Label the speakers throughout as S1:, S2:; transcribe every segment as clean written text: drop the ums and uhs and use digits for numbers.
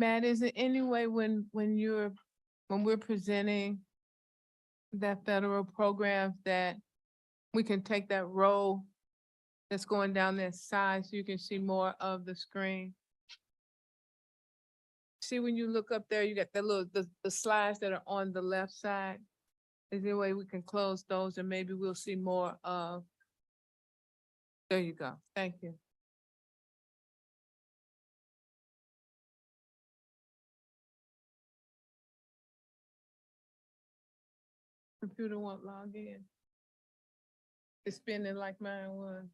S1: Matt, is there any way when we're presenting that federal program that we can take that row that's going down that side so you can see more of the screen? See, when you look up there, you got the slides that are on the left side. Is there a way we can close those and maybe we'll see more of? There you go. Thank you. Computer won't log in. It's spinning like mine was.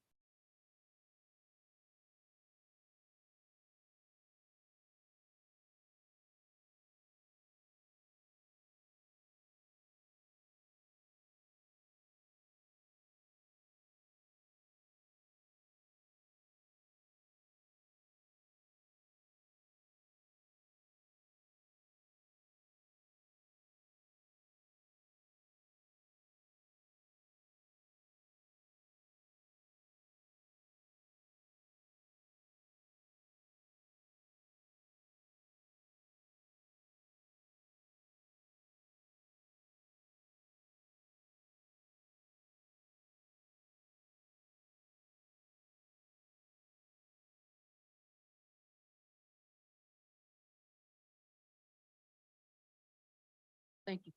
S2: Thank you.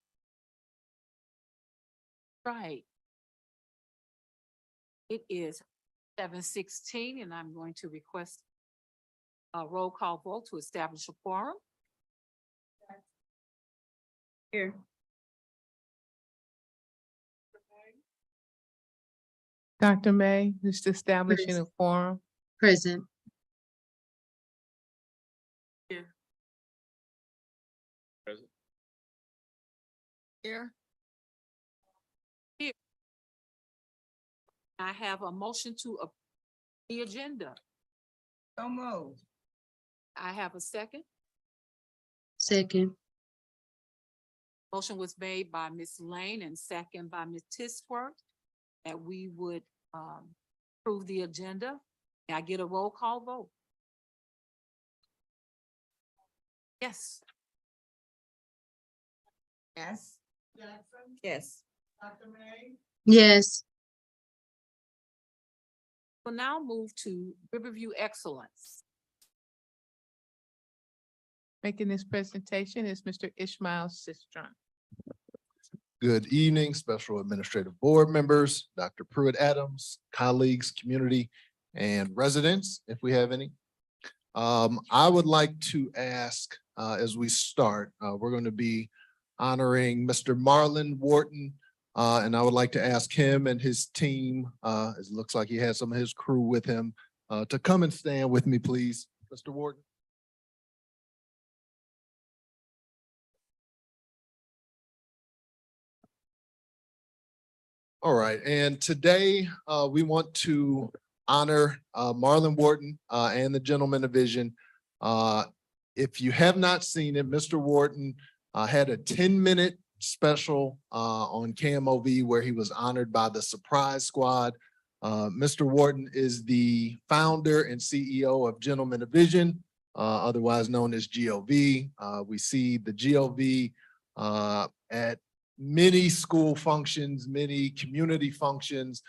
S2: Right. It is 7:16 and I'm going to request a roll call vote to establish a quorum. Here.
S1: Dr. May, just establishing a quorum.
S3: Present.
S2: Here. Here. I have a motion to approve the agenda.
S4: So moved.
S2: I have a second.
S3: Second.
S2: Motion was made by Ms. Lane and second by Ms. Tisworth that we would approve the agenda. Can I get a roll call vote? Yes.
S4: Yes. Jackson.
S2: Yes.
S4: Dr. May.
S3: Yes.
S2: We'll now move to Riverview Excellence.
S1: Making this presentation is Mr. Ishmael Sistron.
S5: Good evening, Special Administrative Board members, Dr. Pruitt-Adams, colleagues, community, and residents, if we have any. I would like to ask, as we start, we're going to be honoring Mr. Marlon Wharton, and I would like to ask him and his team, it looks like he has some of his crew with him, to come and stand with me, please, Mr. Wharton. All right, and today we want to honor Marlon Wharton and the Gentleman of Vision. If you have not seen it, Mr. Wharton had a 10-minute special on KMOV where he was honored by the Surprise Squad. Mr. Wharton is the founder and CEO of Gentleman of Vision, otherwise known as GOV. We see the GOV at many school functions, many community functions.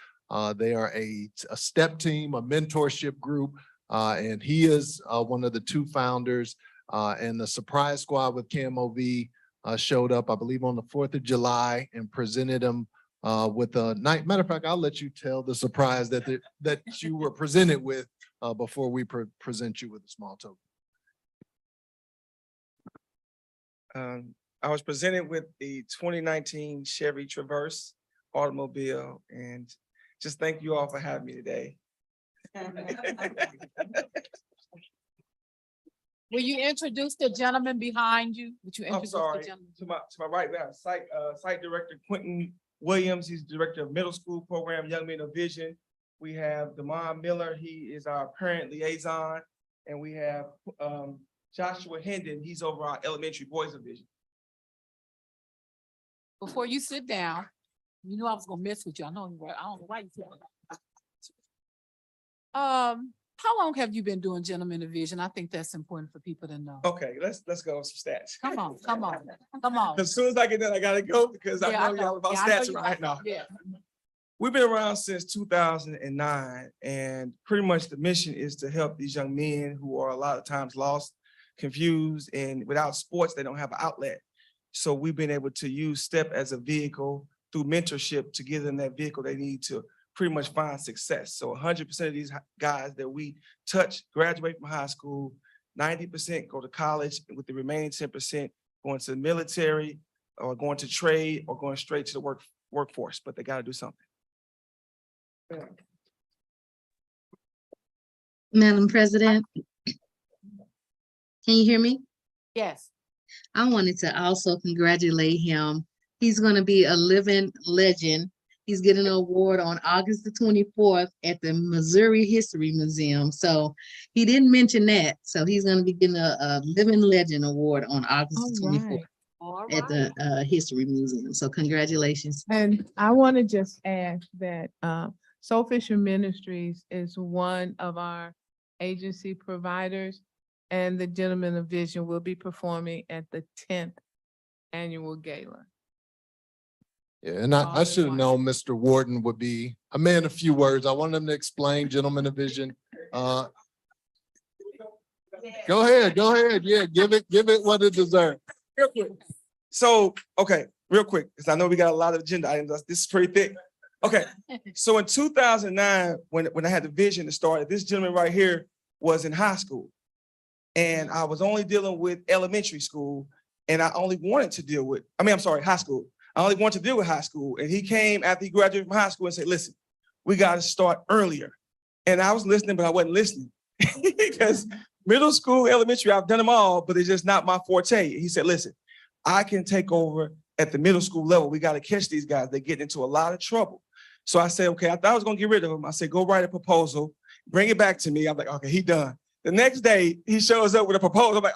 S5: They are a step team, a mentorship group, and he is one of the two founders. And the Surprise Squad with KMOV showed up, I believe, on the 4th of July and presented him with a night. Matter of fact, I'll let you tell the surprise that you were presented with before we present you with a small token.
S4: I was presented with the 2019 Chevy Traverse automobile, and just thank you all for having me today.
S2: Will you introduce the gentleman behind you? Would you
S4: I'm
S2: introduce the
S4: sorry,
S2: gentleman?
S4: to my right, we have site director Quentin Williams. He's director of middle school program, Young Men of Vision. We have Damon Miller. He is our parent liaison. And we have Joshua Hendon. He's over our elementary boys division.
S2: Before you sit down, you know I was gonna mess with you. I know you were. I don't know why you said that. How long have you been doing gentleman division? I think that's important for people to know.
S4: Okay, let's go on some stats.
S2: Come on, come on, come on.
S4: As soon as I get done, I gotta go because I
S2: Yeah,
S4: know y'all about
S2: Yeah, I know
S4: stats
S2: you
S4: right now.
S2: Yeah.
S4: We've been around since 2009, and pretty much the mission is to help these young men who are a lot of times lost, confused, and without sports, they don't have an outlet. So we've been able to use STEP as a vehicle through mentorship to give them that vehicle they need to pretty much find success. So 100% of these guys that we touch graduate from high school, 90% go to college, with the remaining 10% going to the military or going to trade or going straight to the workforce, but they got to do something.
S3: Madam President, can you hear me?
S2: Yes.
S3: I wanted to also congratulate him. He's going to be a living legend. He's getting an award on August the 24th at the Missouri History Museum. So he didn't mention that. So he's going to be getting a living legend award on August
S1: All
S3: the 24th
S1: right.
S2: All
S3: at
S2: right.
S3: the History Museum. So congratulations.
S1: And I want to just add that Soul Fisher Ministries is one of our agency providers, and the Gentlemen of Vision will be performing at the 10th annual gala.
S5: Yeah, and
S1: All
S5: I
S1: in
S5: should have
S1: one.
S5: known Mr. Wharton would be a man of few words. I wanted him to explain gentleman of vision. Go ahead. Yeah, give it what it deserves.
S4: Real quick. So, okay, real quick, because I know we got a lot of agenda items. This is pretty thick. Okay, so in 2009, when I had the vision to start, this gentleman right here was in high school. And I was only dealing with elementary school, and I only wanted to deal with, high school. I only wanted to deal with high school. And he came after he graduated from high school and said, listen, we got to start earlier. And I was listening, but I wasn't listening because middle school, elementary, I've done them all, but it's just not my forte. He said, listen, I can take over at the middle school level. We got to catch these guys. They get into a lot of trouble. So I said, okay, I thought I was going to get rid of him. I said, go write a proposal, bring it back to me. I'm like, okay, he done. The next day he shows up with a proposal. I'm like,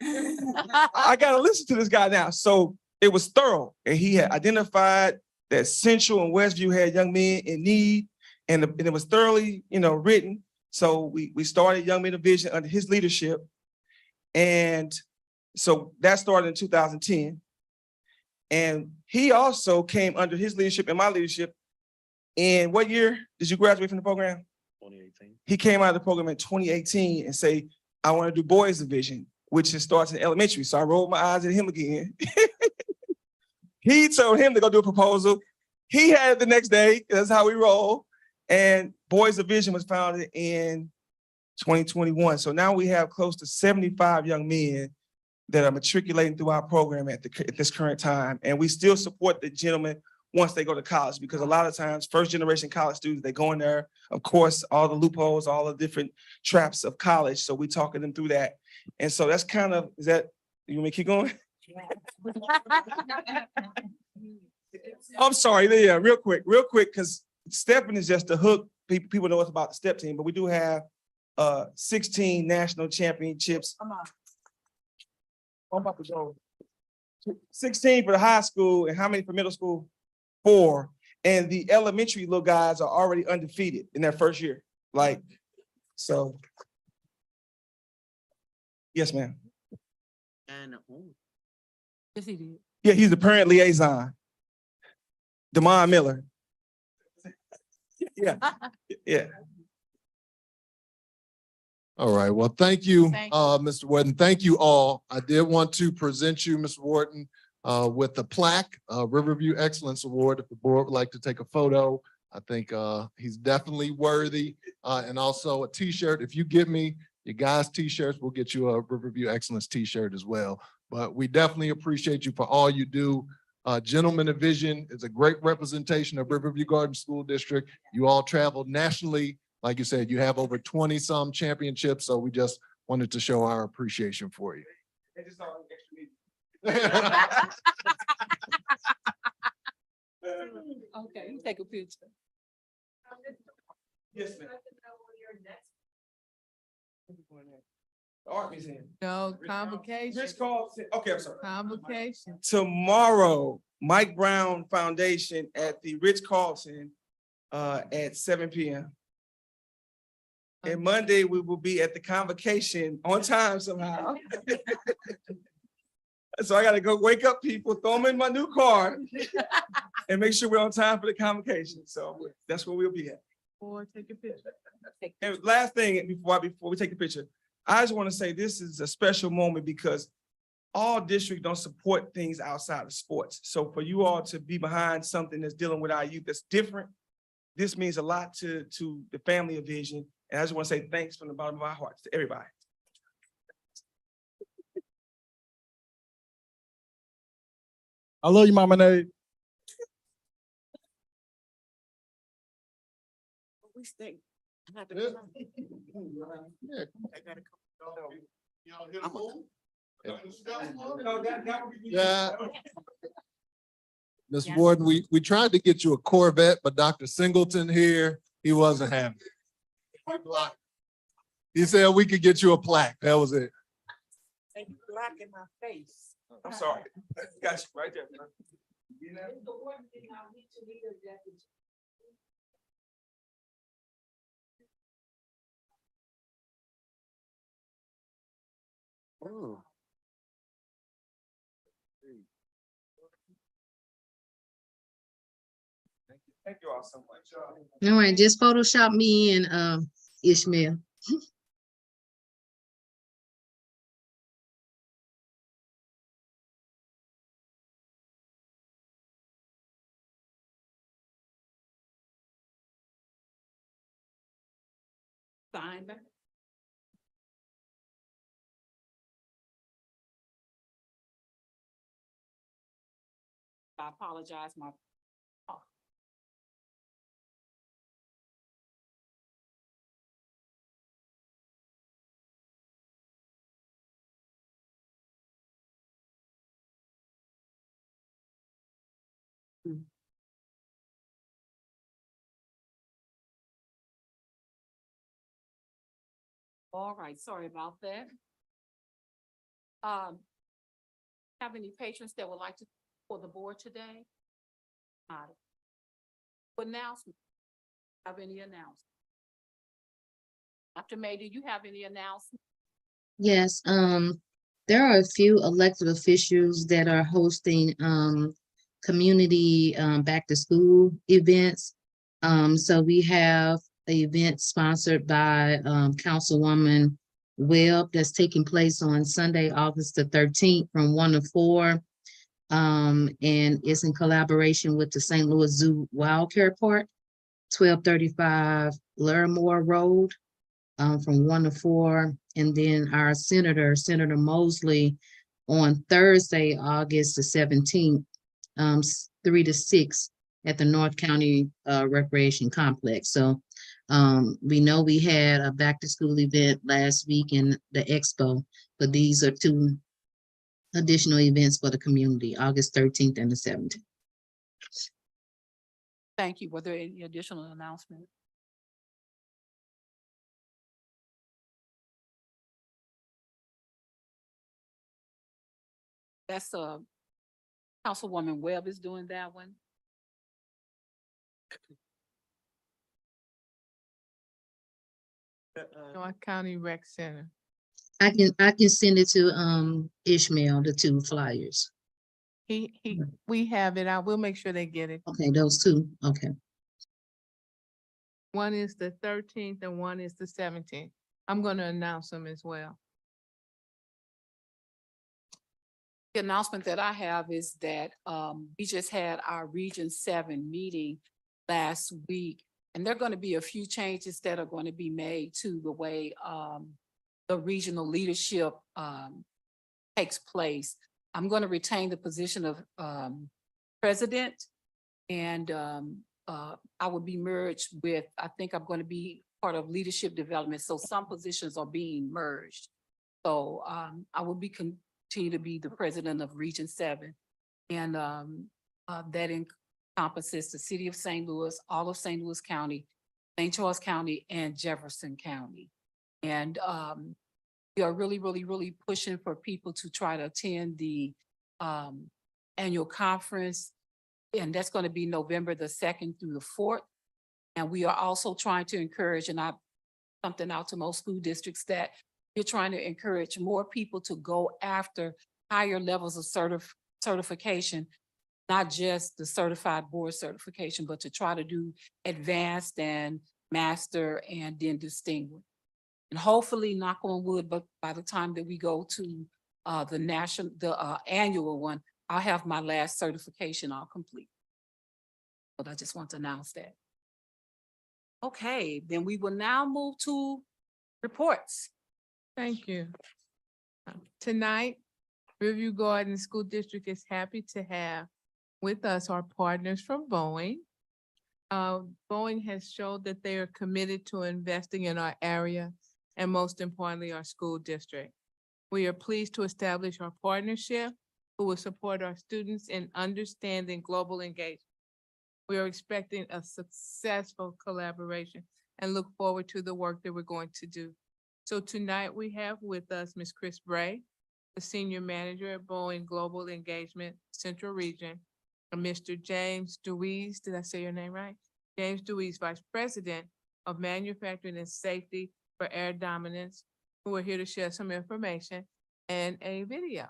S4: oh, I got to listen to this guy now. So it was thorough. And he had identified that Central and Westview had young men in need, and it was thoroughly, written. So we started Young Men of Vision under his leadership. And so that started in 2010. And he also came under his leadership and my leadership. In what year did you graduate from the program?
S6: 2018.
S4: He came out of the program in 2018 and say, I want to do boys division, which starts in elementary. So I rolled my eyes at him again. He told him to go do a proposal. He had it the next day. That's how we roll. And boys division was founded in 2021. So now we have close to 75 young men that are matriculating through our program at this current time. And we still support the gentlemen once they go to college, because a lot of times first generation college students, they go in there, of course, all the loopholes, all the different traps of college. So we talking them through that. And so that's kind of, you want me to keep going? I'm sorry, yeah, real quick, because stepping is just the hook. People know us about the step team, but we do have 16 national championships.
S2: Come on.
S4: I'm about to go. 16 for the high school, and how many for middle school? 4. And the elementary little guys are already undefeated in their first year. So. Yes, ma'am.
S6: And
S2: Yes, he did.
S4: Yeah, he's the parent liaison. Damon Miller. Yeah.
S5: All right. Well, thank you,
S2: Thank you.
S5: Mr. Wharton. Thank you all. I did want to present you, Mr. Wharton, with the plaque, Riverview Excellence Award. If the board would like to take a photo, I think he's definitely worthy. And also a T-shirt. If you give me your guys' T-shirts, we'll get you a Riverview Excellence T-shirt as well. But we definitely appreciate you for all you do. Gentlemen of Vision is a great representation of Riverview Garden School District. You all traveled nationally. Like you said, you have over 20 some championships. So we just wanted to show our appreciation for you.
S2: Okay, you take a picture.
S4: Yes, ma'am. Art Museum.
S1: No, convocation,
S4: Rich Carlson. Okay, I'm sorry.
S1: convocation.
S4: Tomorrow, Mike Brown Foundation at the Rich Carlson at 7 p.m. And Monday, we will be at the convocation on time somehow. So I gotta go wake up people, throw them in my new car and make sure we're on time for the convocation. So that's where we'll be at.
S1: Or take a picture.
S4: And last thing, before we take the picture, I just want to say this is a special moment because all districts don't support things outside of sports. So for you all to be behind something that's dealing with our youth that's different, this means a lot to the family of Vision. And I just want to say thanks from the bottom of our hearts to everybody.
S7: I love you, Mama Nate.
S6: We stay.
S5: Yeah. Yeah. Ms. Warden, we tried to get you a Corvette, but Dr. Singleton here, he wasn't having it. He said we could get you a plaque. That was it.
S6: And you blocking my face.
S4: I'm sorry. Got you right there.
S6: Oh.
S4: Thank you all so much.
S3: All right, just Photoshop me and Ishmael.
S2: Sign back. I apologize, my. All right, sorry about that. Have any patrons that would like to, for the board today? Announcement. Have any announcements? Dr. May, do you have any announcements?
S3: Yes, there are a few elected officials that are hosting community back to school events. So we have an event sponsored by Councilwoman Webb that's taking place on Sunday, August the 13th from 1 to 4. And it's in collaboration with the St. Louis Zoo Wild Care Park, 1235 Larimore Road. From 1 to 4, and then our Senator Mosley, on Thursday, August the 17th, 3 to 6 at the North County Recreation Complex. So we know we had a back to school event last week in the expo, but these are 2 additional events for the community, August 13th and the 17th.
S2: Thank you. Were there any additional announcements? That's Councilwoman Webb is doing that one.
S1: North County Rec Center.
S3: I can send it to Ishmael, the 2 flyers.
S1: We have it. I will make sure they get it.
S3: Okay, those 2. Okay.
S1: One is the 13th and one is the 17th. I'm gonna announce them as well.
S2: The announcement that I have is that we just had our Region 7 meeting last week. And there are going to be a few changes that are going to be made to the way the regional leadership takes place. I'm going to retain the position of president, and I will be merged with, I think I'm going to be part of leadership development. So some positions are being merged. So I will be continue to be the president of Region 7. And that encompasses the city of St. Louis, all of St. Louis County, St. Charles County, and Jefferson County. And we are really pushing for people to try to attend the annual conference. And that's going to be November the 2nd through the 4th. And we are also trying to encourage, and I something out to most school districts that you're trying to encourage more people to go after higher levels of certification, not just the certified board certification, but to try to do advanced and master and then distinguished. And hopefully, knock on wood, but by the time that we go to the annual one, I'll have my last certification all complete. But I just want to announce that. Okay, then we will now move to reports.
S1: Thank you. Tonight, Riverview Garden School District is happy to have with us our partners from Boeing. Boeing has showed that they are committed to investing in our area and most importantly, our school district. We are pleased to establish our partnership who will support our students in understanding global engagement. We are expecting a successful collaboration and look forward to the work that we're going to do. So tonight we have with us Ms. Chris Bray, the Senior Manager at Boeing Global Engagement Central Region, and Mr. James Deweese, did I say your name right? James Deweese, Vice President of Manufacturing and Safety for Air Dominance, who are here to share some information and a video.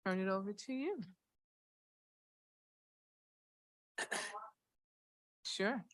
S1: Turn it over to you. Sure.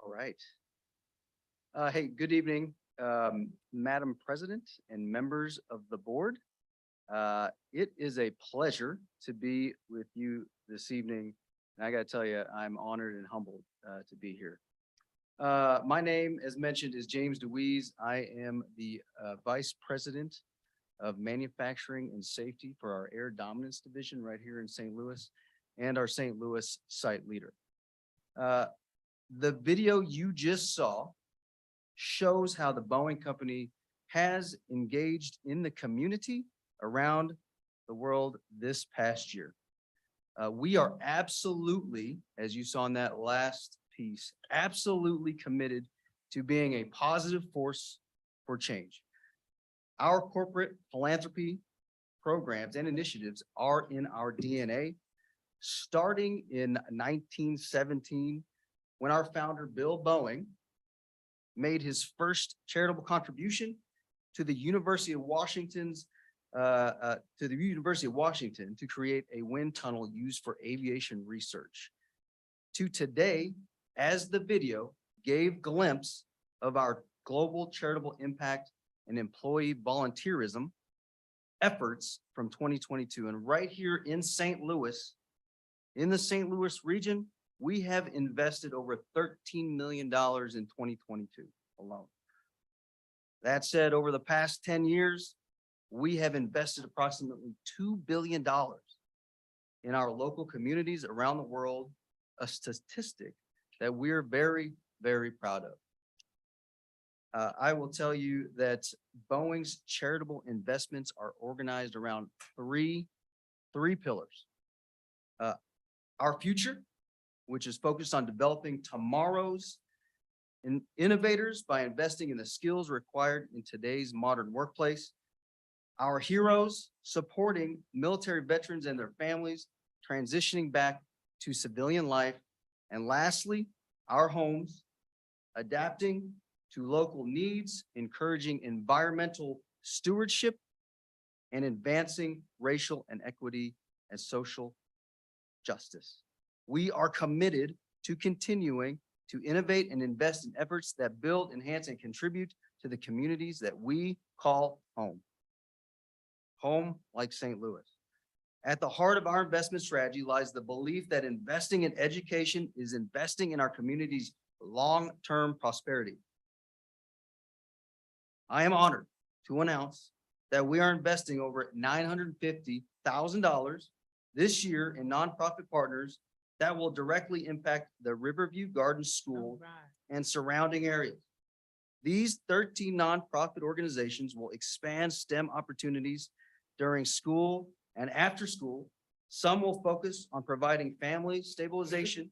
S8: All right. Hey, good evening, Madam President and members of the board. It is a pleasure to be with you this evening. And I gotta tell you, I'm honored and humbled to be here. My name, as mentioned, is James Deweese. I am the Vice President of Manufacturing and Safety for our Air Dominance Division right here in St. Louis and our St. Louis site leader. The video you just saw shows how the Boeing Company has engaged in the community around the world this past year. We are absolutely, as you saw in that last piece, absolutely committed to being a positive force for change. Our corporate philanthropy programs and initiatives are in our DNA, starting in 1917, when our founder, Bill Boeing, made his first charitable contribution to the University of Washington's to create a wind tunnel used for aviation research. To today, as the video gave glimpse of our global charitable impact and employee volunteerism efforts from 2022. And right here in St. Louis, in the St. Louis region, we have invested over $13 million in 2022 alone. That said, over the past 10 years, we have invested approximately $2 billion in our local communities around the world, a statistic that we're very, very proud of. I will tell you that Boeing's charitable investments are organized around three pillars. Our future, which is focused on developing tomorrow's innovators by investing in the skills required in today's modern workplace. Our heroes, supporting military veterans and their families transitioning back to civilian life. And lastly, our homes, adapting to local needs, encouraging environmental stewardship, and advancing racial and equity and social justice. We are committed to continuing to innovate and invest in efforts that build, enhance, and contribute to the communities that we call home. Home like St. Louis. At the heart of our investment strategy lies the belief that investing in education is investing in our community's long-term prosperity. I am honored to announce that we are investing over $950,000 this year in nonprofit partners that will directly impact the Riverview Gardens School and surrounding areas. These 13 nonprofit organizations will expand STEM opportunities during school and after school. Some will focus on providing family stabilization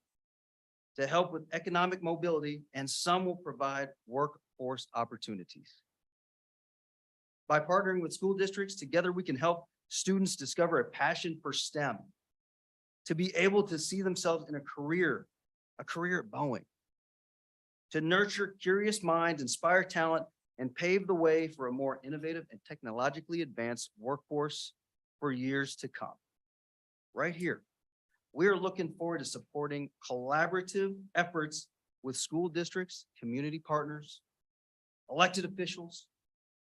S8: to help with economic mobility, and some will provide workforce opportunities. By partnering with school districts, together we can help students discover a passion for STEM, to be able to see themselves in a career at Boeing, to nurture curious minds, inspire talent, and pave the way for a more innovative and technologically advanced workforce for years to come. Right here, we are looking forward to supporting collaborative efforts with school districts, community partners, elected officials,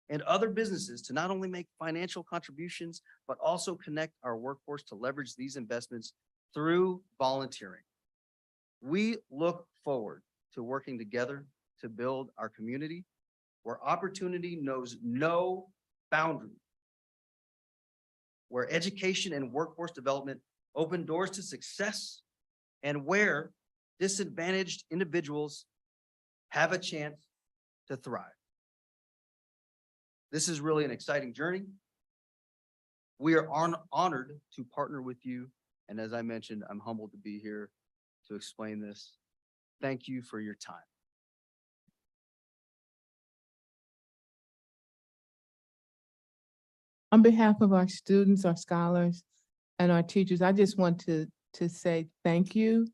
S8: and other businesses to not only make financial contributions, but also connect our workforce to leverage these investments through volunteering. We look forward to working together to build our community where opportunity knows no boundary, where education and workforce development open doors to success, and where disadvantaged individuals have a chance to thrive. This is really an exciting journey. We are honored to partner with you. And as I mentioned, I'm humbled to be here to explain this. Thank you for your time.
S1: On behalf of our students, our scholars, and our teachers, I just want to say thank you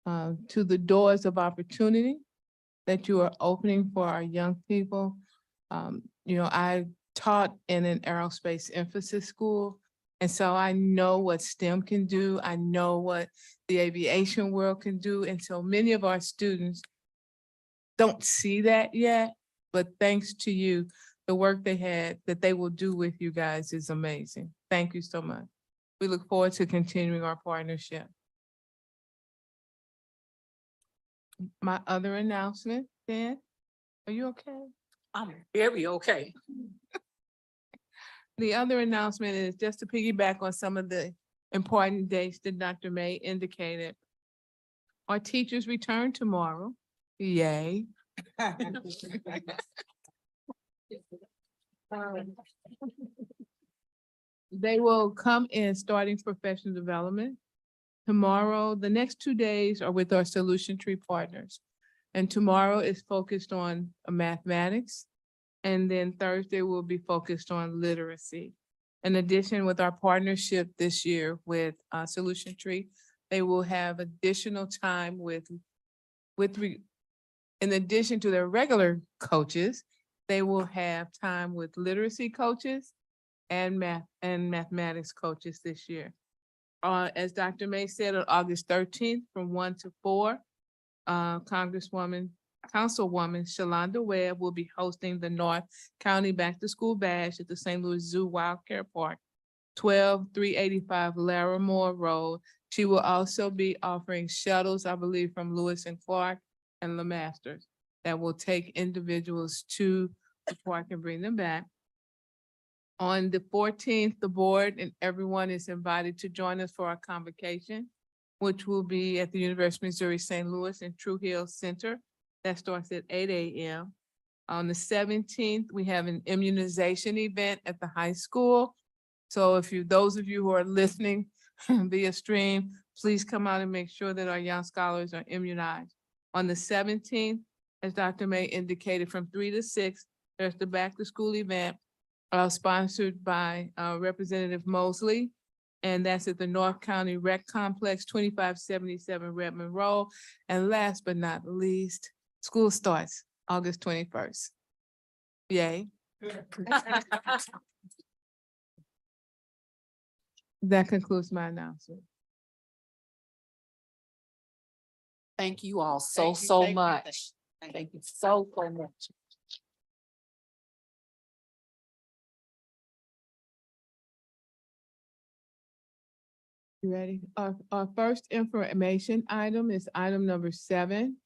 S1: to the doors of opportunity that you are opening for our young people. I taught in an aerospace emphasis school, and so I know what STEM can do. I know what the aviation world can do. And so many of our students don't see that yet, but thanks to you, the work that they will do with you guys is amazing. Thank you so much. We look forward to continuing our partnership. My other announcement, Dan, are you okay?
S2: I'm very okay.
S1: The other announcement is just to piggyback on some of the important dates that Dr. May indicated. Our teachers return tomorrow. Yay. They will come in starting professional development. Tomorrow, the next 2 days are with our Solution Tree partners. And tomorrow is focused on mathematics. And then Thursday will be focused on literacy. In addition, with our partnership this year with Solution Tree, they will have additional time with In addition to their regular coaches, they will have time with literacy coaches and mathematics coaches this year. As Dr. May said, on August 13th, from 1 to 4, Councilwoman Shalonda Webb will be hosting the North County Back to School Bash at the St. Louis Zoo Wild Care Park, 12385 Larimore Road. She will also be offering shuttles, I believe, from Lewis and Clark and LeMasters that will take individuals to the park and bring them back. On the 14th, the board and everyone is invited to join us for our convocation, which will be at the University of Missouri St. Louis and True Hill Center. That starts at 8 a.m. On the 17th, we have an immunization event at the high school. So those of you who are listening via stream, please come out and make sure that our young scholars are immunized. On the 17th, as Dr. May indicated, from 3 to 6, there's the back to school event sponsored by Representative Mosley. And that's at the North County Rec Complex, 2577 Redmond Road. And last but not least, school starts August 21st. Yay. That concludes my announcement.
S2: Thank you all
S6: Thank you,
S2: so
S6: thank you,
S2: much. Thank you so much.
S1: You ready? Our first information item is item number 7.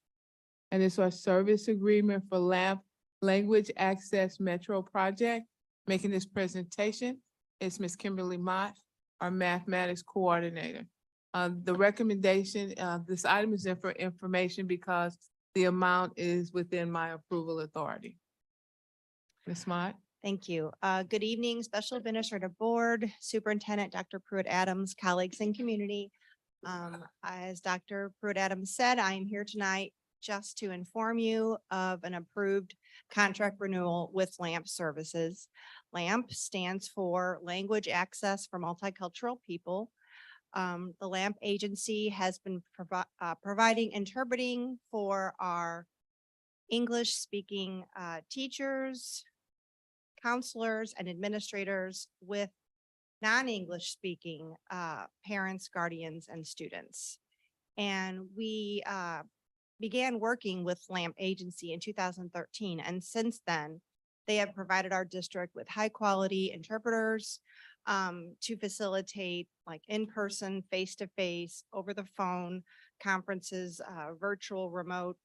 S1: And it's our service agreement for Language Access Metro Project. Making this presentation is Ms. Kimberly Mott, our mathematics coordinator. The recommendation, this item is in for information because the amount is within my approval authority. Ms. Mott?
S9: Thank you. Good evening, Special Administrative Board, Superintendent Dr. Pruitt-Adams, colleagues and community. As Dr. Pruitt-Adams said, I am here tonight just to inform you of an approved contract renewal with LAMP Services. LAMP stands for Language Access for Multicultural People. The LAMP agency has been providing interpreting for our English-speaking teachers, counselors, and administrators with non-English speaking parents, guardians, and students. And we began working with LAMP agency in 2013. And since then, they have provided our district with high quality interpreters to facilitate like in-person, face-to-face, over the phone conferences, virtual, remote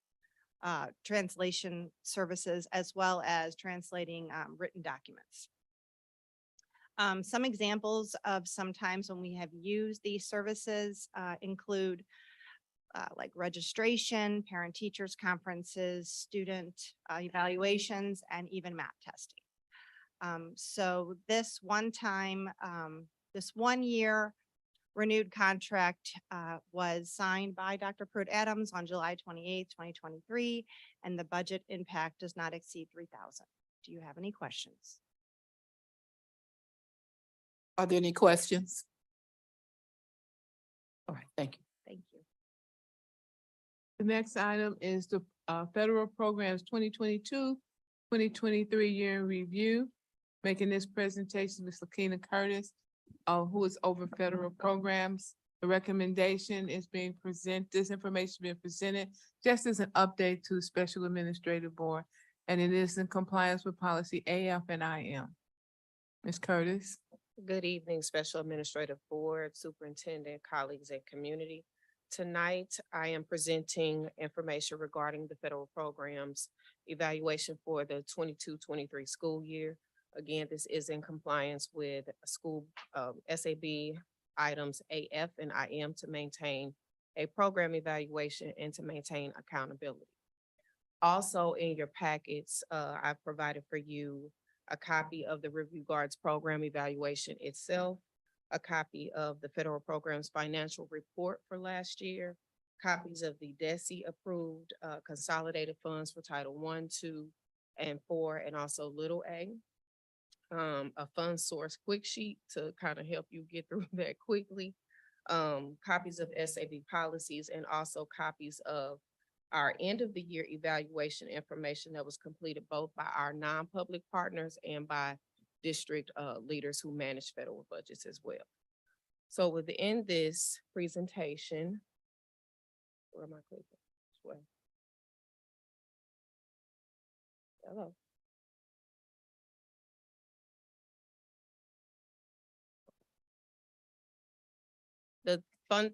S9: translation services, as well as translating written documents. Some examples of sometimes when we have used these services include like registration, parent-teachers conferences, student evaluations, and even math testing. So this this 1 year renewed contract was signed by Dr. Pruitt-Adams on July 28th, 2023, and the budget impact does not exceed $3,000. Do you have any questions?
S2: Are there any questions? All right, thank you.
S9: Thank you.
S1: The next item is the federal programs 2022-2023 year in review. Making this presentation, Ms. Lakina Curtis, who is over federal programs. The recommendation is being this information is being presented just as an update to the Special Administrative Board, and it is in compliance with policy AF and IM. Ms. Curtis.
S10: Good evening, Special Administrative Board, Superintendent, colleagues, and community. Tonight, I am presenting information regarding the federal programs evaluation for the 22-23 school year. Again, this is in compliance with school SAB items AF and IM to maintain a program evaluation and to maintain accountability. Also in your packets, I've provided for you a copy of the Review Guards program evaluation itself, a copy of the federal program's financial report for last year, copies of the DESE approved consolidated funds for Title I, II, and IV, and also Little A. A fund source quick sheet to kind of help you get through that quickly. Copies of SAB policies, and also copies of our end of the year evaluation information that was completed both by our non-public partners and by district leaders who manage federal budgets as well. So within this presentation, where am I clicking? Which way? Hello. The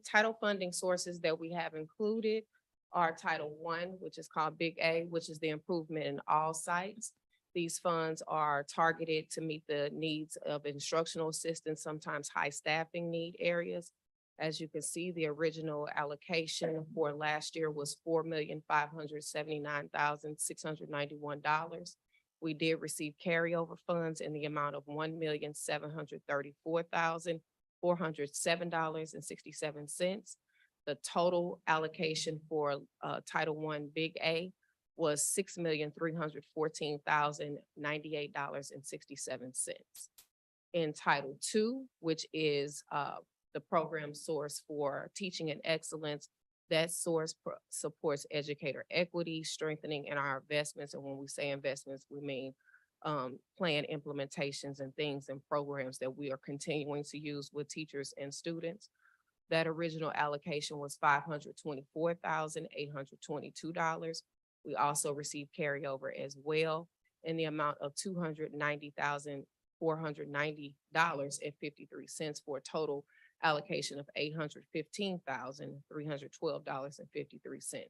S10: title funding sources that we have included are Title I, which is called Big A, which is the improvement in all sites. These funds are targeted to meet the needs of instructional assistants, sometimes high staffing need areas. As you can see, the original allocation for last year was $4,579,691. We did receive carryover funds in the amount of $1,734,407.67. The total allocation for Title I Big A was $6,314,098.67. In Title II, which is the program source for teaching and excellence, that source supports educator equity, strengthening in our investments. And when we say investments, we mean plan implementations and things and programs that we are continuing to use with teachers and students. That original allocation was $524,822. We also received carryover as well in the amount of $290,490.53 for a total allocation of $815,312.53.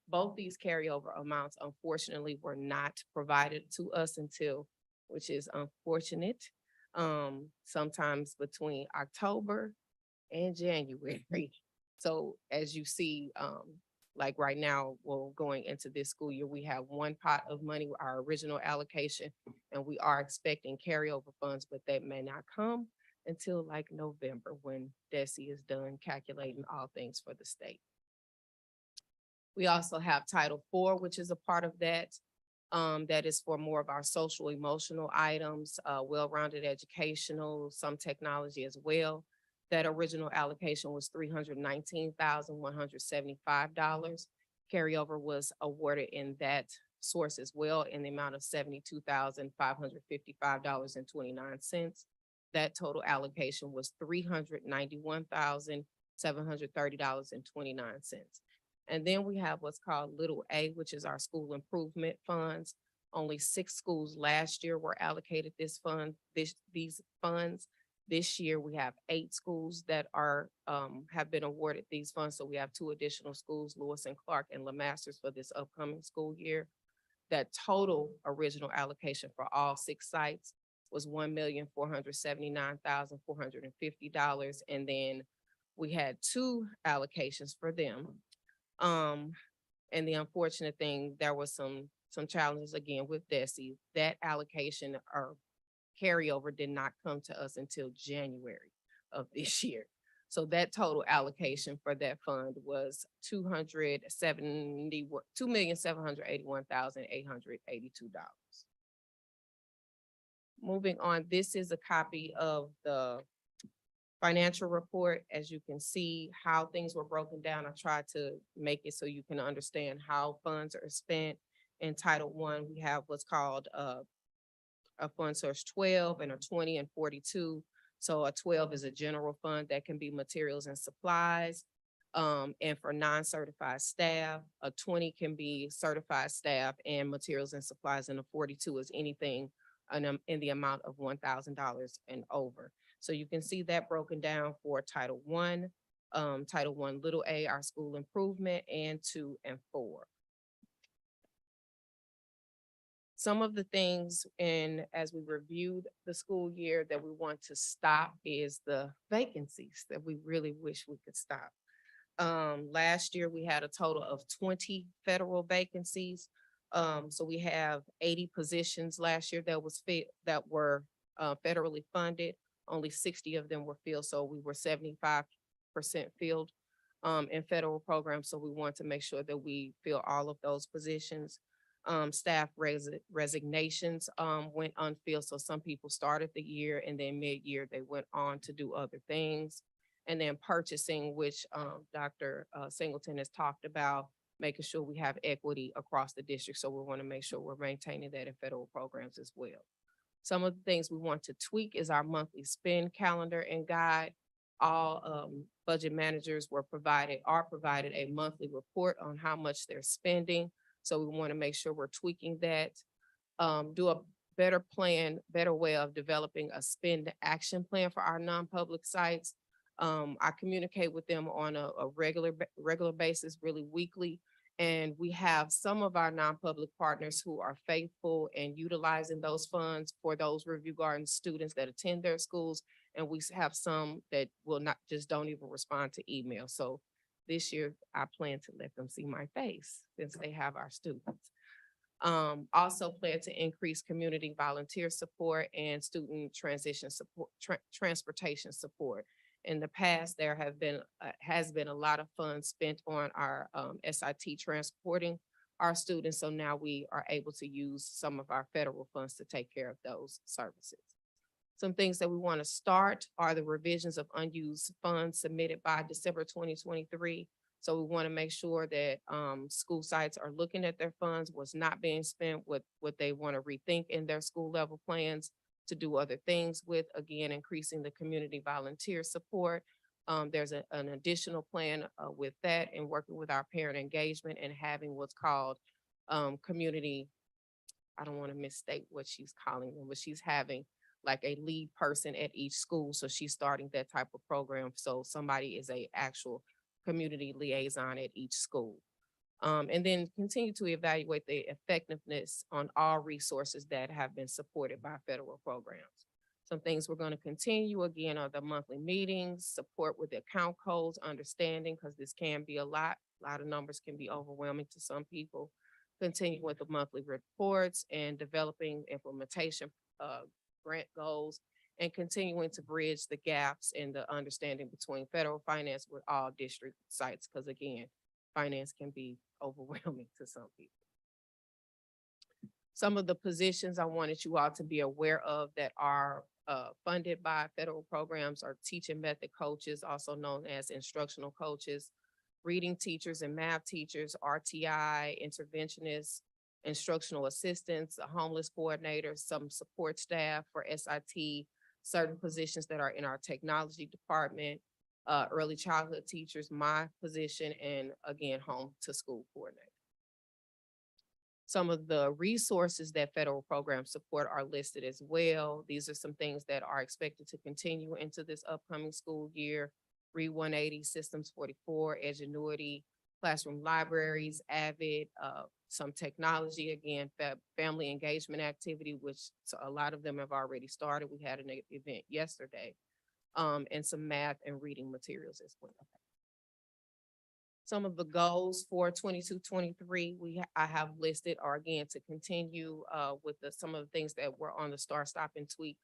S10: Both these carryover amounts unfortunately were not provided to us until, which is unfortunate, sometimes between October and January. So as you see, like right now, well, going into this school year, we have one pot of money, our original allocation, and we are expecting carryover funds, but that may not come until like November when DESE is done calculating all things for the state. We also have Title IV, which is a part of that. That is for more of our social emotional items, well-rounded educational, some technology as well. That original allocation was $319,175. Carryover was awarded in that source as well in the amount of $72,555.29. That total allocation was $391,730.29. And then we have what's called Little A, which is our school improvement funds. Only 6 schools last year were allocated these funds. This year, we have 8 schools that are have been awarded these funds. So we have 2 additional schools, Lewis and Clark and LeMasters, for this upcoming school year. That total original allocation for all 6 sites was $1,479,450. And then we had 2 allocations for them. And the unfortunate thing, there was some challenges again with DESE. That allocation or carryover did not come to us until January of this year. So that total allocation for that fund was $2,781,882. Moving on, this is a copy of the financial report. As you can see how things were broken down, I tried to make it so you can understand how funds are spent. In Title I, we have what's called a fund source 12 and a 20 and 42. So a 12 is a general fund that can be materials and supplies. And for non-certified staff, a 20 can be certified staff and materials and supplies, and a 42 is anything in the amount of $1,000 and over. So you can see that broken down for Title I, Title I Little A, our school improvement, and 2 and 4. Some of the things, and as we reviewed the school year, that we want to stop is the vacancies that we really wish we could stop. Last year, we had a total of 20 federal vacancies. So we have 80 positions last year that were federally funded. Only 60 of them were filled, so we were 75% filled in federal programs. So we want to make sure that we fill all of those positions. Staff resignations went unfilled. So some people started the year and then mid-year they went on to do other things. And then purchasing, which Dr. Singleton has talked about, making sure we have equity across the district. So we want to make sure we're maintaining that in federal programs as well. Some of the things we want to tweak is our monthly spend calendar and guide. All budget managers are provided a monthly report on how much they're spending. So we want to make sure we're tweaking that. Do a better plan, better way of developing a spend action plan for our non-public sites. I communicate with them on a regular basis, really weekly. And we have some of our non-public partners who are faithful and utilizing those funds for those Review Garden students that attend their schools. And we have some that will not, just don't even respond to email. So this year I plan to let them see my face since they have our students. Also plan to increase community volunteer support and student transition support, transportation support. In the past, there has been a lot of funds spent on our SIT transporting our students. So now we are able to use some of our federal funds to take care of those services. Some things that we want to start are the revisions of unused funds submitted by December 2023. So we want to make sure that school sites are looking at their funds, what's not being spent, what they want to rethink in their school level plans to do other things with, again, increasing the community volunteer support. There's an additional plan with that and working with our parent engagement and having what's called community, I don't want to misstate what she's calling them, but she's having like a lead person at each school. So she's starting that type of program. So somebody is a actual community liaison at each school. And then continue to evaluate the effectiveness on all resources that have been supported by federal programs. Some things we're going to continue again are the monthly meetings, support with the account codes, understanding, because this can be a lot of numbers can be overwhelming to some people. Continue with the monthly reports and developing implementation grant goals and continuing to bridge the gaps in the understanding between federal finance with all district sites, because again, finance can be overwhelming to some people. Some of the positions I wanted you all to be aware of that are funded by federal programs are teaching method coaches, also known as instructional coaches, reading teachers and math teachers, RTI, interventionists, instructional assistants, a homeless coordinator, some support staff for SIT, certain positions that are in our technology department, early childhood teachers, my position, and again, home to school coordinator. Some of the resources that federal programs support are listed as well. These are some things that are expected to continue into this upcoming school year. Read 180, Systems 44, Edgenuity, classroom libraries, Avid, some technology, again, family engagement activity, which a lot of them have already started. We had an event yesterday, and some math and reading materials as well. Some of the goals for 22-23 I have listed are again to continue with some of the things that were on the Start, Stop, and Tweak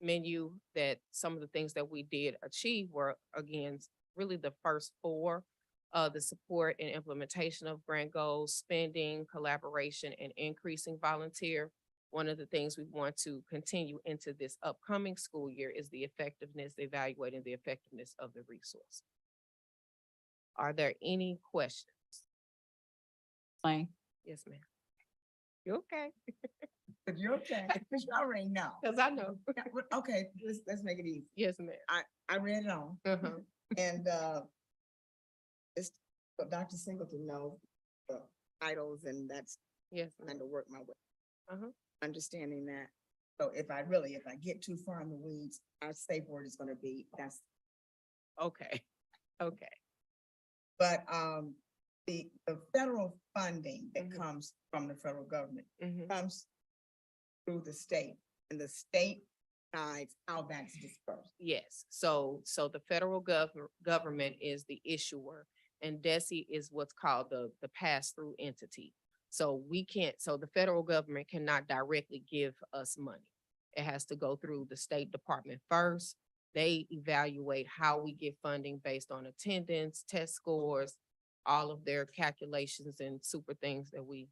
S10: menu. That some of the things that we did achieve were again really the first four. The support and implementation of grant goals, spending, collaboration, and increasing volunteer. One of the things we want to continue into this upcoming school year is the effectiveness, evaluating the effectiveness of the resource. Are there any questions?
S6: Fine.
S10: Yes, ma'am. You okay?
S6: But you're okay, because you already know.
S10: Because I know.
S6: Okay, let's make it easy.
S10: Yes, ma'am.
S6: I read it on,
S10: Uh-huh.
S6: and it's what Dr. Singleton knows, the titles, and that's
S10: Yes,
S6: kind
S10: ma'am.
S6: of work my way.
S10: Uh-huh.
S6: Understanding that. So if I get too far in the weeds, our safe word is gonna be, that's,
S10: Okay. Okay.
S6: but the federal funding that
S10: Mhm.
S6: comes from the federal government
S10: Mhm.
S6: comes through the state, and the state guides how that's dispersed.
S10: Yes, so the federal government is the issuer and DESI is what's called the pass-through entity. So we can't, so the federal government cannot directly give us money. It has to go through the State Department first. They evaluate how we get funding based on attendance, test scores, all of their calculations and super things that we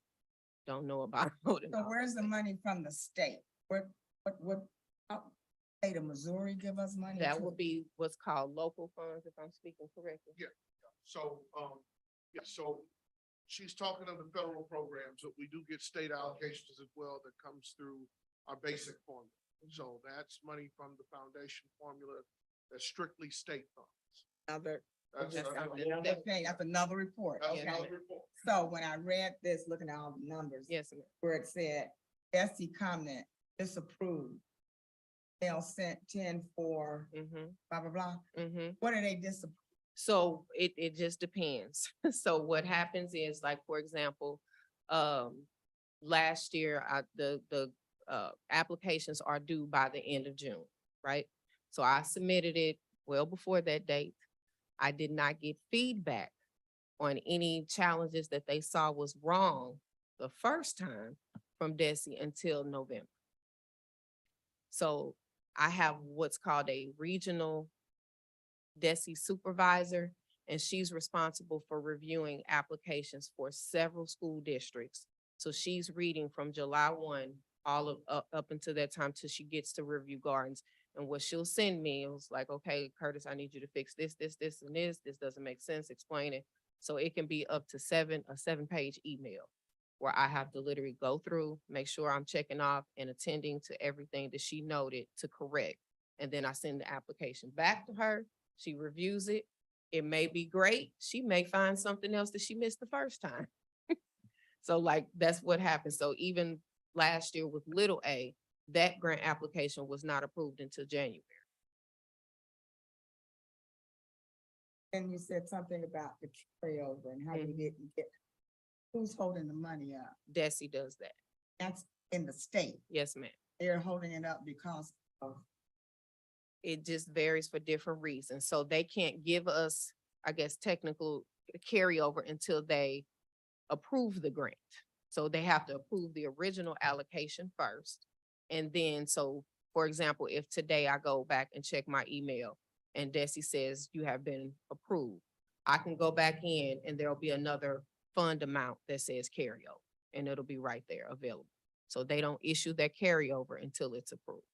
S10: don't know about.
S6: So where's the money from the state? What, how, state of Missouri give us money?
S10: That
S6: to-
S10: would be what's called local funds, if I'm speaking correctly.
S5: So,
S11: Yeah, so she's talking of the federal programs, but we do get state allocations as well that comes through our basic formula. So that's money from the foundation formula that's strictly state funds.
S6: Other,
S11: That's
S6: okay, that's another report.
S11: that's
S6: Okay.
S11: another report.
S6: So when I read this, looking at all the numbers,
S10: Yes, ma'am.
S6: where it said, SC comment disapproved. They'll sent 10 for
S10: Mm-hmm,
S6: blah, blah, blah.
S10: mm-hmm.
S6: What are they disapprove?
S10: So it just depends. So what happens is, like, for example, last year, the applications are due by the end of June, right? So I submitted it well before that date. I did not get feedback on any challenges that they saw was wrong the first time from DESI until November. So I have what's called a regional DESI supervisor, and she's responsible for reviewing applications for several school districts. So she's reading from July 1 all of up until that time till she gets to review Gardens. And what she'll send me, it was like, okay, Curtis, I need you to fix this, this, this, and this. This doesn't make sense. Explain it. So it can be up to a 7-page email where I have to literally go through, make sure I'm checking off and attending to everything that she noted to correct. And then I send the application back to her. She reviews it. It may be great. She may find something else that she missed the first time. So like, that's what happened. So even last year with little a, that grant application was not approved until January.
S6: And you said something about the carryover and how we didn't get, who's holding the money up?
S10: DESI does that.
S6: That's in the state.
S10: Yes, ma'am.
S6: They're holding it up because of,
S10: It just varies for different reasons. So they can't give us, I guess, technical carryover until they approve the grant. So they have to approve the original allocation first. And then, so for example, if today I go back and check my email and DESI says you have been approved, I can go back in and there'll be another fund amount that says carryover, and it'll be right there available. So they don't issue that carryover until it's approved.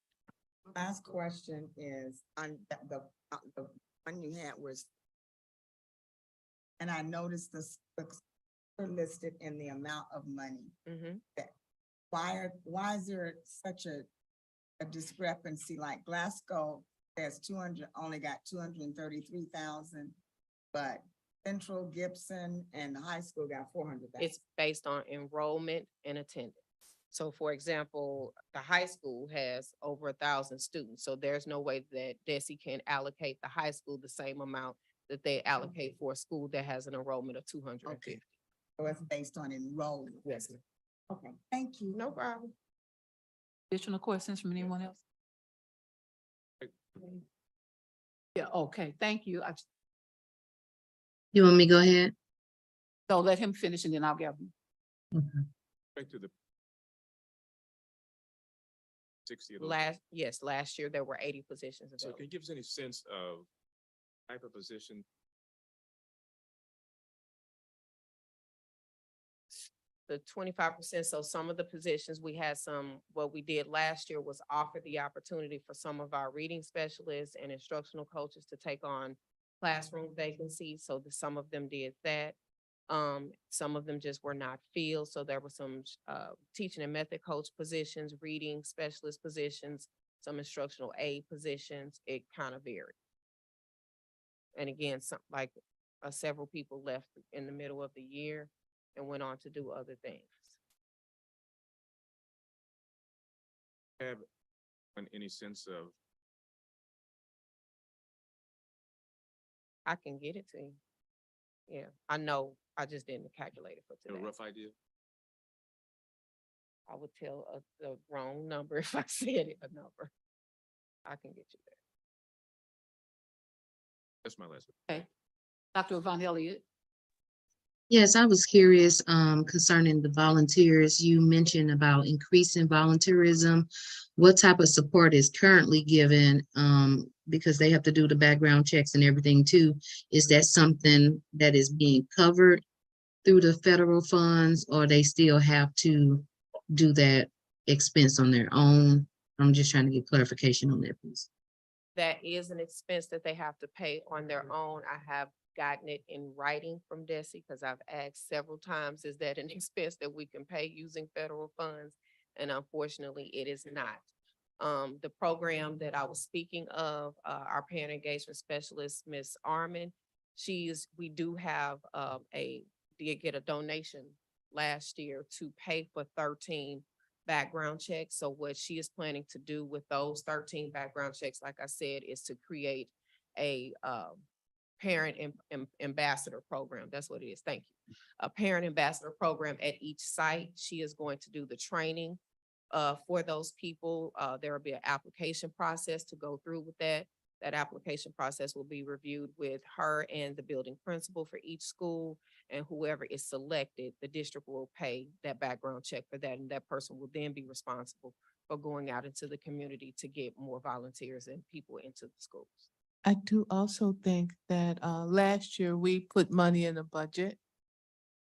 S6: last question is on the one you had was, and I noticed this listed in the amount of money.
S10: Mhm.
S6: Why is there such a discrepancy? Like Glasgow has 200, only got 233,000, but Central, Gibson, and the high school got 400,000.
S10: It's based on enrollment and attendance. So for example, the high school has over 1,000 students, so there's no way that DESI can allocate the high school the same amount that they allocate for a school that has an enrollment of 250.
S6: So it's based on enrollment.
S10: Yes, ma'am.
S6: Okay, thank you.
S10: No problem.
S2: Additional questions from anyone else? Yeah, okay, thank you.
S3: You want me to go ahead?
S2: So let him finish and then I'll give him.
S3: Okay.
S12: Back to the 60 of those.
S10: Last year there were 80 positions
S12: So
S10: available.
S12: can you give us any sense of type of position?
S10: The 25%, so some of the positions, we had some, what we did last year was offer the opportunity for some of our reading specialists and instructional coaches to take on classroom vacancies, so some of them did that. Some of them just were not filled, so there were some teaching and method coach positions, reading specialist positions, some instructional aid positions. It kind of varied. And again, several people left in the middle of the year and went on to do other things.
S12: Have any sense of,
S10: I can get it to you. Yeah, I know, I just didn't calculate it for
S12: a
S10: today.
S12: rough idea?
S10: I would tell the wrong number if I said it, a number. I can get you there.
S12: That's my last one.
S2: Okay. Dr. Von Elliott.
S3: Yes, I was curious concerning the volunteers. You mentioned about increasing volunteerism. What type of support is currently given? Because they have to do the background checks and everything too. Is that something that is being covered through the federal funds, or they still have to do that expense on their own? I'm just trying to get clarification on that, please.
S10: That is an expense that they have to pay on their own. I have gotten it in writing from DESI, because I've asked several times, is that an expense that we can pay using federal funds? And unfortunately, it is not. The program that I was speaking of, our parent engagement specialist, Ms. Armin, we do have, did get a donation last year to pay for 13 background checks. So what she is planning to do with those 13 background checks, like I said, is to create a, parent ambassador program. That's what it is. Thank you. A parent ambassador program at each site. She is going to do the training for those people. There will be an application process to go through with that. That application process will be reviewed with her and the building principal for each school, and whoever is selected, the district will pay that background check for that, and that person will then be responsible for going out into the community to get more volunteers and people into the schools.
S1: I do also think that last year we put money in the budget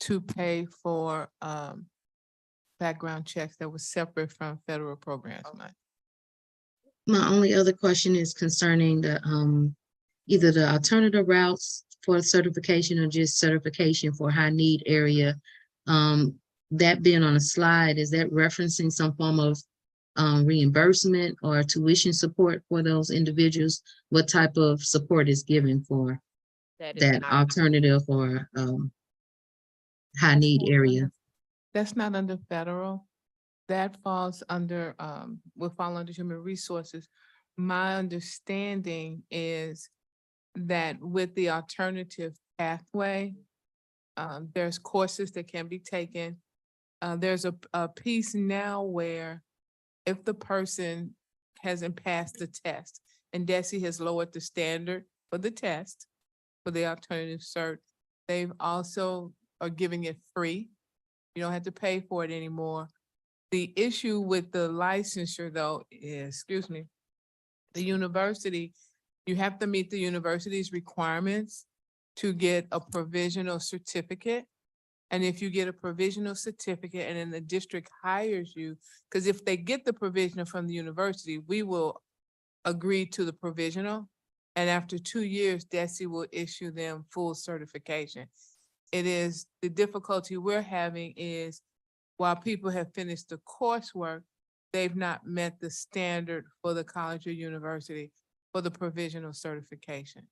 S1: to pay for background checks that was separate from federal programs money.
S3: My only other question is concerning the, either the alternative routes for certification or just certification for high need area. That being on a slide, is that referencing some form of reimbursement or tuition support for those individuals? What type of support is given for
S10: That is
S3: that
S10: not,
S3: alternative or high need area?
S1: That's not under federal. That falls under, will fall under human resources. My understanding is that with the alternative pathway, there's courses that can be taken. There's a piece now where if the person hasn't passed the test, and DESI has lowered the standard for the test, for the alternative cert, they've also are giving it free. You don't have to pay for it anymore. The issue with the licensure though is, excuse me, the university, you have to meet the university's requirements to get a provisional certificate. And if you get a provisional certificate and then the district hires you, because if they get the provisional from the university, we will agree to the provisional. And after 2 years, DESI will issue them full certification. It is, the difficulty we're having is while people have finished the coursework, they've not met the standard for the college or university for the provisional certification.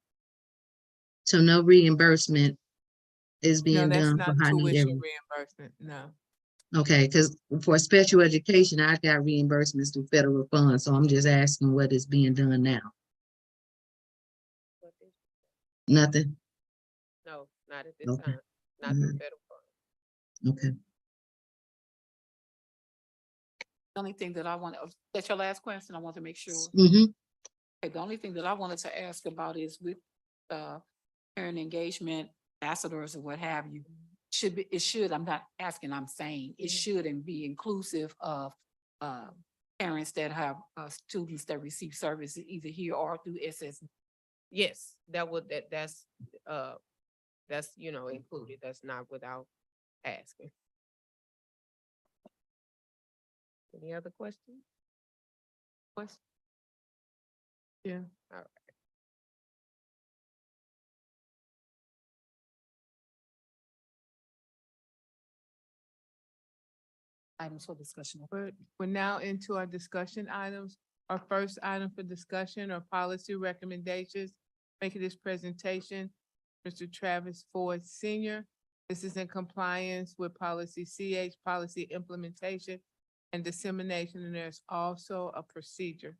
S3: So no reimbursement is
S1: No,
S3: being
S1: that's
S3: done for
S1: not
S3: high need
S1: tuition
S3: area?
S1: reimbursement, no.
S3: Okay, because for special education, I got reimbursements through federal funds, so I'm just asking what is being done now. Nothing?
S10: no, not at this
S3: Okay.
S10: time, not through
S3: Alright.
S10: federal funds.
S3: Okay.
S2: The only thing that I want, that's your last question, I want to make sure.
S3: Mm-hmm.
S2: Okay, the only thing that I wanted to ask about is with parent engagement ambassadors or what have you, it should, I'm not asking, I'm saying, it should and be inclusive of parents that have students that receive services either here or through SS.
S10: Yes, that's, you know, included. That's not without asking. Any other questions?
S1: Yeah.
S10: All right.
S2: Items for discussion.
S1: We're now into our discussion items. Our first item for discussion are policy recommendations. Making this presentation, Mr. Travis Ford Senior. This is in compliance with policy CH, policy implementation and dissemination, and there's also a procedure.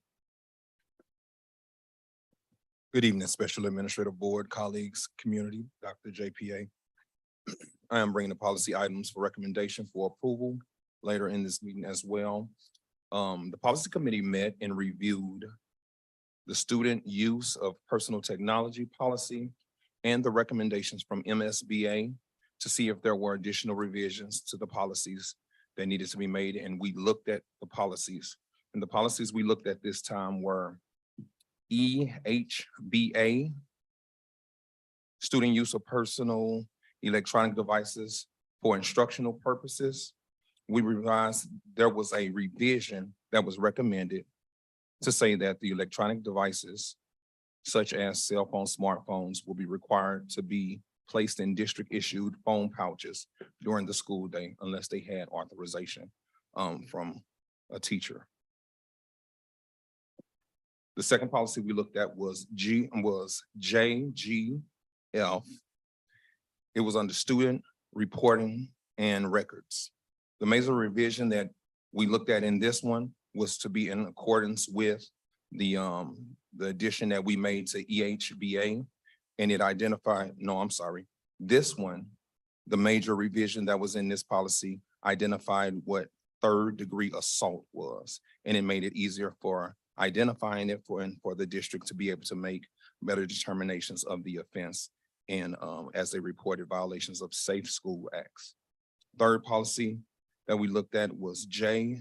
S13: Good evening, Special Administrative Board, colleagues, community, Dr. JPA. I am bringing the policy items for recommendation for approval later in this meeting as well. The policy committee met and reviewed the student use of personal technology policy and the recommendations from MSBA to see if there were additional revisions to the policies that needed to be made. And we looked at the policies, and the policies we looked at this time were EHBA, student use of personal electronic devices for instructional purposes. We realized there was a revision that was recommended to say that the electronic devices such as cell phones, smartphones, will be required to be placed in district-issued phone pouches during the school day unless they had authorization from a teacher. The second policy we looked at was JGF. It was under student reporting and records. The major revision that we looked at in this one was to be in accordance with the addition that we made to EHBA, and it identified, no, I'm sorry. This one, the major revision that was in this policy identified what third-degree assault was, and it made it easier for identifying it and for the district to be able to make better determinations of the offense and as they reported violations of safe school acts. Third policy that we looked at was JG-R2.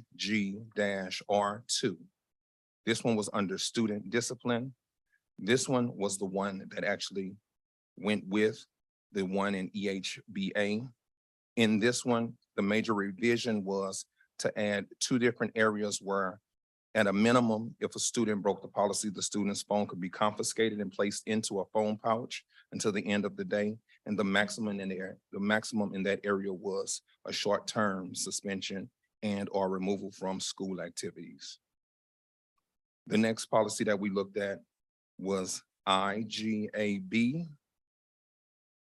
S13: This one was under student discipline. This one was the one that actually went with the one in EHBA. In this one, the major revision was to add two different areas where at a minimum, if a student broke the policy, the student's phone could be confiscated and placed into a phone pouch until the end of the day. And the maximum in that area was a short-term suspension and or removal from school activities. The next policy that we looked at was IGAB.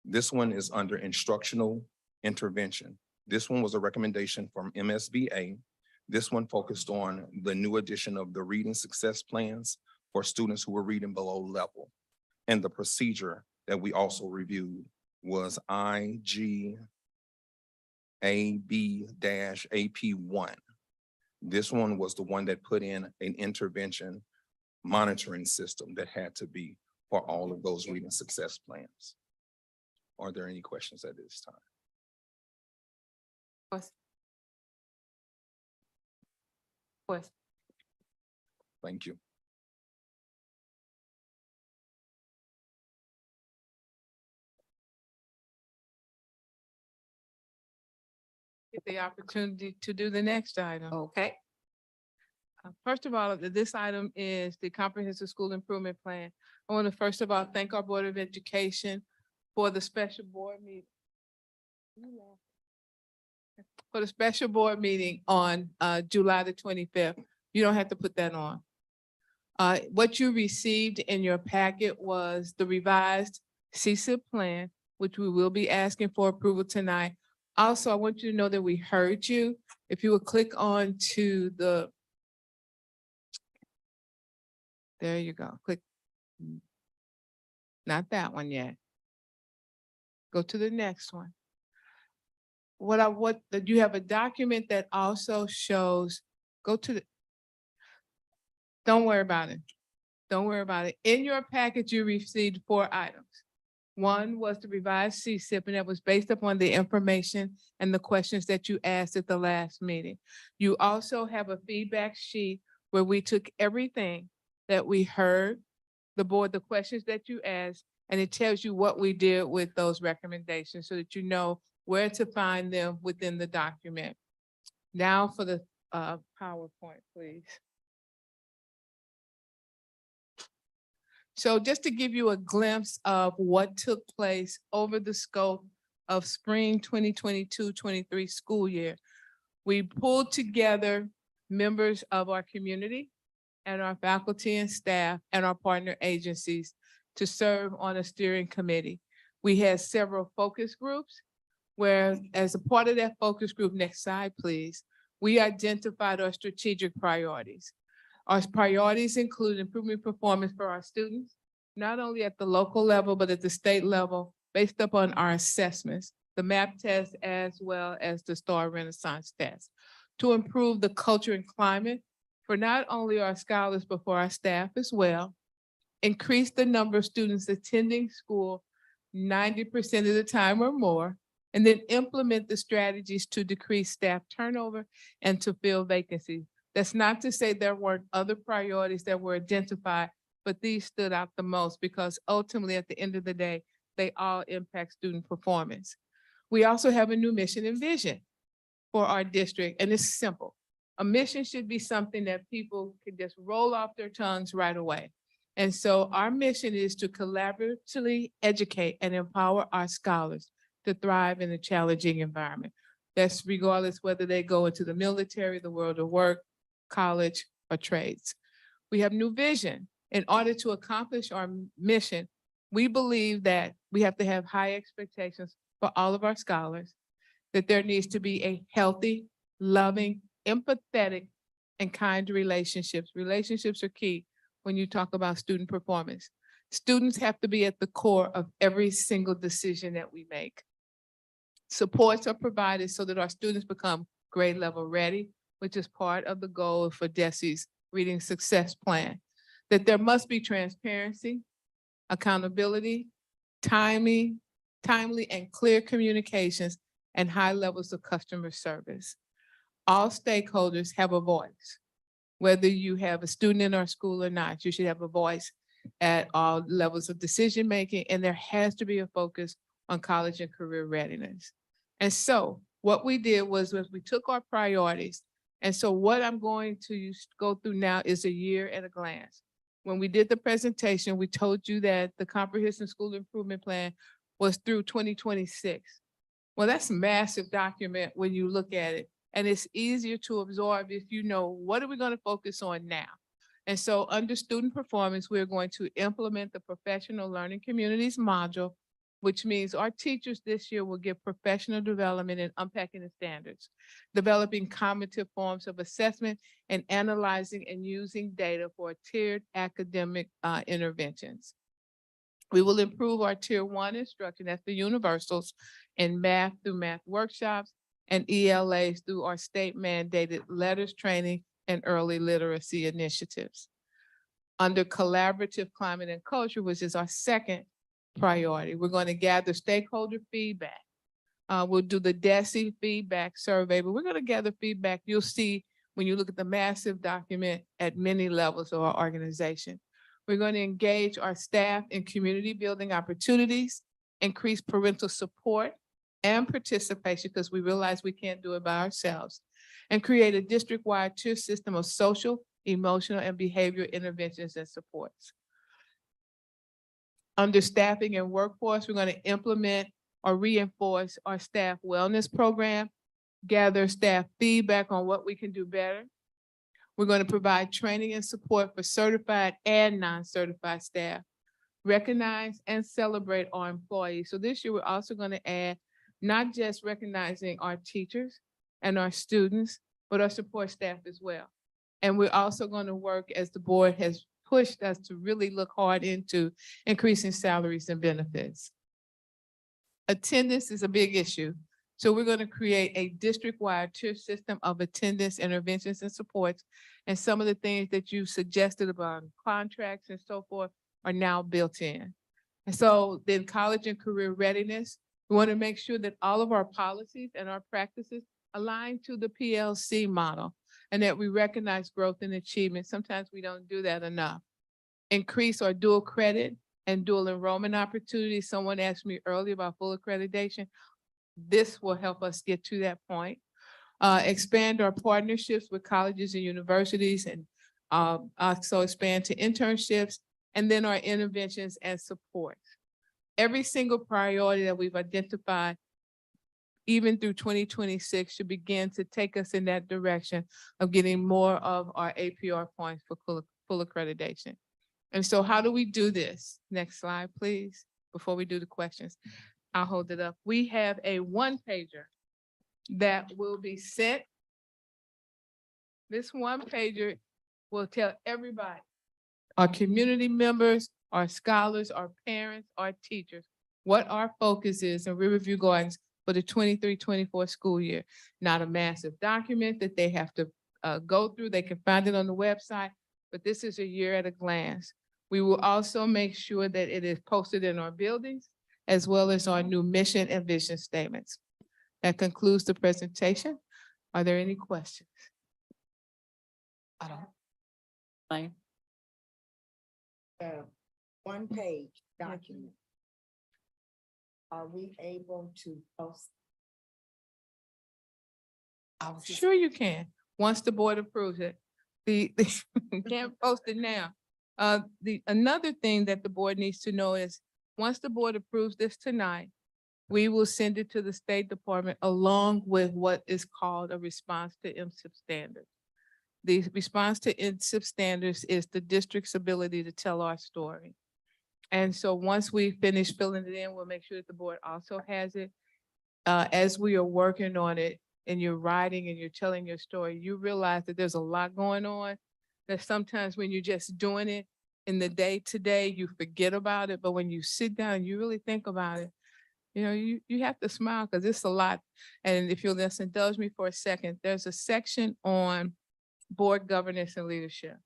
S13: This one is under instructional intervention. This one was a recommendation from MSBA. This one focused on the new addition of the reading success plans for students who were reading below level. And the procedure that we also reviewed was IGAB-AP1. This one was the one that put in an intervention monitoring system that had to be for all of those reading success plans. Are there any questions at this time? Thank you.
S1: Get the opportunity to do the next item.
S2: Okay.
S1: First of all, this item is the Comprehensive School Improvement Plan. I want to first of all thank our Board of Education for the special board meeting. For the special board meeting on July the 25th. You don't have to put that on. What you received in your packet was the revised CSIP plan, which we will be asking for approval tonight. Also, I want you to know that we heard you. If you would click on to the, there you go, click. Not that one yet. Go to the next one. You have a document that also shows, go to the, don't worry about it. Don't worry about it. In your package, you received 4 items. One was the revised CSIP, and that was based upon the information and the questions that you asked at the last meeting. You also have a feedback sheet where we took everything that we heard, the board, the questions that you asked, and it tells you what we did with those recommendations so that you know where to find them within the document. Now for the PowerPoint, please. So just to give you a glimpse of what took place over the scope of spring 2022-23 school year, we pulled together members of our community and our faculty and staff and our partner agencies to serve on a steering committee. We had several focus groups where, as a part of that focus group, next slide, please, we identified our strategic priorities. Our priorities include improving performance for our students, not only at the local level, but at the state level, based upon our assessments, the MAP test, as well as the STAR Renaissance test, to improve the culture and climate for not only our scholars, but for our staff as well, increase the number of students attending school 90% of the time or more, and then implement the strategies to decrease staff turnover and to fill vacancies. That's not to say there weren't other priorities that were identified, but these stood out the most because ultimately at the end of the day, they all impact student performance. We also have a new mission and vision for our district, and it's simple. A mission should be something that people can just roll off their tongues right away. And so our mission is to collaboratively educate and empower our scholars to thrive in a challenging environment. That's regardless whether they go into the military, the world of work, college, or trades. We have new vision. In order to accomplish our mission, we believe that we have to have high expectations for all of our scholars, that there needs to be a healthy, loving, empathetic, and kind relationships. Relationships are key when you talk about student performance. Students have to be at the core of every single decision that we make. Supports are provided so that our students become grade level ready, which is part of the goal for DESE's Reading Success Plan. That there must be transparency, accountability, timely and clear communications, and high levels of customer service. All stakeholders have a voice. Whether you have a student in our school or not, you should have a voice at all levels of decision-making, and there has to be a focus on college and career readiness. And so what we did was we took our priorities. And so what I'm going to go through now is a year at a glance. When we did the presentation, we told you that the Comprehensive School Improvement Plan was through 2026. Well, that's a massive document when you look at it. And it's easier to absorb if you know, what are we going to focus on now? And so under student performance, we're going to implement the Professional Learning Communities module, which means our teachers this year will get professional development in unpacking the standards, developing cognitive forms of assessment, and analyzing and using data for tiered academic interventions. We will improve our tier 1 instruction, that's the universals, in math through math workshops, and ELAs through our state mandated letters training and early literacy initiatives. Under collaborative climate and culture, which is our second priority, we're going to gather stakeholder feedback. We'll do the DESE feedback survey, but we're going to gather feedback. You'll see when you look at the massive document at many levels of our organization. We're going to engage our staff in community building opportunities, increase parental support and participation, because we realize we can't do it by ourselves, and create a district-wide tier system of social, emotional, and behavioral interventions and supports. Under staffing and workforce, we're going to implement or reinforce our staff wellness program, gather staff feedback on what we can do better. We're going to provide training and support for certified and non-certified staff, recognize and celebrate our employees. So this year, we're also going to add not just recognizing our teachers and our students, but our support staff as well. And we're also going to work, as the board has pushed us to really look hard into increasing salaries and benefits. Attendance is a big issue. So we're going to create a district-wide tier system of attendance interventions and supports. And some of the things that you suggested about contracts and so forth are now built in. And so then college and career readiness, we want to make sure that all of our policies and our practices align to the PLC model, and that we recognize growth and achievement. Sometimes we don't do that enough. Increase our dual credit and dual enrollment opportunities. Someone asked me earlier about full accreditation. This will help us get to that point. Expand our partnerships with colleges and universities, and also expand to internships, and then our interventions and supports. Every single priority that we've identified, even through 2026, should begin to take us in that direction of getting more of our APR points for full accreditation. And so how do we do this? Next slide, please, before we do the questions. I'll hold it up. We have a one-pager that will be sent. This one-pager will tell everybody, our community members, our scholars, our parents, our teachers, what our focus is in Riverview Gardens for the 23-24 school year. Not a massive document that they have to go through. They can find it on the website, but this is a year at a glance. We will also make sure that it is posted in our buildings, as well as our new mission and vision statements. That concludes the presentation. Are there any questions?
S6: One-page document. Are we able to post?
S1: Sure you can, once the board approves it. You can't post it now. Another thing that the board needs to know is, once the board approves this tonight, we will send it to the State Department along with what is called a response to MSIP standards. The response to MSIP standards is the district's ability to tell our story. And so once we finish filling it in, we'll make sure that the board also has it. As we are working on it and you're writing and you're telling your story, you realize that there's a lot going on, that sometimes when you're just doing it in the day to day, you forget about it. But when you sit down and you really think about it, you know, you have to smile because it's a lot. And if you'll just indulge me for a second, there's a section on board governance and leadership.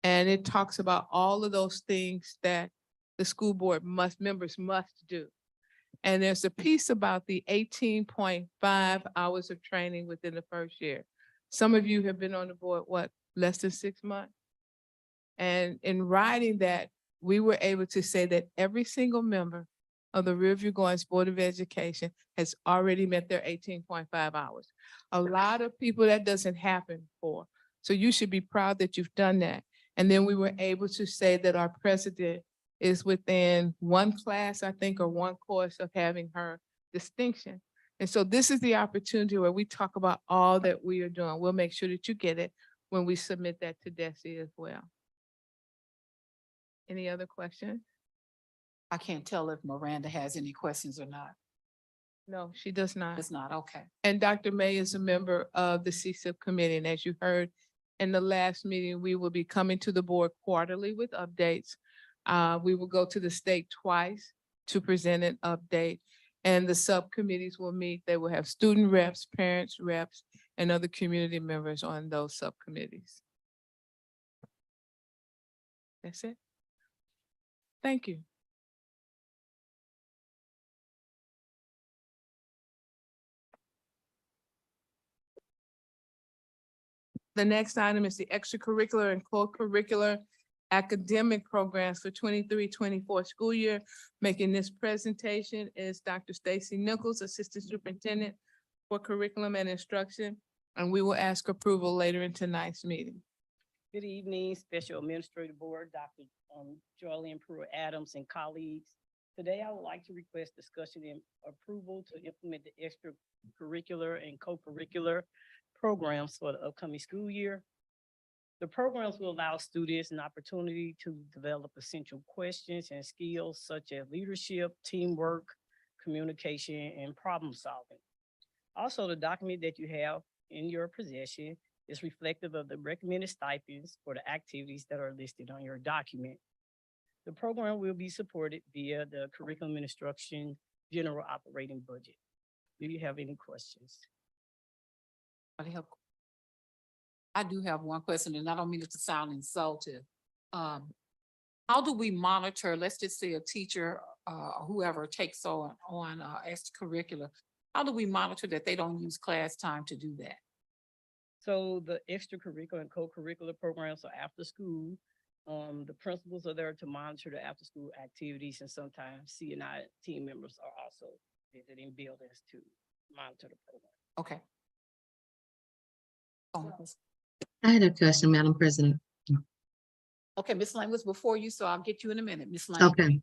S1: And it talks about all of those things that the school board members must do. And there's a piece about the 18.5 hours of training within the first year. Some of you have been on the board, what, less than 6 months? And in writing that, we were able to say that every single member of the Riverview Gardens Board of Education has already met their 18.5 hours. A lot of people that doesn't happen for. So you should be proud that you've done that. And then we were able to say that our president is within one class, I think, or one course of having her distinction. And so this is the opportunity where we talk about all that we are doing. We'll make sure that you get it when we submit that to DESE as well. Any other questions?
S2: I can't tell if Miranda has any questions or not.
S1: No, she does not.
S2: It's not, okay.
S1: And Dr. May is a member of the CSIP committee. And as you heard in the last meeting, we will be coming to the board quarterly with updates. We will go to the state twice to present an update, and the subcommittees will meet. They will have student reps, parents reps, and other community members on those subcommittees. That's it. Thank you. The next item is the extracurricular and co-curricular academic programs for 23-24 school year. Making this presentation is Dr. Stacy Nichols, Assistant Superintendent for Curriculum and Instruction, and we will ask approval later in tonight's meeting.
S14: Good evening, Special Administrative Board, Dr. Joanne Pruitt-Adams and colleagues. Today, I would like to request discussion and approval to implement the extracurricular and co-curricular programs for the upcoming school year. The programs will allow students an opportunity to develop essential questions and skills such as leadership, teamwork, communication, and problem solving. Also, the document that you have in your possession is reflective of the recommended stipends for the activities that are listed on your document. The program will be supported via the Curriculum and Instruction General Operating Budget. Do you have any questions?
S2: I do have one question, and I don't mean it to sound insulting. How do we monitor, let's just say a teacher, whoever takes on extracurricular, how do we monitor that they don't use class time to do that?
S14: So the extracurricular and co-curricular programs are after school. The principals are there to monitor the after-school activities, and sometimes C&I team members are also visiting buildings to monitor the program.
S2: Okay.
S3: I had a question, Madam President.
S2: Okay, Ms. Lang was before you, so I'll get you in a minute, Ms. Lang.
S3: Okay,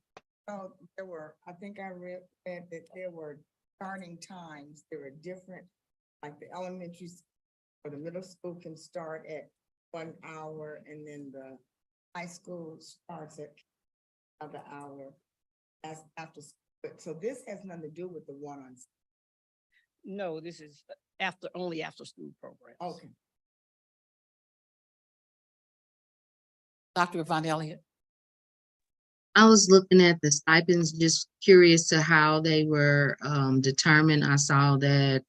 S6: So there were, I think I read that there were starting times, there were different, like the elementary or the middle school can start at 1 hour, and then the high school starts at another hour as after. So this has nothing to do with the one-on.
S14: No, this is only after-school programs.
S6: Okay.
S2: Dr. Von Elliott.
S3: I was looking at the stipends, just curious to how they were determined. I saw that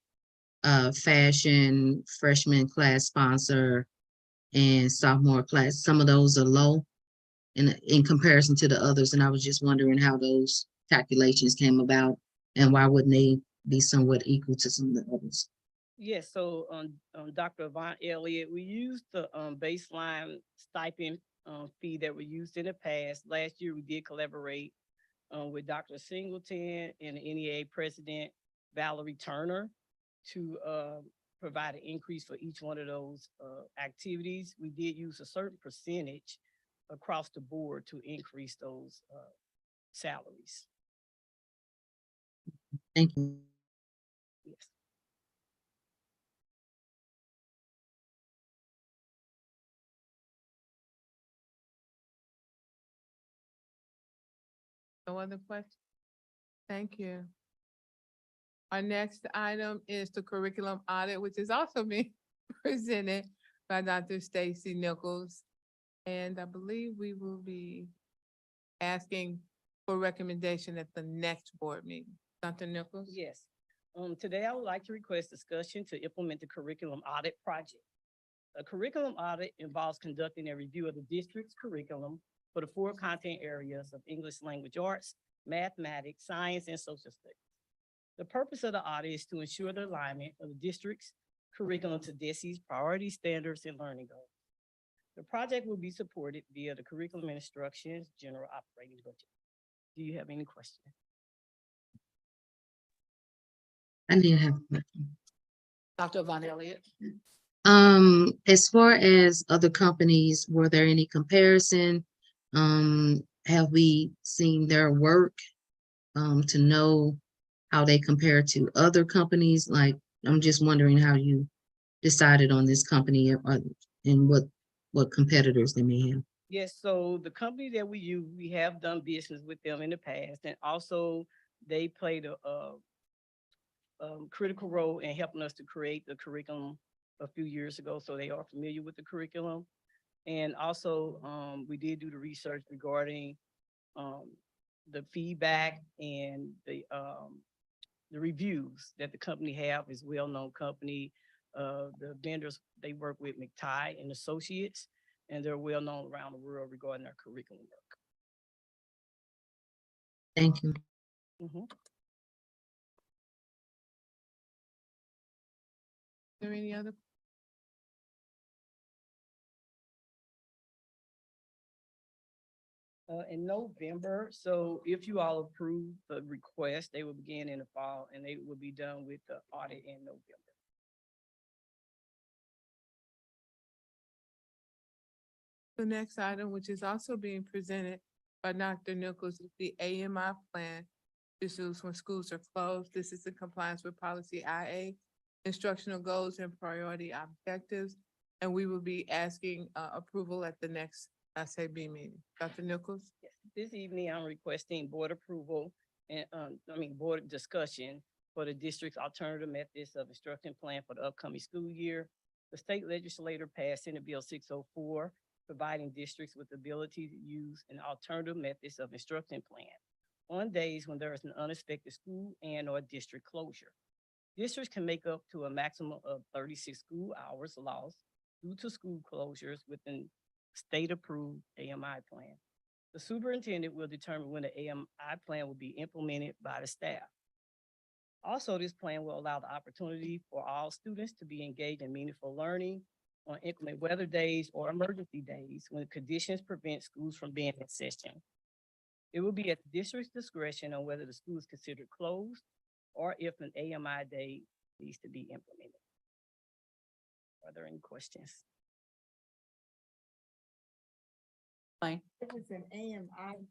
S3: fashion, freshman class sponsor, and sophomore class, some of those are low in comparison to the others. And I was just wondering how those calculations came about and why wouldn't they be somewhat equal to some of the others?
S14: Yes, so Dr. Von Elliott, we used the baseline stipend fee that we used in the past. Last year, we did collaborate with Dr. Singleton and the NEA President Valerie Turner to provide an increase for each one of those activities. We did use a certain percentage across the board to increase those salaries.
S3: Thank you.
S14: Yes.
S1: No other questions? Thank you. Our next item is the curriculum audit, which is also being presented by Dr. Stacy Nichols. And I believe we will be asking for recommendation at the next board meeting. Dr. Nichols?
S14: Yes. Today I would like to request discussion to implement the curriculum audit project. A curriculum audit involves conducting a review of the district's curriculum for the 4 content areas of English language arts, mathematics, science, and social studies. The purpose of the audit is to ensure the alignment of the district's curriculum to DESE's priority standards and learning goals. The project will be supported via the curriculum and instructions general operating budget. Do you have any questions?
S3: I didn't have a question.
S2: Dr. Von Elliott.
S3: As far as other companies, were there any comparison? Have we seen their work to know how they compare to other companies? Like, I'm just wondering how you decided on this company and what competitors they may have.
S14: Yes, so the company that we use, we have done business with them in the past, and also they played a critical role in helping us to create the curriculum a few years ago, so they are familiar with the curriculum. And also, we did do the research regarding the feedback and the reviews that the company have is well-known company. The vendors they work with, McTighe and Associates, and they're well-known around the world regarding their curriculum work.
S3: Thank you.
S14: Mhm.
S1: Is there any other?
S14: In November, so if you all approve the request, they will begin in the fall and they will be done with the audit in November.
S1: The next item, which is also being presented by Dr. Nichols, is the AMI plan. This is when schools are closed. This is in compliance with policy IA, instructional goals and priority objectives. And we will be asking approval at the next SAB meeting. Dr. Nichols?
S14: Yes, this evening, I'm requesting board approval and, board discussion for the district's alternative methods of instruction plan for the upcoming school year. The state legislature passed Senate Bill 604, providing districts with the ability to use an alternative methods of instruction plan on days when there is an unexpected school and or district closure. Districts can make up to a maximum of 36 school hours lost due to school closures within state-approved AMI plan. The superintendent will determine when the AMI plan will be implemented by the staff. Also, this plan will allow the opportunity for all students to be engaged in meaningful learning on inclement weather days or emergency days when conditions prevent schools from being in session. It will be at the district's discretion on whether the school is considered closed or if an AMI day needs to be implemented. Are there any questions?
S2: Fine.
S6: If it's an AMI,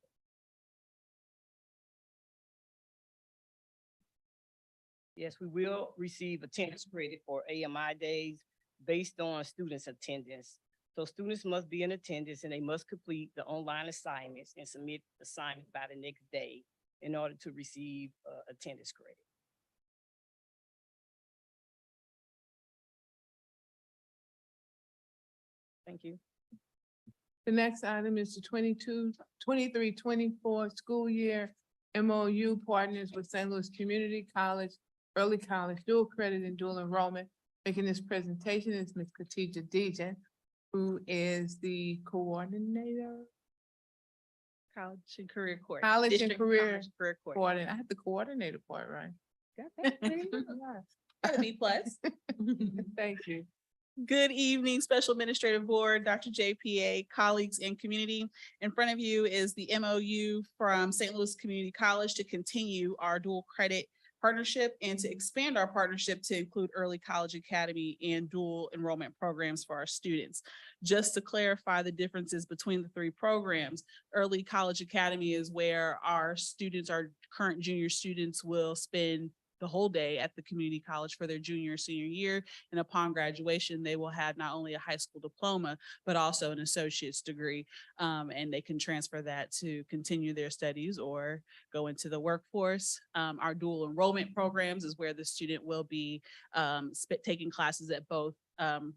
S14: Yes, we will receive attendance credit for AMI days based on students' attendance. So students must be in attendance and they must complete the online assignments and submit assignments by the next day in order to receive attendance credit. Thank you.
S1: The next item is the 23-24 school year MOU partners with St. Louis Community College, Early College, dual credit and dual enrollment. Making this presentation is Ms. Khadija Dejan, who is the coordinator.
S15: College and career court.
S1: College and
S15: District
S1: career
S15: College Career Court.
S1: Coordinator. I had the coordinator part right. Got that?
S15: Got a B plus.
S1: Thank you.
S15: Good evening, Special Administrative Board, Dr. JPA, colleagues and community. In front of you is the MOU from St. Louis Community College to continue our dual credit partnership and to expand our partnership to include early college academy and dual enrollment programs for our students. Just to clarify the differences between the three programs, early college academy is where our students, our current junior students, will spend the whole day at the community college for their junior or senior year. And upon graduation, they will have not only a high school diploma, but also an associate's degree. And they can transfer that to continue their studies or go into the workforce. Our dual enrollment programs is where the student will be taking classes at both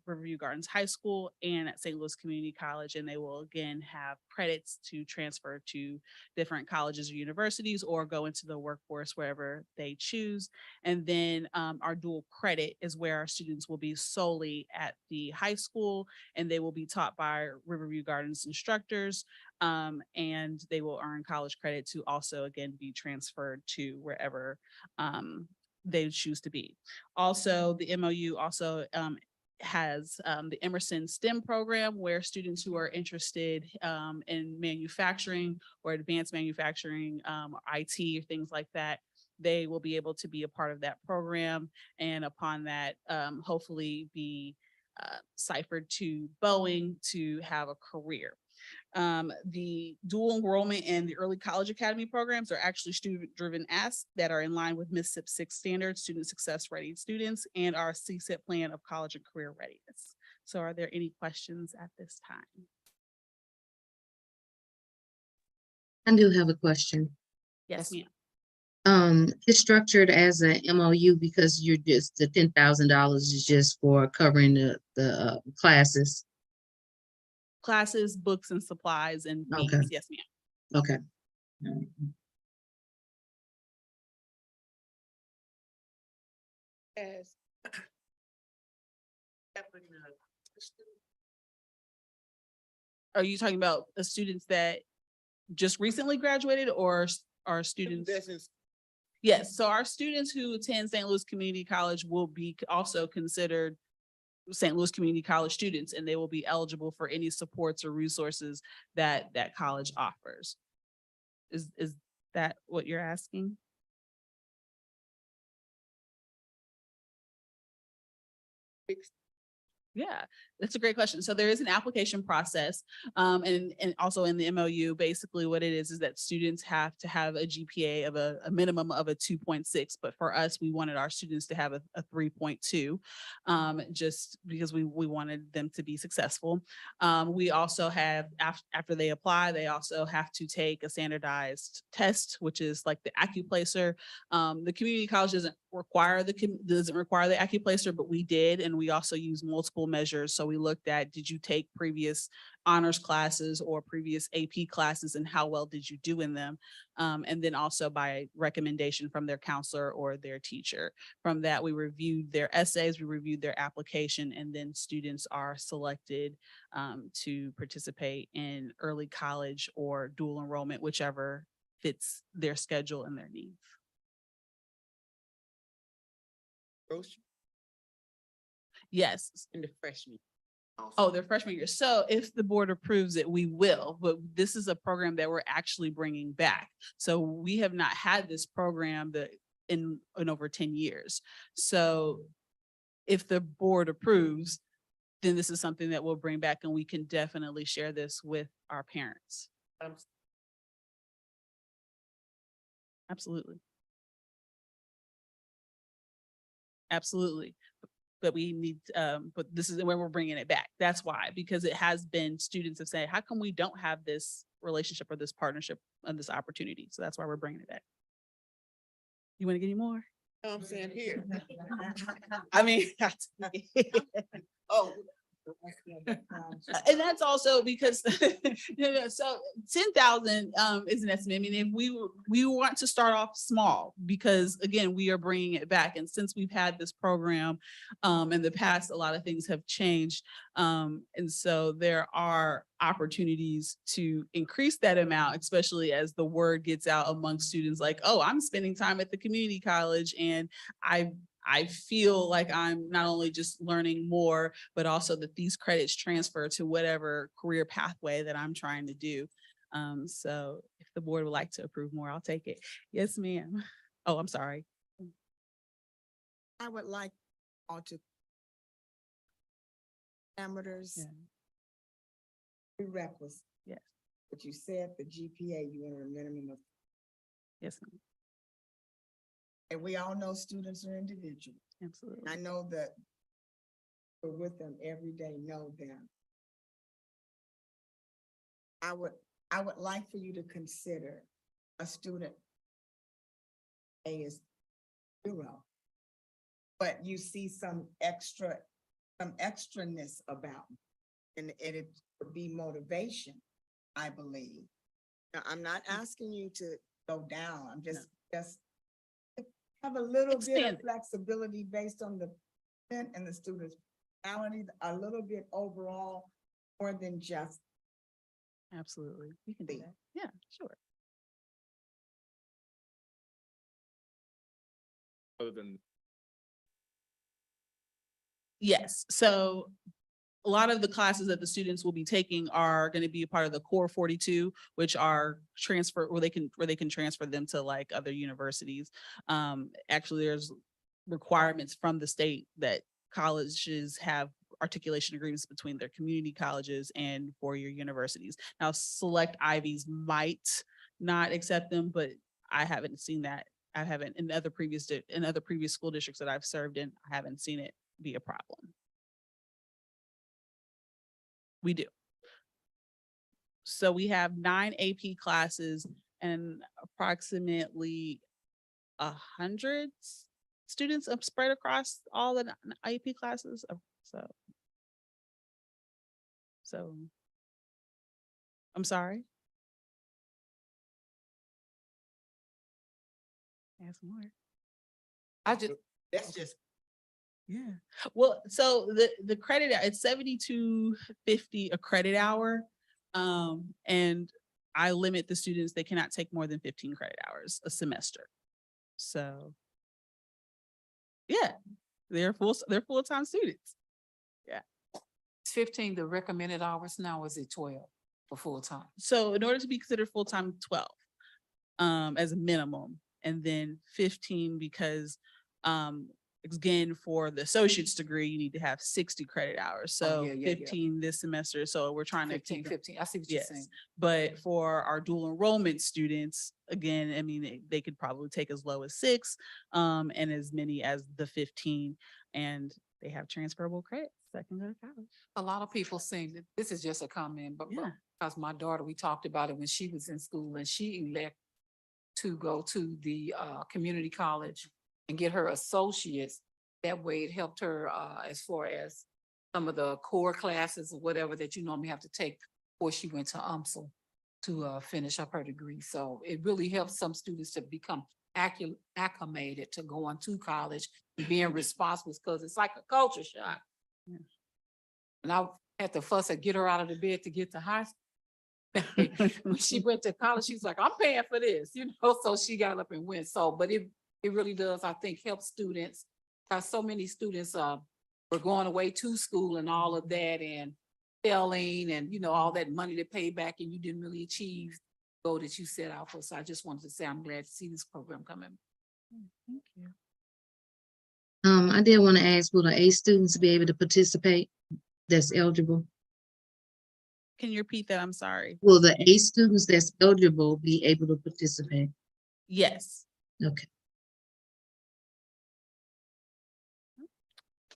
S15: Riverview Gardens High School and at St. Louis Community College, and they will again have credits to transfer to different colleges or universities or go into the workforce wherever they choose. And then our dual credit is where our students will be solely at the high school, and they will be taught by Riverview Gardens instructors, and they will earn college credit to also again be transferred to wherever they choose to be. Also, the MOU also has the Emerson STEM program, where students who are interested in manufacturing or advanced manufacturing, IT or things like that, they will be able to be a part of that program. And upon that, hopefully be ciphered to Boeing to have a career. The dual enrollment and the early college academy programs are actually student-driven asks that are in line with Mississippi 6 standards, student success ready students, and our CSIP plan of college and career readiness. So are there any questions at this time?
S3: I do have a question.
S15: Yes, ma'am.
S3: It's structured as a MOU because you're just, the $10,000 is just for covering the classes.
S15: Classes, books, and supplies and fees.
S3: Okay.
S15: Yes, ma'am.
S3: Okay.
S15: Are you talking about the students that just recently graduated or our students? Yes, so our students who attend St. Louis Community College will be also considered St. Louis Community College students, and they will be eligible for any supports or resources that that college offers. Is that what you're asking? Yeah, that's a great question. So there is an application process, and also in the MOU, basically what it is that students have to have a GPA of a minimum of a 2.6. But for us, we wanted our students to have a 3.2, just because we wanted them to be successful. We also have, after they apply, they also have to take a standardized test, which is like the AccuPlacer. The community college doesn't require the AccuPlacer, but we did, and we also use multiple measures. So we looked at, did you take previous honors classes or previous AP classes, and how well did you do in them? And then also by recommendation from their counselor or their teacher. From that, we reviewed their essays, we reviewed their application, and then students are selected to participate in early college or dual enrollment, whichever fits their schedule and their needs. Yes.
S4: In the freshman.
S15: Oh, their freshman year. So if the board approves it, we will, but this is a program that we're actually bringing back. So we have not had this program that in over 10 years. So if the board approves, then this is something that we'll bring back, and we can definitely share this with our parents. Absolutely. Absolutely. But we need, but this is where we're bringing it back. That's why, because it has been, students have said, how come we don't have this relationship or this partnership and this opportunity? So that's why we're bringing it back. You want to get any more?
S4: I'm saying here.
S15: I mean,
S4: Oh.
S15: and that's also because, so 10,000 is an estimate. I mean, if we want to start off small, because again, we are bringing it back. And since we've had this program in the past, a lot of things have changed. And so there are opportunities to increase that amount, especially as the word gets out among students like, oh, I'm spending time at the community college, and I feel like I'm not only just learning more, but also that these credits transfer to whatever career pathway that I'm trying to do. So if the board would like to approve more, I'll take it. Yes, ma'am. Oh, I'm sorry.
S6: I would like all to parameters.
S14: Yeah.
S6: Prerequisites.
S14: Yes.
S6: But you said the GPA, you want a minimum of,
S14: Yes, ma'am.
S6: and we all know students are individual.
S14: Absolutely.
S6: I know that we're with them every day, know them. I would like for you to consider a student A is 0, but you see some extraness about, and it would be motivation, I believe. Now, I'm not asking you to go down, I'm just have a little bit
S14: Expand
S6: of
S14: it.
S6: flexibility based on the student and the student's personality, a little bit overall, more than just
S14: Absolutely. We can do
S6: the-
S14: that. Yeah, sure.
S12: Other than
S15: Yes, so a lot of the classes that the students will be taking are going to be a part of the core 42, which are transfer, where they can transfer them to like other universities. Actually, there's requirements from the state that colleges have articulation agreements between their community colleges and four-year universities. Now, select Ivies might not accept them, but I haven't seen that. I haven't in other previous school districts that I've served in, I haven't seen it be a problem. We do. So we have 9 AP classes and approximately 100 students spread across all the AP classes. So I'm sorry. Ask more.
S6: that's just
S15: Yeah. Well, so the credit, it's 72.50 a credit hour. And I limit the students, they cannot take more than 15 credit hours a semester. So. Yeah, they're full-time students.
S2: It's 15, the recommended hours now, is it 12 for full-time?
S15: So in order to be considered full-time, 12 as a minimum, and then 15 because again, for the associate's degree, you need to have 60 credit hours.
S2: Oh,
S15: So
S2: yeah, yeah, yeah.
S15: 15 this semester. So we're trying to
S2: 15,
S15: keep
S2: 15, I see what you're
S15: Yes,
S2: saying.
S15: but for our dual enrollment students, again, I mean, they could probably take as low as 6 and as many as the 15, and they have transferable credits that can go to college.
S2: A lot of people saying that, this is just a comment, but
S15: Yeah.
S2: because my daughter, we talked about it when she was in school and she elected to go to the community college and get her associates. That way it helped her as far as some of the core classes or whatever that you normally have to take before she went to UMSL to finish up her degree. So it really helps some students to become acclimated to going to college and being responsible, because it's like a culture shock.
S15: Yeah.
S2: And I had to fuss and get her out of the bed to get to high school. When she went to college, she's like, I'm paying for this, so she got up and went. So, but it really does, I think, help students. Because so many students were going away to school and all of that and failing and, all that money to pay back, and you didn't really achieve the goal that you set out for. So I just wanted to say, I'm glad to see this program coming.
S15: Thank you.
S3: I did want to ask, will the A students be able to participate that's eligible?
S15: Can you repeat that? I'm sorry.
S3: Will the A students that's eligible be able to participate?
S15: Yes.
S3: Okay.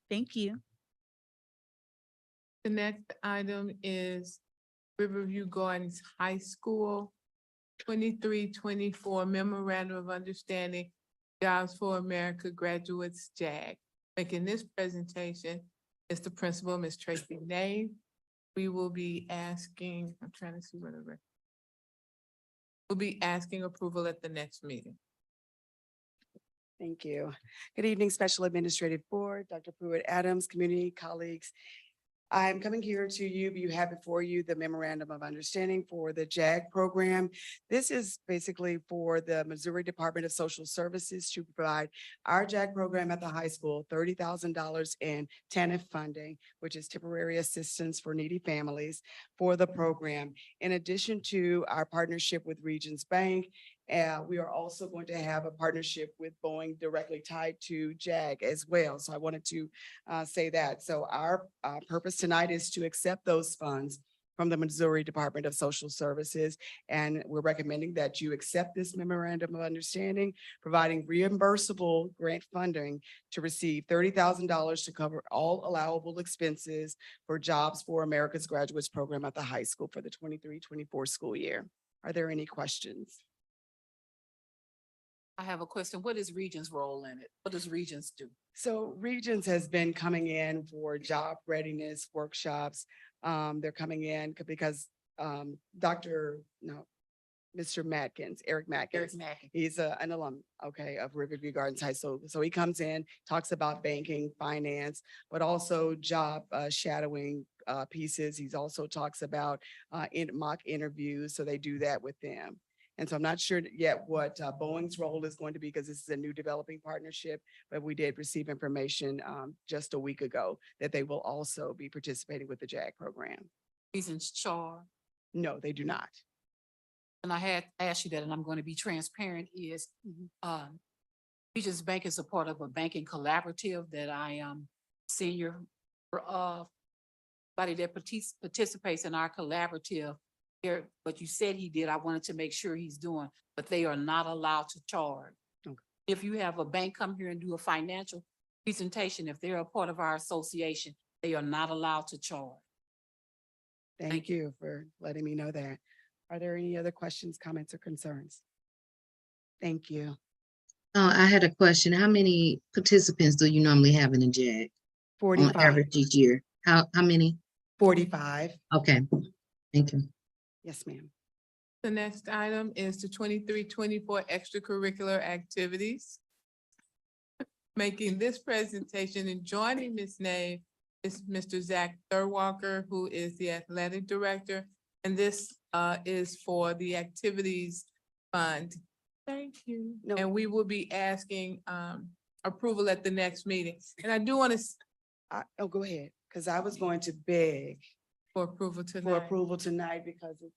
S15: Thank you.
S1: The next item is Riverview Gardens High School 23-24 Memorandum of Understanding, Jobs for America Graduates JAG. Making this presentation is the principal, Ms. Tracy Nave. We will be asking, I'm trying to see whatever. We'll be asking approval at the next meeting.
S16: Thank you. Good evening, Special Administrative Board, Dr. Pruitt Adams, community colleagues. I'm coming here to you, you have before you the memorandum of understanding for the JAG program. This is basically for the Missouri Department of Social Services to provide our JAG program at the high school, $30,000 in TANF funding, which is temporary assistance for needy families for the program. In addition to our partnership with Regions Bank We are also going to have a partnership with Boeing directly tied to JAG as well. So I wanted to say that. So our purpose tonight is to accept those funds from the Missouri Department of Social Services. And we're recommending that you accept this memorandum of understanding, providing reimbursable grant funding to receive $30,000 to cover all allowable expenses for Jobs for America's Graduates Program at the high school for the 23-24 school year. Are there any questions?
S2: I have a question. What is Regions' role in it? What does Regions do?
S16: So Regions has been coming in for job readiness workshops. They're coming in because Mr. Matkins, Eric Matkins. He's an alum, okay, of Riverview Gardens High School. So he comes in, talks about banking, finance, but also job shadowing pieces. He's also talks about mock interviews. So they do that with them. And so I'm not sure yet what Boeing's role is going to be because this is a new developing partnership, but we did receive information just a week ago that they will also be participating with the JAG program.
S2: Regions char.
S16: No, they do not.
S2: And I had asked you that, and I'm going to be transparent, is Regions Bank is a part of a banking collaborative that I am senior body that participates in our collaborative. There, what you said he did, I wanted to make sure he's doing, but they are not allowed to charge.
S16: Okay.
S2: If you have a bank come here and do a financial presentation, if they're a part of our association, they are not allowed to charge.
S16: Thank you for letting me know that. Are there any other questions, comments, or concerns? Thank you.
S3: I had a question. How many participants do you normally have in a JAG on
S16: 45.
S3: average each year? How many?
S16: 45.
S3: Okay, thank you.
S16: Yes, ma'am.
S1: The next item is the 23-24 extracurricular activities. Making this presentation and joining Ms. Nave is Mr. Zach Thurwalker, who is the athletic director. And this is for the activities fund. Thank you.
S16: No.
S1: And we will be asking approval at the next meeting. And I do want to
S16: Oh, go ahead, because I was going to beg
S1: for approval
S16: for
S1: tonight.
S16: approval tonight because it's,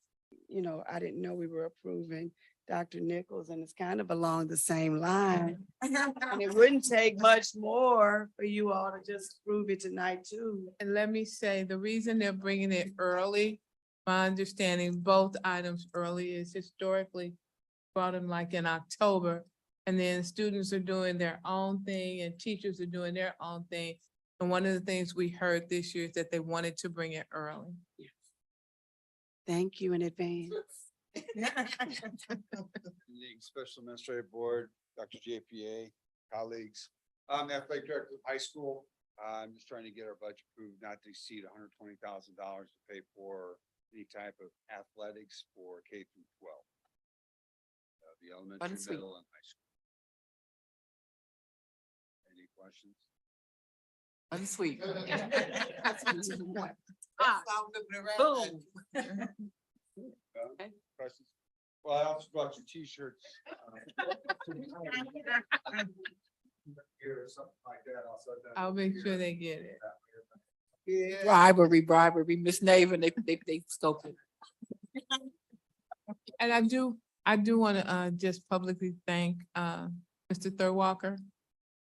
S16: I didn't know we were approving Dr. Nichols and it's kind of along the same line. And it wouldn't take much more for you all to just approve it tonight too.
S1: And let me say, the reason they're bringing it early, my understanding, both items early is historically brought them like in October. And then students are doing their own thing and teachers are doing their own thing. And one of the things we heard this year is that they wanted to bring it early.
S16: Thank you in advance.
S17: Special Administrative Board, Dr. JPA, colleagues. I'm the athletic director of high school. I'm just trying to get our budget approved not to exceed $120,000 to pay for any type of athletics for K through 12. The elementary,
S2: Sweet.
S17: middle, and high school. Any questions?
S2: Unsweet.
S17: Boom. Questions? Well, I also brought you t-shirts. Here or something like that.
S1: I'll make sure they get it.
S17: Yeah.
S2: Bribery, Miss Nave, and they scope it.
S1: And I do want to just publicly thank Mr. Thurwalker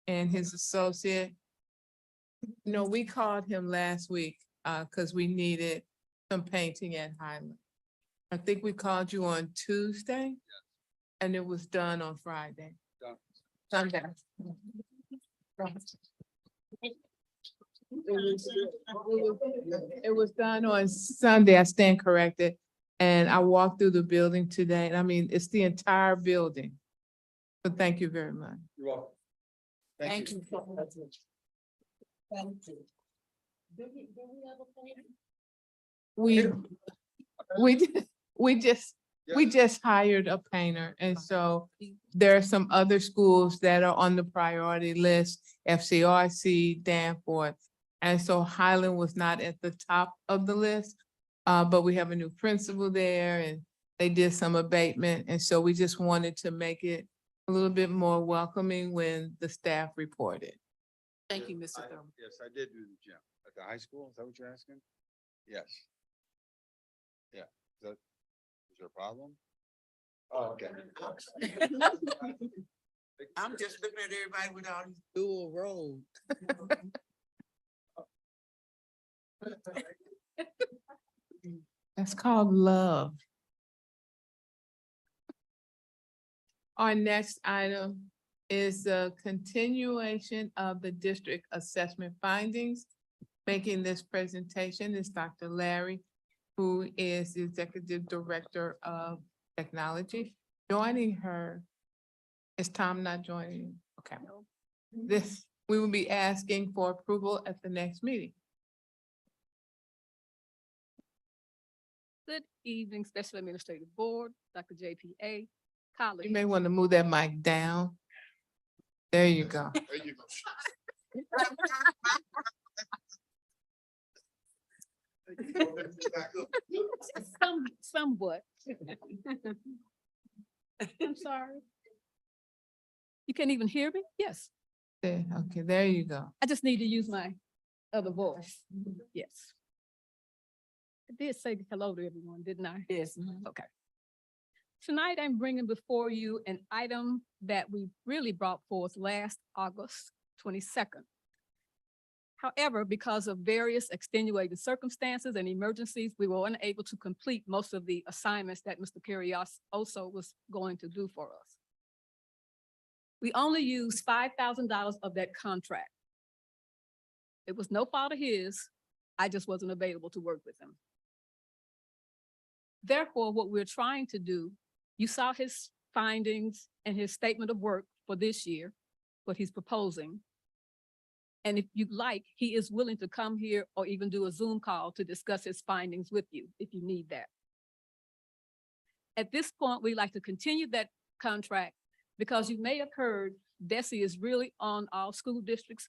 S1: and his associate. We called him last week because we needed some painting at Highland. I think we called you on Tuesday and it was done on Friday.
S17: Done.
S1: Sunday. It was done on Sunday, I stand corrected. And I walked through the building today, and I mean, it's the entire building. So thank you very much.
S17: You're welcome.
S2: Thank you.
S6: Thank you.
S1: We just hired a painter, and so there are some other schools that are on the priority list, FCRC, Danforth. And so Highland was not at the top of the list, but we have a new principal there and they did some abatement. And so we just wanted to make it a little bit more welcoming when the staff reported.
S2: Thank you, Mr. Thurman.
S17: Yes, I did do the gym at the high school. Is that what you're asking? Yes. Yeah. Is there a problem? Oh, okay.
S6: I'm just looking at everybody with all these dual roles.
S1: That's called love. Our next item is the continuation of the district assessment findings. Making this presentation is Dr. Larry, who is the Executive Director of Technology. Joining her, is Tom not joining? you? Okay. This, we will be asking for approval at the next meeting.
S18: Good evening, Special Administrative Board, Dr. JPA,
S1: You
S18: colleagues.
S1: may want to move that mic down. There you go.
S11: There you go.
S18: Somewhat. I'm sorry. You can't even hear me? Yes,
S1: There, okay, there you go.
S18: I just need to use my other voice. Yes. I did say hello to everyone, didn't I?
S6: Yes.
S18: Okay. Tonight, I'm bringing before you an item that we really brought forth last August 22nd. However, because of various extenuating circumstances and emergencies, we were unable to complete most of the assignments that Mr. Carrios also was going to do for us. We only used $5,000 of that contract. It was no fault of his. I just wasn't available to work with him. Therefore, what we're trying to do, you saw his findings and his statement of work for this year, what he's proposing. And if you'd like, he is willing to come here or even do a Zoom call to discuss his findings with you if you need that. At this point, we'd like to continue that contract because you may have heard DESE is really on all school districts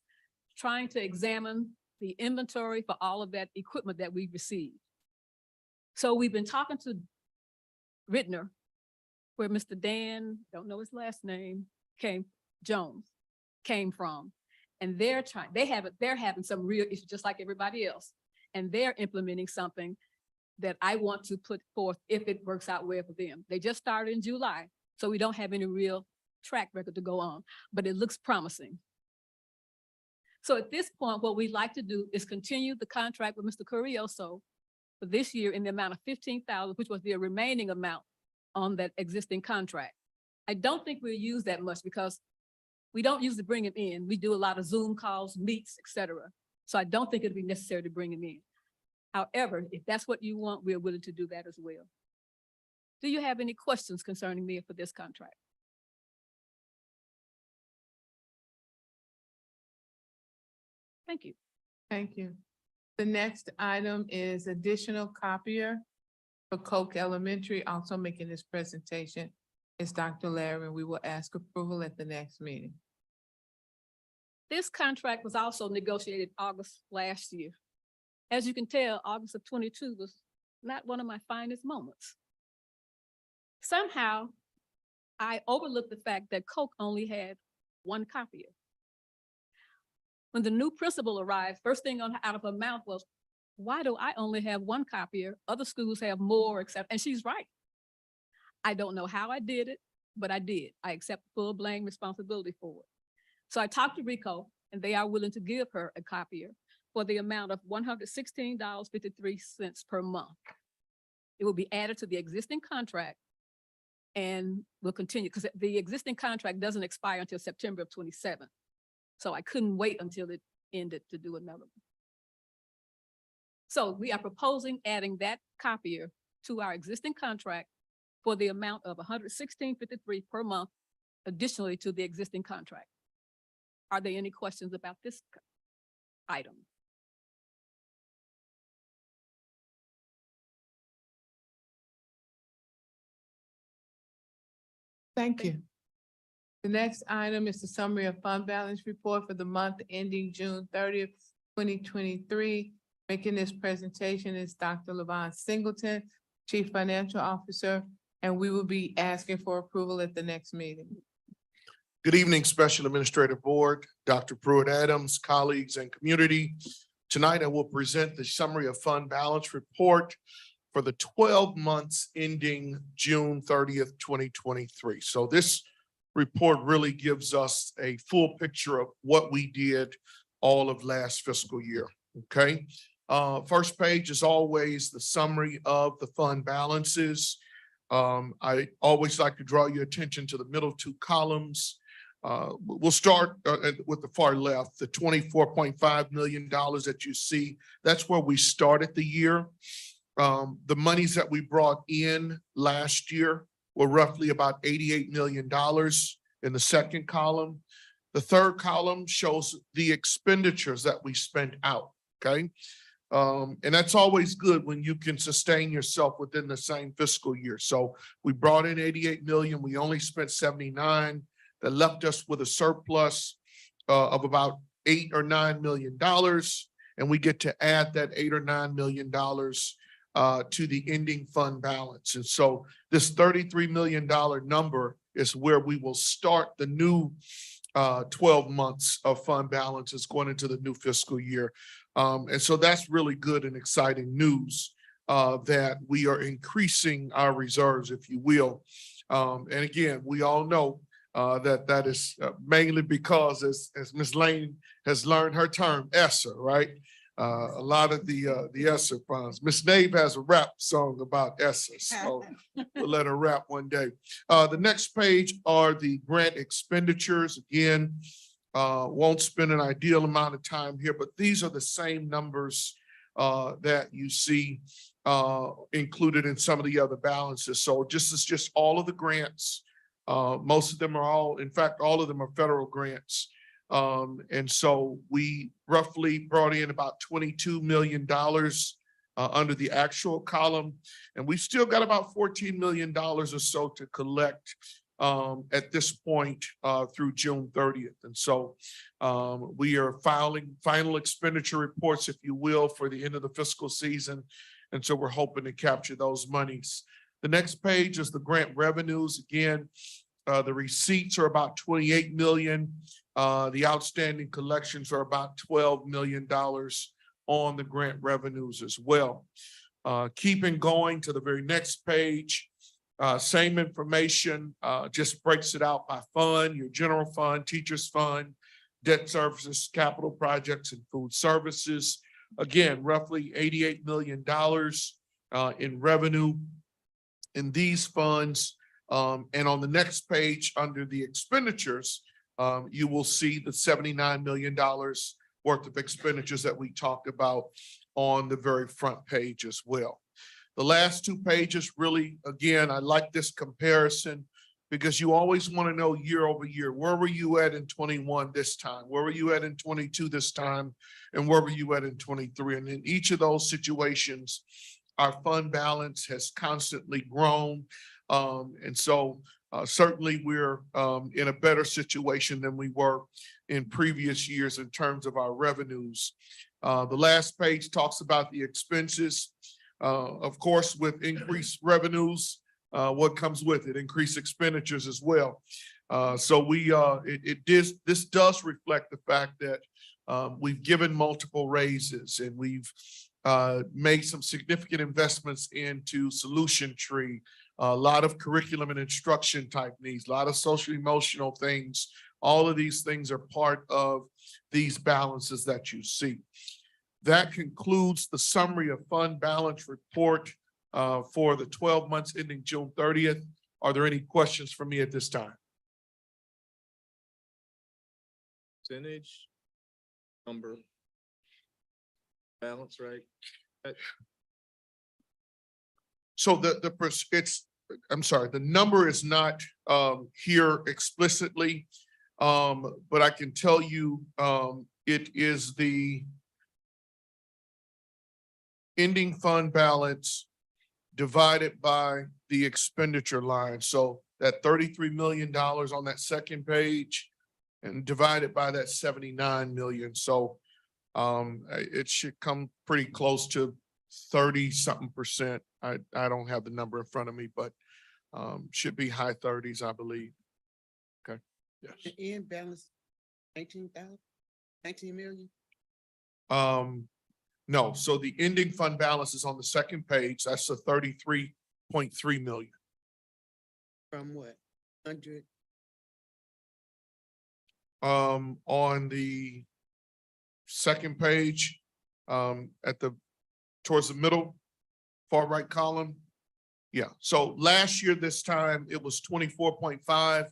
S18: trying to examine the inventory for all of that equipment that we've received. So we've been talking to Rittner, where Mr. Dan, don't know his last name, Jones came from. And they're having some real issues, just like everybody else. And they're implementing something that I want to put forth if it works out well for them. They just started in July, so we don't have any real track record to go on, but it looks promising. So at this point, what we'd like to do is continue the contract with Mr. Curioso for this year in the amount of $15,000, which was the remaining amount on that existing contract. I don't think we'll use that much because we don't usually bring him in. We do a lot of Zoom calls, meets, etc. So I don't think it'd be necessary to bring him in. However, if that's what you want, we're willing to do that as well. Do you have any questions concerning me for this contract? Thank you.
S1: Thank you. The next item is additional copier for Koch Elementary. Also making this presentation is Dr. Larry, and we will ask approval at the next meeting.
S18: This contract was also negotiated August last year. As you can tell, August of 22 was not one of my finest moments. Somehow, I overlooked the fact that Koch only had one copier. When the new principal arrived, first thing out of her mouth was, why do I only have one copier? Other schools have more, except, and she's right. I don't know how I did it, but I did. I accept full blame responsibility for it. So I talked to Rico, and they are willing to give her a copier for the amount of $116.53 per month. It will be added to the existing contract and will continue because the existing contract doesn't expire until September of 27. So I couldn't wait until it ended to do another one. So we are proposing adding that copier to our existing contract for the amount of $116.53 per month, additionally to the existing contract. Are there any questions about this item?
S1: Thank you. The next item is the summary of fund balance report for the month ending June 30th, 2023. Making this presentation is Dr. Levon Singleton, Chief Financial Officer, and we will be asking for approval at the next meeting.
S11: Good evening, Special Administrative Board, Dr. Pruitt-Adams, colleagues, and community. Tonight, I will present the summary of fund balance report for the 12 months ending June 30th, 2023. So this report really gives us a full picture of what we did all of last fiscal year, okay? First page is always the summary of the fund balances. I always like to draw your attention to the middle two columns. We'll start with the far left, the $24.5 million that you see. That's where we started the year. The monies that we brought in last year were roughly about $88 million in the second column. The third column shows the expenditures that we spent out, okay? And that's always good when you can sustain yourself within the same fiscal year. So we brought in 88 million, we only spent 79. That left us with a surplus of about $8 or $9 million. And we get to add that $8 or $9 million to the ending fund balance. And so this $33 million number is where we will start the new 12 months of fund balances going into the new fiscal year. And so that's really good and exciting news that we are increasing our reserves, if you will. And again, we all know that is mainly because, as Ms. Lane has learned her term, ESSER, right? A lot of the ESSER funds. Ms. Nave has a rap song about ESSER, so we'll let her rap one day. The next page are the grant expenditures. Again, won't spend an ideal amount of time here, but these are the same numbers that you see included in some of the other balances. So just all of the grants. Most of them are all, in fact, all of them are federal grants. And so we roughly brought in about $22 million under the actual column. And we've still got about $14 million or so to collect at this point through June 30th. And so we are filing final expenditure reports, if you will, for the end of the fiscal season. And so we're hoping to capture those monies. The next page is the grant revenues. Again, the receipts are about 28 million. The outstanding collections are about $12 million on the grant revenues as well. Keeping going to the very next page, same information, just breaks it out by fund, your general fund, teachers fund, debt services, capital projects, and food services. Again, roughly $88 million in revenue in these funds. And on the next page under the expenditures, you will see the $79 million worth of expenditures that we talked about on the very front page as well. The last two pages really, again, I like this comparison because you always want to know year over year, where were you at in 21 this time? Where were you at in 22 this time? And where were you at in 23? And in each of those situations, our fund balance has constantly grown. And so certainly we're in a better situation than we were in previous years in terms of our revenues. The last page talks about the expenses. Of course, with increased revenues, what comes with it? Increased expenditures as well. So this does reflect the fact that we've given multiple raises and we've made some significant investments into Solution Tree, a lot of curriculum and instruction type needs, a lot of social emotional things. All of these things are part of these balances that you see. That concludes the summary of fund balance report for the 12 months ending June 30th. Are there any questions for me at this time?
S12: Percentage, number, balance, right?
S11: So I'm sorry, the number is not here explicitly, but I can tell you it is the ending fund balance divided by the expenditure line. So that $33 million on that second page and divided by that 79 million. So it should come pretty close to 30-something%. I don't have the number in front of me, but should be high 30s, I believe. Okay. Yes.
S6: The end balance, 19 million?
S11: No, so the ending fund balance is on the second page. That's the 33.3 million.
S6: From what? 100?
S11: On the second page, at the, towards the middle, far right column. Yeah, so last year, this time, it was 24.5.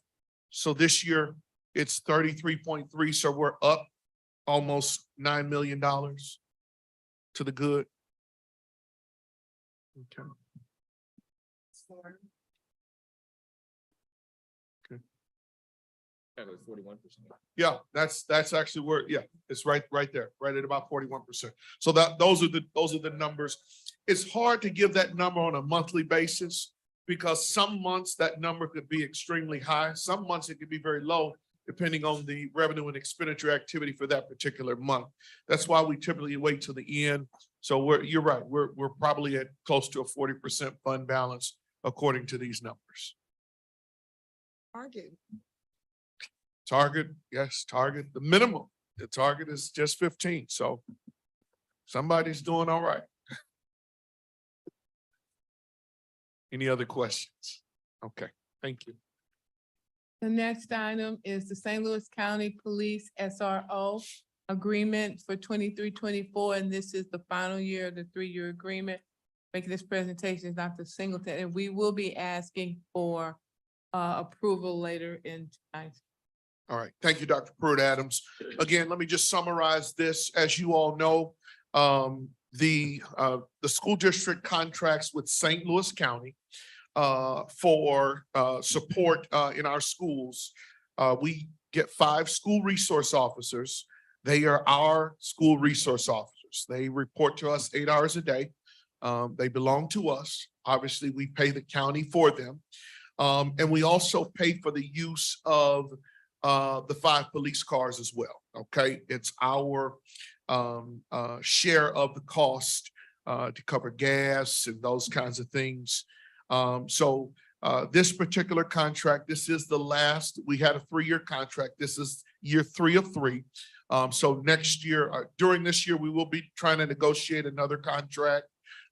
S11: So this year, it's 33.3, so we're up almost $9 million to the good. Okay.
S12: That was 41%.
S11: Yeah, that's actually where, yeah, it's right there, right at about 41%. So those are the numbers. It's hard to give that number on a monthly basis because some months that number could be extremely high. Some months it could be very low, depending on the revenue and expenditure activity for that particular month. That's why we typically wait till the end. So you're right, we're probably at close to a 40% fund balance according to these numbers. Target, yes, target, the minimum, the target is just 15, so somebody's doing all right. Any other questions? Okay, thank you.
S1: The next item is the St. Louis County Police SRO agreement for 23-24, and this is the final year of the 3-year agreement. Making this presentation is Dr. Singleton, and we will be asking for approval later in tonight's.
S11: All right, thank you, Dr. Pruitt-Adams. Again, let me just summarize this. As you all know, the school district contracts with St. Louis County for support in our schools. We get 5 school resource officers. They are our school resource officers. They report to us 8 hours a day. They belong to us. Obviously, we pay the county for them. And we also pay for the use of the 5 police cars as well. Okay, it's our share of the cost to cover gas and those kinds of things. So this particular contract, this is the last. We had a 3-year contract. This is year 3 of 3. So next year, during this year, we will be trying to negotiate another contract,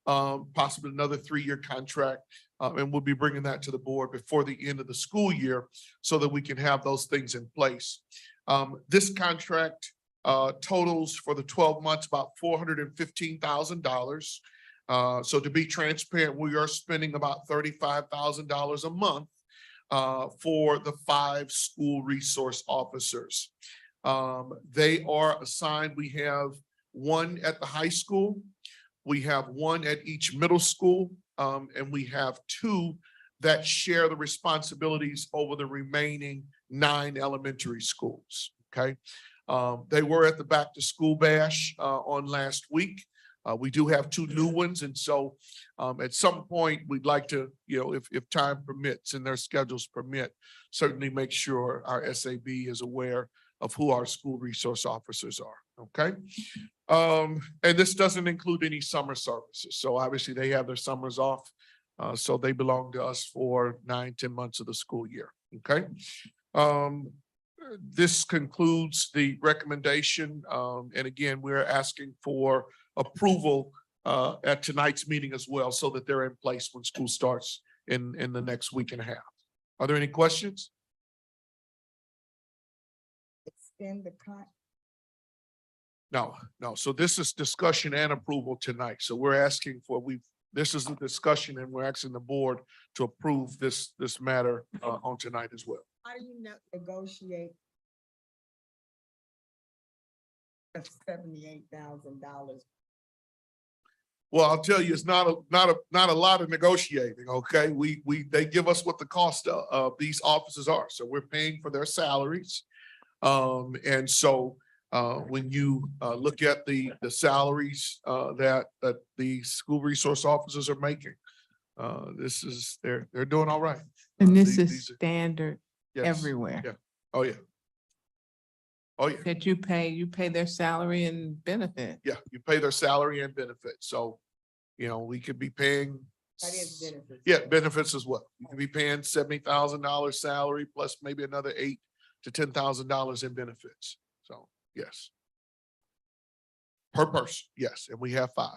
S11: possibly another 3-year contract. And we'll be bringing that to the board before the end of the school year so that we can have those things in place. This contract totals for the 12 months about $415,000. So to be transparent, we are spending about $35,000 a month for the 5 school resource officers. They are assigned, we have 1 at the high school, we have 1 at each middle school, and we have 2 that share the responsibilities over the remaining 9 elementary schools, okay? They were at the back to school bash on last week. We do have 2 new ones, and so at some point we'd like to, if time permits and their schedules permit, certainly make sure our SAB is aware of who our school resource officers are, okay? And this doesn't include any summer services. So obviously they have their summers off. So they belong to us for 9-10 months of the school year, okay? This concludes the recommendation. And again, we're asking for approval at tonight's meeting as well, so that they're in place when school starts in the next week and a half. Are there any questions?
S6: Extend the
S11: No. So this is discussion and approval tonight. So we're asking for, this is the discussion and we're asking the board to approve this matter on tonight as well.
S6: How do you negotiate $78,000?
S11: Well, I'll tell you, it's not a lot of negotiating, okay? They give us what the cost of these officers are. So we're paying for their salaries. And so when you look at the salaries that the school resource officers are making, they're doing all right.
S1: And this
S11: These
S1: is
S11: are-
S1: standard
S11: Yes.
S1: everywhere.
S11: Yeah. Oh, yeah. Oh, yeah.
S1: That you pay their salary and benefit.
S11: Yeah, you pay their salary and benefits. So, we could be paying.
S6: That is benefits.
S11: Yeah, benefits as well. You could be paying $70,000 salary plus maybe another $8,000 to $10,000 in benefits. So, yes. Per person, yes, and we have 5.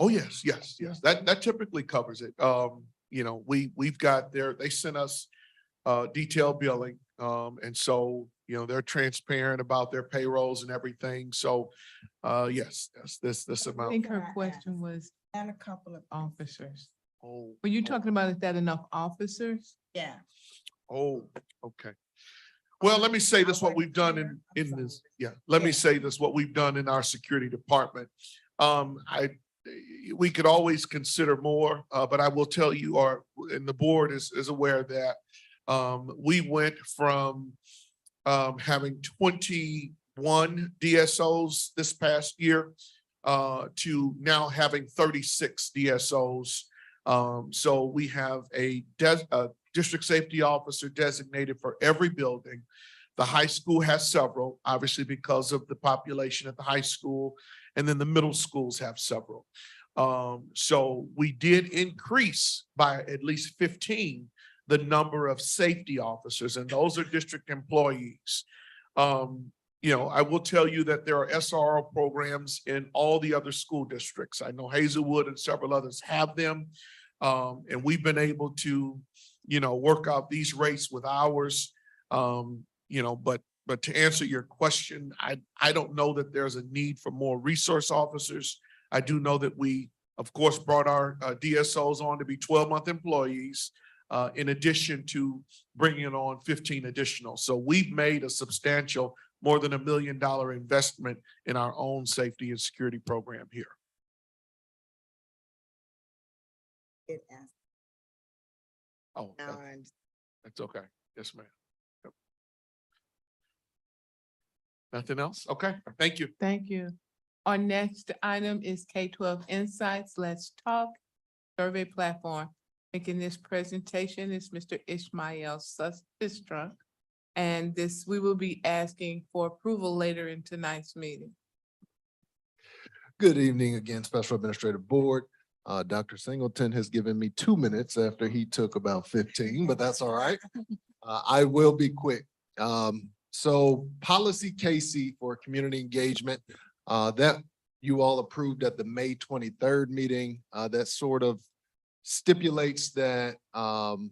S11: Oh, yes, yes, yes. That typically covers it. You know, we've got they sent us detailed billing. And so, you know, they're transparent about their payrolls and everything. So, yes, this
S1: I
S11: amount.
S1: think her question was
S6: And a couple of
S1: officers.
S11: Oh,
S1: Were you talking about, is that enough officers?
S6: Yeah.
S11: oh, okay. Well, let me say this, what we've done in this, let me say this, what we've done in our security department. We could always consider more, but I will tell you, and the board is aware that we went from having 21 DSOs this past year to now having 36 DSOs. So we have a district safety officer designated for every building. The high school has several, obviously because of the population at the high school, and then the middle schools have several. So we did increase by at least 15 the number of safety officers, and those are district employees. You know, I will tell you that there are SRO programs in all the other school districts. I know Hazelwood and several others have them. And we've been able to, you know, work out these rates with ours. You know, but to answer your question, I don't know that there's a need for more resource officers. I do know that we, of course, brought our DSOs on to be 12-month employees, in addition to bringing on 15 additional. So we've made a substantial, more than $1 million investment in our own safety and security program here.
S6: It asked.
S11: Oh,
S6: Now, and
S11: that's okay. Yes, ma'am. Yep. Nothing else? Okay, thank you.
S1: Thank you. Our next item is K-12 Insights. Let's Talk Survey Platform. Making this presentation is Mr. Ishmael Sistrunk. And this, we will be asking for approval later in tonight's meeting.
S5: Good evening again, Special Administrative Board. Dr. Singleton has given me 2 minutes after he took about 15, but that's all right. I will be quick. So policy KC for community engagement, that you all approved at the May 23rd meeting, that sort of stipulates that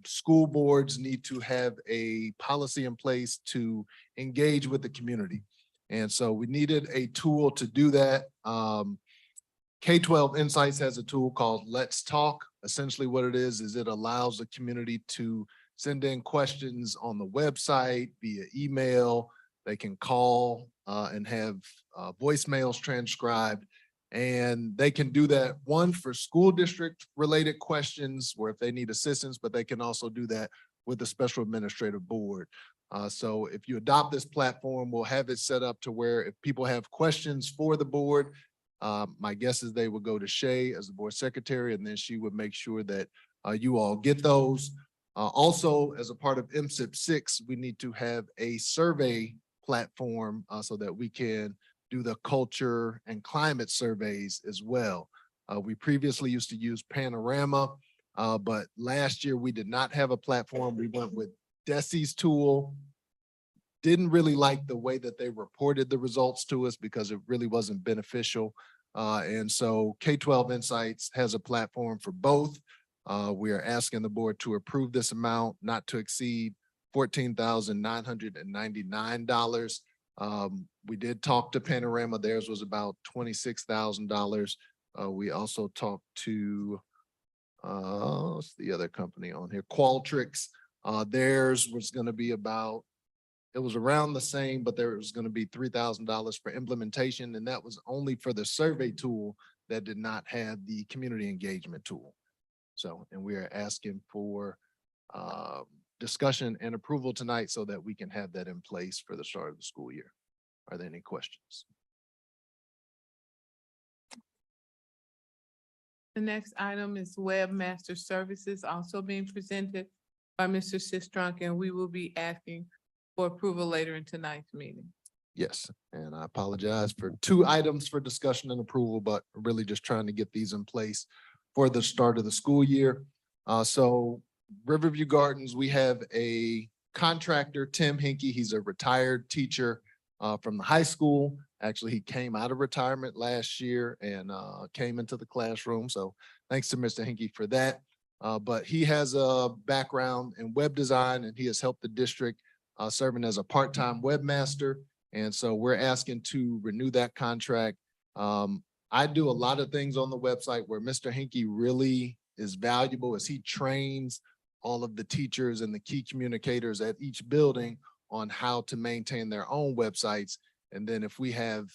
S5: school boards need to have a policy in place to engage with the community. And so we needed a tool to do that. K-12 Insights has a tool called Let's Talk. Essentially what it is it allows the community to send in questions on the website, via email. They can call and have voicemails transcribed. And they can do that, one, for school district related questions, where if they need assistance, but they can also do that with the Special Administrative Board. So if you adopt this platform, we'll have it set up to where if people have questions for the board, my guess is they would go to Shay as the board secretary, and then she would make sure that you all get those. Also, as a part of MSIP 6, we need to have a survey platform so that we can do the culture and climate surveys as well. We previously used to use Panorama, but last year we did not have a platform. We went with DESI's tool. Didn't really like the way that they reported the results to us because it really wasn't beneficial. And so K-12 Insights has a platform for both. We are asking the board to approve this amount not to exceed $14,999. We did talk to Panorama. Theirs was about $26,000. We also talked to, what's the other company on here? Qualtrics. Theirs was going to be about, it was around the same, but there was going to be $3,000 for implementation. And that was only for the survey tool that did not have the community engagement tool. So, and we are asking for discussion and approval tonight so that we can have that in place for the start of the school year. Are there any questions?
S1: The next item is Webmaster Services, also being presented by Mr. Sistrunk, and we will be asking for approval later in tonight's meeting.
S5: Yes, and I apologize for 2 items for discussion and approval, but really just trying to get these in place for the start of the school year. So Riverview Gardens, we have a contractor, Tim Hinkie. He's a retired teacher from the high school. Actually, he came out of retirement last year and came into the classroom. So thanks to Mr. Hinkie for that. But he has a background in web design and he has helped the district serving as a part-time webmaster. And so we're asking to renew that contract. I do a lot of things on the website where Mr. Hinkie really is valuable as he trains all of the teachers and the key communicators at each building on how to maintain their own websites. And then if we have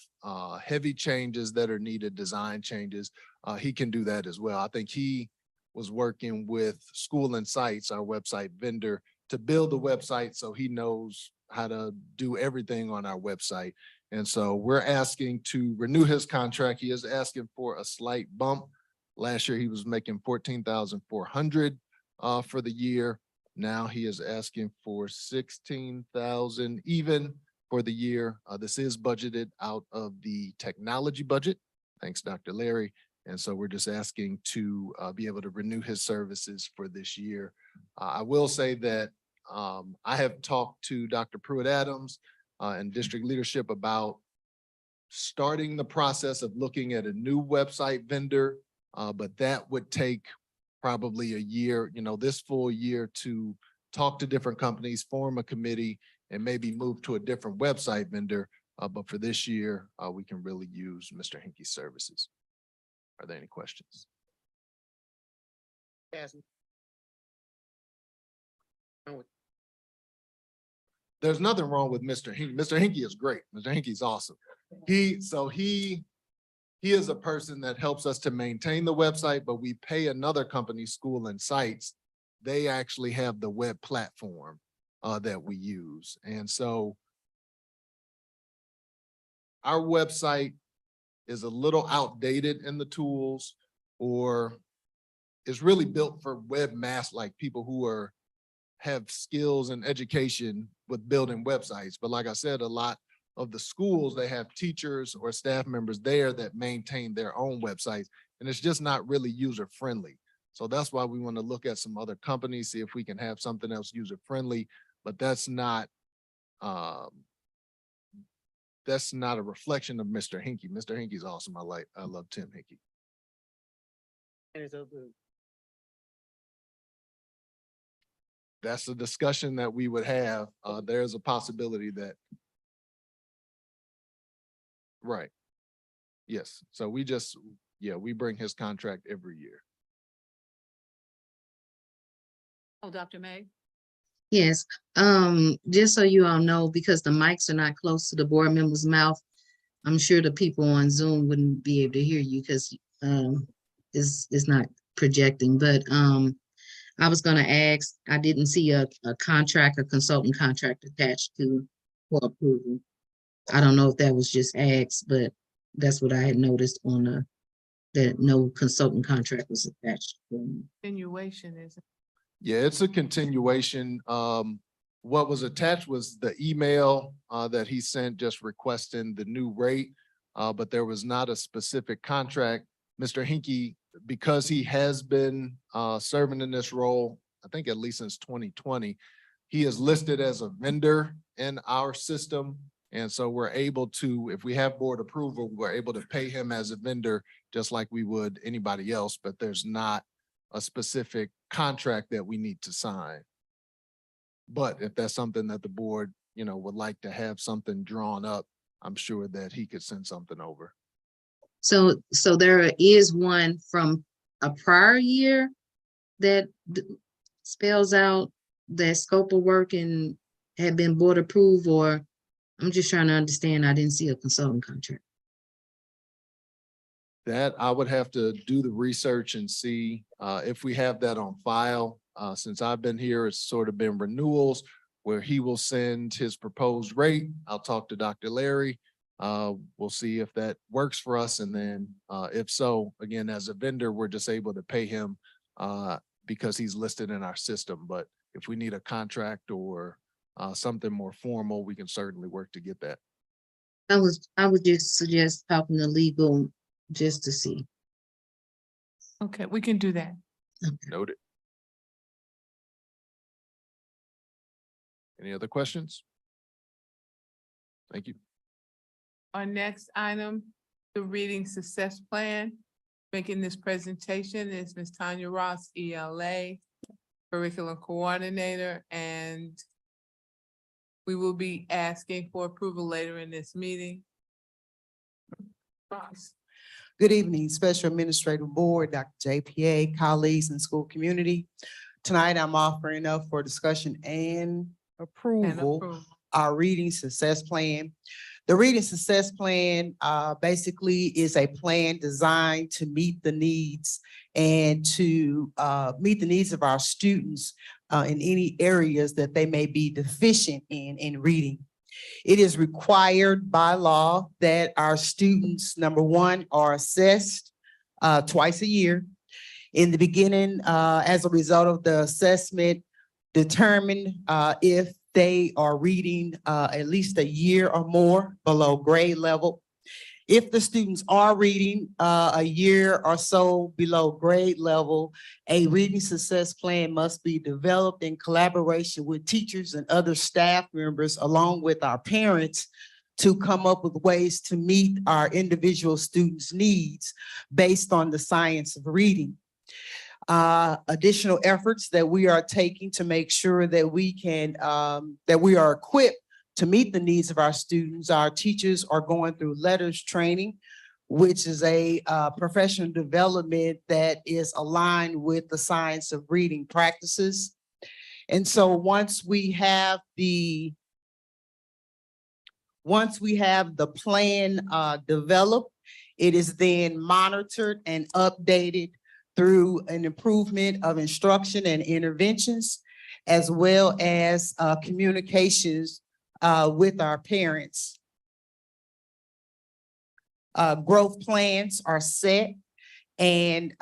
S5: heavy changes that are needed, design changes, he can do that as well. I think he was working with School Insights, our website vendor, to build the website so he knows how to do everything on our website. And so we're asking to renew his contract. He is asking for a slight bump. Last year, he was making $14,400 for the year. Now he is asking for $16,000 even for the year. This is budgeted out of the technology budget. Thanks, Dr. Larry. And so we're just asking to be able to renew his services for this year. I will say that I have talked to Dr. Pruitt-Adams and district leadership about starting the process of looking at a new website vendor, but that would take probably a year, this full year to talk to different companies, form a committee, and maybe move to a different website vendor. But for this year, we can really use Mr. Hinkie's services. Are there any questions?
S10: Jasmine.
S5: There's nothing wrong with Mr. Hinkie. Mr. Hinkie is great. Mr. Hinkie's awesome. He is a person that helps us to maintain the website, but we pay another company, School Insights. They actually have the web platform that we use. And so our website is a little outdated in the tools, or is really built for webmasters, like people who have skills and education with building websites. But like I said, a lot of the schools, they have teachers or staff members there that maintain their own websites, and it's just not really user friendly. So that's why we want to look at some other companies, see if we can have something else user friendly, but that's not a reflection of Mr. Hinkie. Mr. Hinkie's awesome. I love Tim Hinkie. That's a discussion that we would have. There's a possibility that. Right. Yes. So we bring his contract every year.
S18: Oh, Dr. May?
S3: Yes, just so you all know, because the mics are not close to the board member's mouth, I'm sure the people on Zoom wouldn't be able to hear you because it's not projecting. But I was gonna ask, I didn't see a contract, a consultant contract attached to for approval. I don't know if that was just asked, but that's what I had noticed on that no consultant contract was attached.
S1: Continuation is.
S5: Yeah, it's a continuation. What was attached was the email that he sent just requesting the new rate, but there was not a specific contract. Mr. Hinkie, because he has been serving in this role, I think at least since 2020, he is listed as a vendor in our system. And so we're able to, if we have board approval, we're able to pay him as a vendor just like we would anybody else, but there's not a specific contract that we need to sign. But if that's something that the board, would like to have something drawn up, I'm sure that he could send something over.
S3: So there is one from a prior year that spells out that scope of work and had been board approved, or I'm just trying to understand. I didn't see a consultant contract.
S5: That I would have to do the research and see if we have that on file. Since I've been here, it's sort of been renewals where he will send his proposed rate. I'll talk to Dr. Larry. We'll see if that works for us. And then if so, again, as a vendor, we're just able to pay him because he's listed in our system. But if we need a contract or something more formal, we can certainly work to get that.
S3: I would just suggest talking to legal just to see.
S1: Okay, we can do that.
S5: Noted. Any other questions? Thank you.
S1: Our next item, the reading success plan. Making this presentation is Ms. Tanya Ross, ELA, curriculum coordinator, and we will be asking for approval later in this meeting. Ross.
S19: Good evening, Special Administrative Board, Dr. JPA, colleagues, and school community. Tonight, I'm offering up for discussion and approval our reading success plan. The reading success plan basically is a plan designed to meet the needs and to meet the needs of our students in any areas that they may be deficient in reading. It is required by law that our students, number one, are assessed twice a year. In the beginning, as a result of the assessment, determine if they are reading at least a year or more below grade level. If the students are reading a year or so below grade level, a reading success plan must be developed in collaboration with teachers and other staff members, along with our parents, to come up with ways to meet our individual students' needs based on the science of reading. Additional efforts that we are taking to make sure that we can, that we are equipped to meet the needs of our students. Our teachers are going through letters training, which is a professional development that is aligned with the science of reading practices. And so once we have the plan developed, it is then monitored and updated through an improvement of instruction and interventions, as well as communications with our parents. Growth plans are set and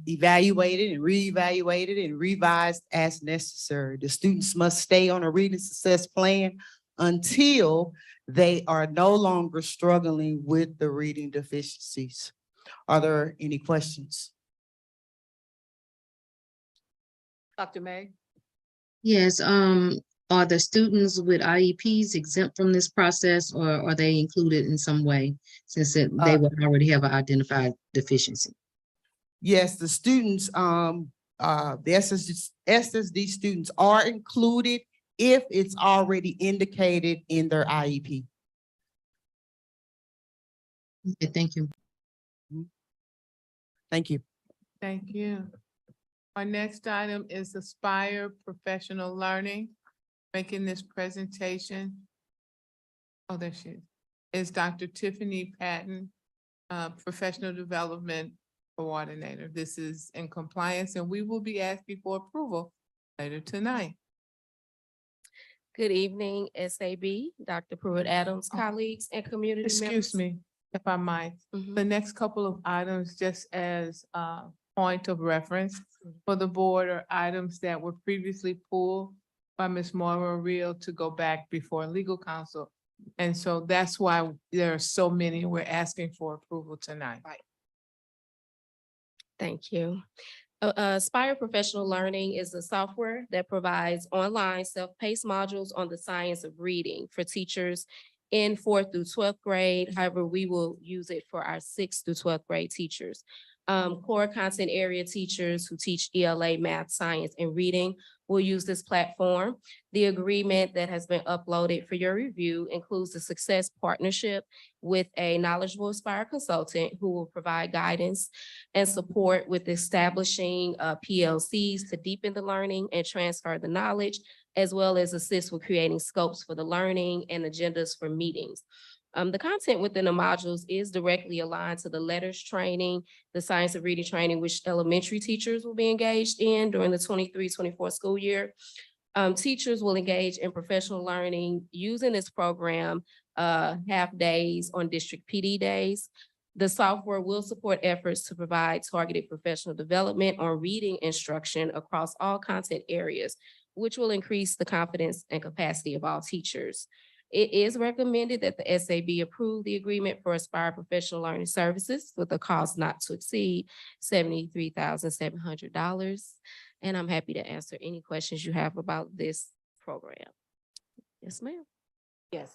S19: evaluated and reevaluated and revised as necessary. The students must stay on a reading success plan until they are no longer struggling with the reading deficiencies. Are there any questions?
S2: Dr. May?
S3: Yes, are the students with IEPs exempt from this process, or are they included in some way since they would already have an identified deficiency?
S19: Yes, the students, the SSD students are included if it's already indicated in their IEP.
S3: Okay, thank you.
S19: Thank you.
S1: Thank you. Our next item is Aspire Professional Learning. Making this presentation. Oh, there she is Dr. Tiffany Patton, Professional Development Coordinator. This is in compliance, and we will be asking for approval later tonight.
S20: Good evening, SAB, Dr. Pruitt Adams, colleagues, and community members.
S1: Excuse me, if I might. The next couple of items, just as a point of reference for the board, are items that were previously pulled by Ms. Moira Real to go back before legal counsel. And so that's why there are so many we're asking for approval tonight.
S20: Right. Thank you. Aspire Professional Learning is a software that provides online self-paced modules on the science of reading for teachers in 4th through 12th grade. However, we will use it for our 6th through 12th grade teachers. Core content area teachers who teach ELA, math, science, and reading will use this platform. The agreement that has been uploaded for your review includes a success partnership with a knowledgeable Aspire consultant who will provide guidance and support with establishing PLCs to deepen the learning and transfer the knowledge, as well as assist with creating scopes for the learning and agendas for meetings. The content within the modules is directly aligned to the letters training, the science of reading training, which elementary teachers will be engaged in during the 23-24 school year. Teachers will engage in professional learning using this program half days on district PD days. The software will support efforts to provide targeted professional development on reading instruction across all content areas, which will increase the confidence and capacity of all teachers. It is recommended that the SAB approve the agreement for Aspire Professional Learning Services with a cost not to exceed $73,700. And I'm happy to answer any questions you have about this program. Yes, ma'am.
S2: Yes.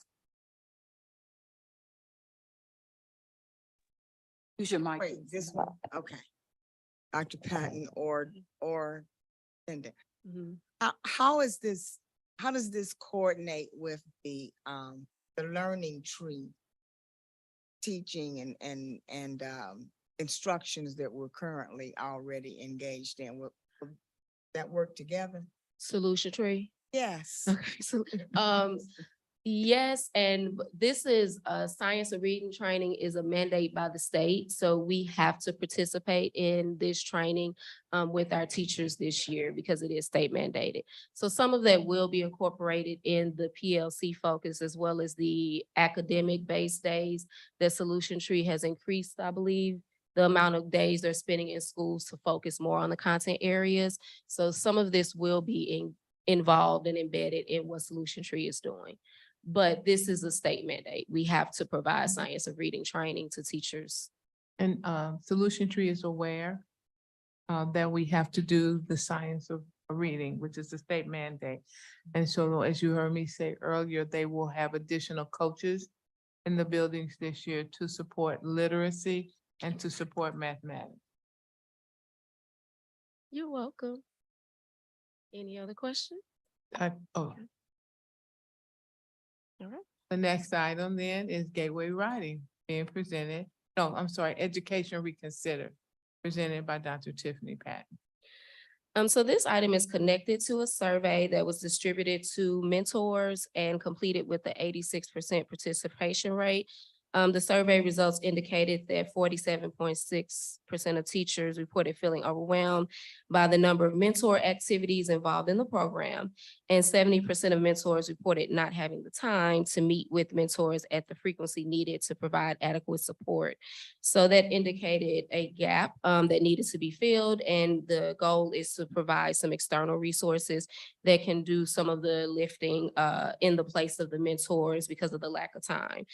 S2: Use your mic.
S6: Wait, this one, okay. Dr. Patton or Cindy. How is this, how does this coordinate with the learning tree teaching and instructions that we're currently already engaged in? Will that work together?
S20: Solution tree.
S6: Yes.
S20: Okay, so, yes, and this is, science and reading training is a mandate by the state, so we have to participate in this training with our teachers this year because it is state mandated. So some of that will be incorporated in the PLC focus as well as the academic-based days. The Solution Tree has increased, I believe, the amount of days they're spending in schools to focus more on the content areas. So some of this will be involved and embedded in what Solution Tree is doing. But this is a state mandate. We have to provide science of reading training to teachers.
S1: And Solution Tree is aware that we have to do the science of reading, which is the state mandate. And so as you heard me say earlier, they will have additional coaches in the buildings this year to support literacy and to support mathematics.
S20: You're welcome. Any other questions?
S1: Oh,
S20: All right.
S1: the next item then is Gateway Writing being presented. No, I'm sorry, Education Reconsidered, presented by Dr. Tiffany Patton.
S20: So this item is connected to a survey that was distributed to mentors and completed with the 86% participation rate. The survey results indicated that 47.6% of teachers reported feeling overwhelmed by the number of mentor activities involved in the program, and 70% of mentors reported not having the time to meet with mentors at the frequency needed to provide adequate support. So that indicated a gap that needed to be filled, and the goal is to provide some external resources that can do some of the lifting in the place of the mentors because of the lack of time.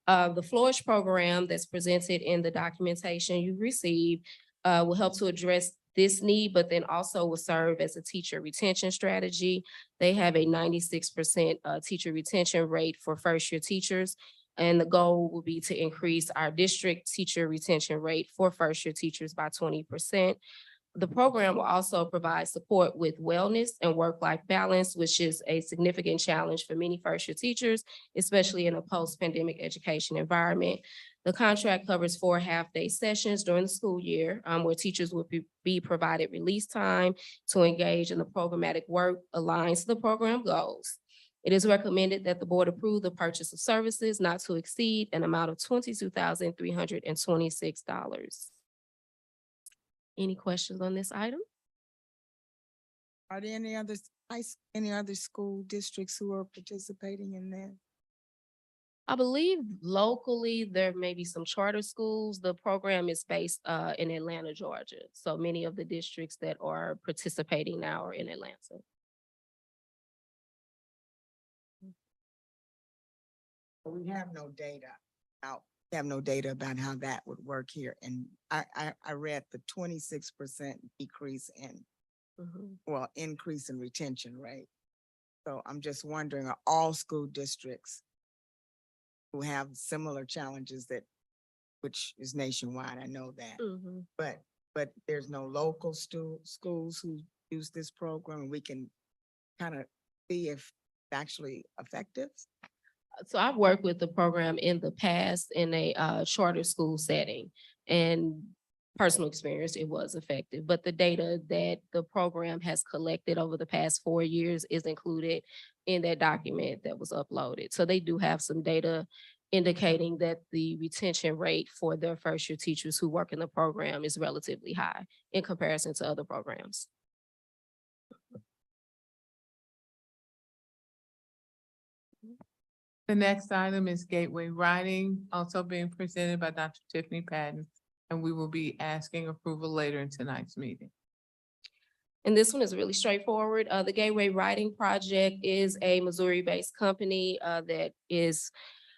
S20: The Flourish program that's presented in the documentation you received will help to address this need, but then also will serve as a teacher retention strategy. They have a 96% teacher retention rate for first-year teachers, and the goal will be to increase our district teacher retention rate for first-year teachers by 20%. The program will also provide support with wellness and work-life balance, which is a significant challenge for many first-year teachers, especially in a post-pandemic education environment. The contract covers 4 half-day sessions during the school year, where teachers will be provided release time to engage in the programmatic work aligned to the program goals. It is recommended that the board approve the purchase of services not to exceed an amount of $22,326. Any questions on this item?
S6: Are there any other school districts who are participating in that?
S20: I believe locally, there may be some charter schools. The program is based in Atlanta, Georgia. So many of the districts that are participating now are in Atlanta.
S6: We have no data out. We have no data about how that would work here. And I read the 26% decrease in, well, increase in retention rate. So I'm just wondering, are all school districts who have similar challenges which is nationwide, I know that, but there's no local schools who use this program, and we can kind of see if it's actually effective?
S20: So I've worked with the program in the past in a charter school setting, and personal experience, it was effective. But the data that the program has collected over the past 4 years is included in that document that was uploaded. So they do have some data indicating that the retention rate for their first-year teachers who work in the program is relatively high in comparison to other programs.
S1: The next item is Gateway Writing, also being presented by Dr. Tiffany Patton, and we will be asking approval later in tonight's meeting.
S20: And this one is really straightforward. The Gateway Writing Project is a Missouri-based company that is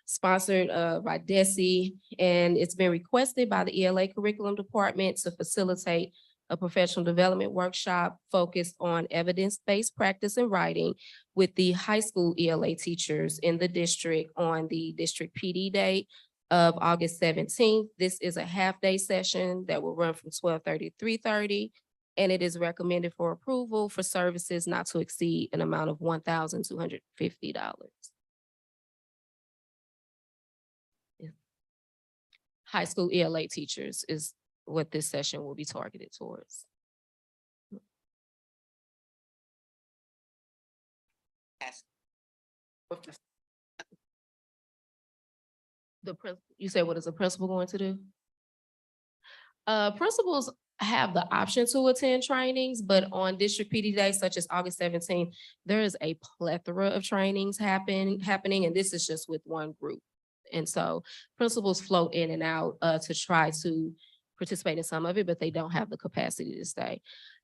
S20: sponsored by DESE, and it's been requested by the ELA Curriculum Department to facilitate a professional development workshop focused on evidence-based practice and writing with the high school ELA teachers in the district on the district PD date of August 17th. This is a half-day session that will run from 12:30 to 3:30, and it is recommended for approval for services not to exceed an amount of $1,250. High school ELA teachers is what this session will be targeted towards. You said, what is the principal going to do? Principals have the option to attend trainings, but on district PD days such as August 17th, there is a plethora of trainings happening, and this is just with one group. And so principals float in and out to try to participate in some of it, but they don't have the capacity to stay.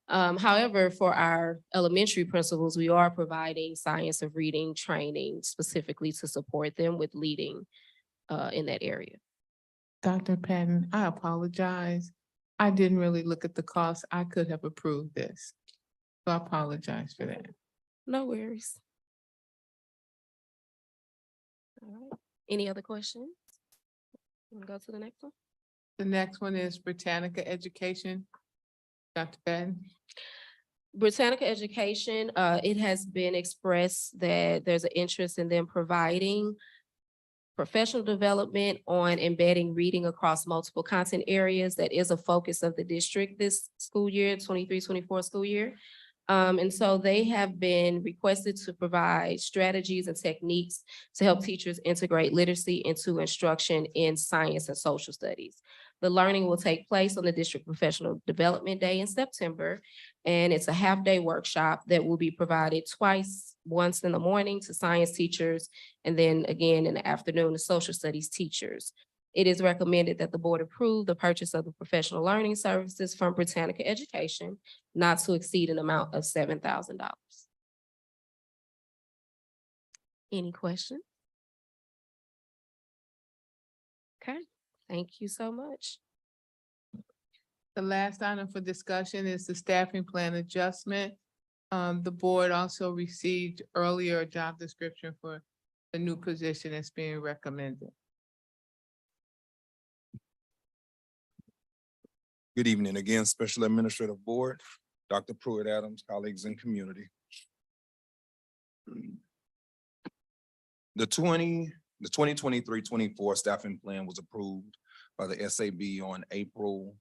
S20: However, for our elementary principals, we are providing science of reading training specifically to support them with leading in that area.
S1: Dr. Patton, I apologize. I didn't really look at the cost. I could have approved this. So I apologize for that.
S20: No worries. All right. Any other questions? We'll go to the next one.
S1: The next one is Britannica Education. Dr. Patton.
S20: Britannica Education, it has been expressed that there's an interest in them providing professional development on embedding reading across multiple content areas. That is a focus of the district this school year, 23-24 school year. And so they have been requested to provide strategies and techniques to help teachers integrate literacy into instruction in science and social studies. The learning will take place on the District Professional Development Day in September, and it's a half-day workshop that will be provided twice, once in the morning to science teachers, and then again in the afternoon to social studies teachers. It is recommended that the board approve the purchase of the professional learning services from Britannica Education, not to exceed an amount of $7,000. Any questions? Okay, thank you so much.
S1: The last item for discussion is the staffing plan adjustment. The board also received earlier a job description for the new position that's being recommended.
S13: Good evening again, Special Administrative Board, Dr. Pruitt-Adams, colleagues and community. The 2023-24 staffing plan was approved by the SAB on April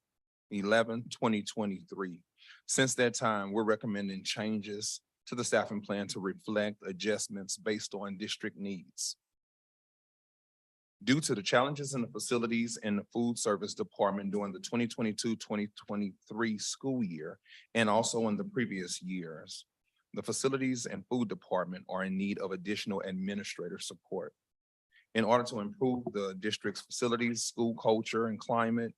S13: 11, 2023. Since that time, we're recommending changes to the staffing plan to reflect adjustments based on district needs. Due to the challenges in the facilities and the food service department during the 2022-2023 school year, and also in the previous years, the facilities and food department are in need of additional administrator support. In order to improve the district's facilities, school culture, and climate,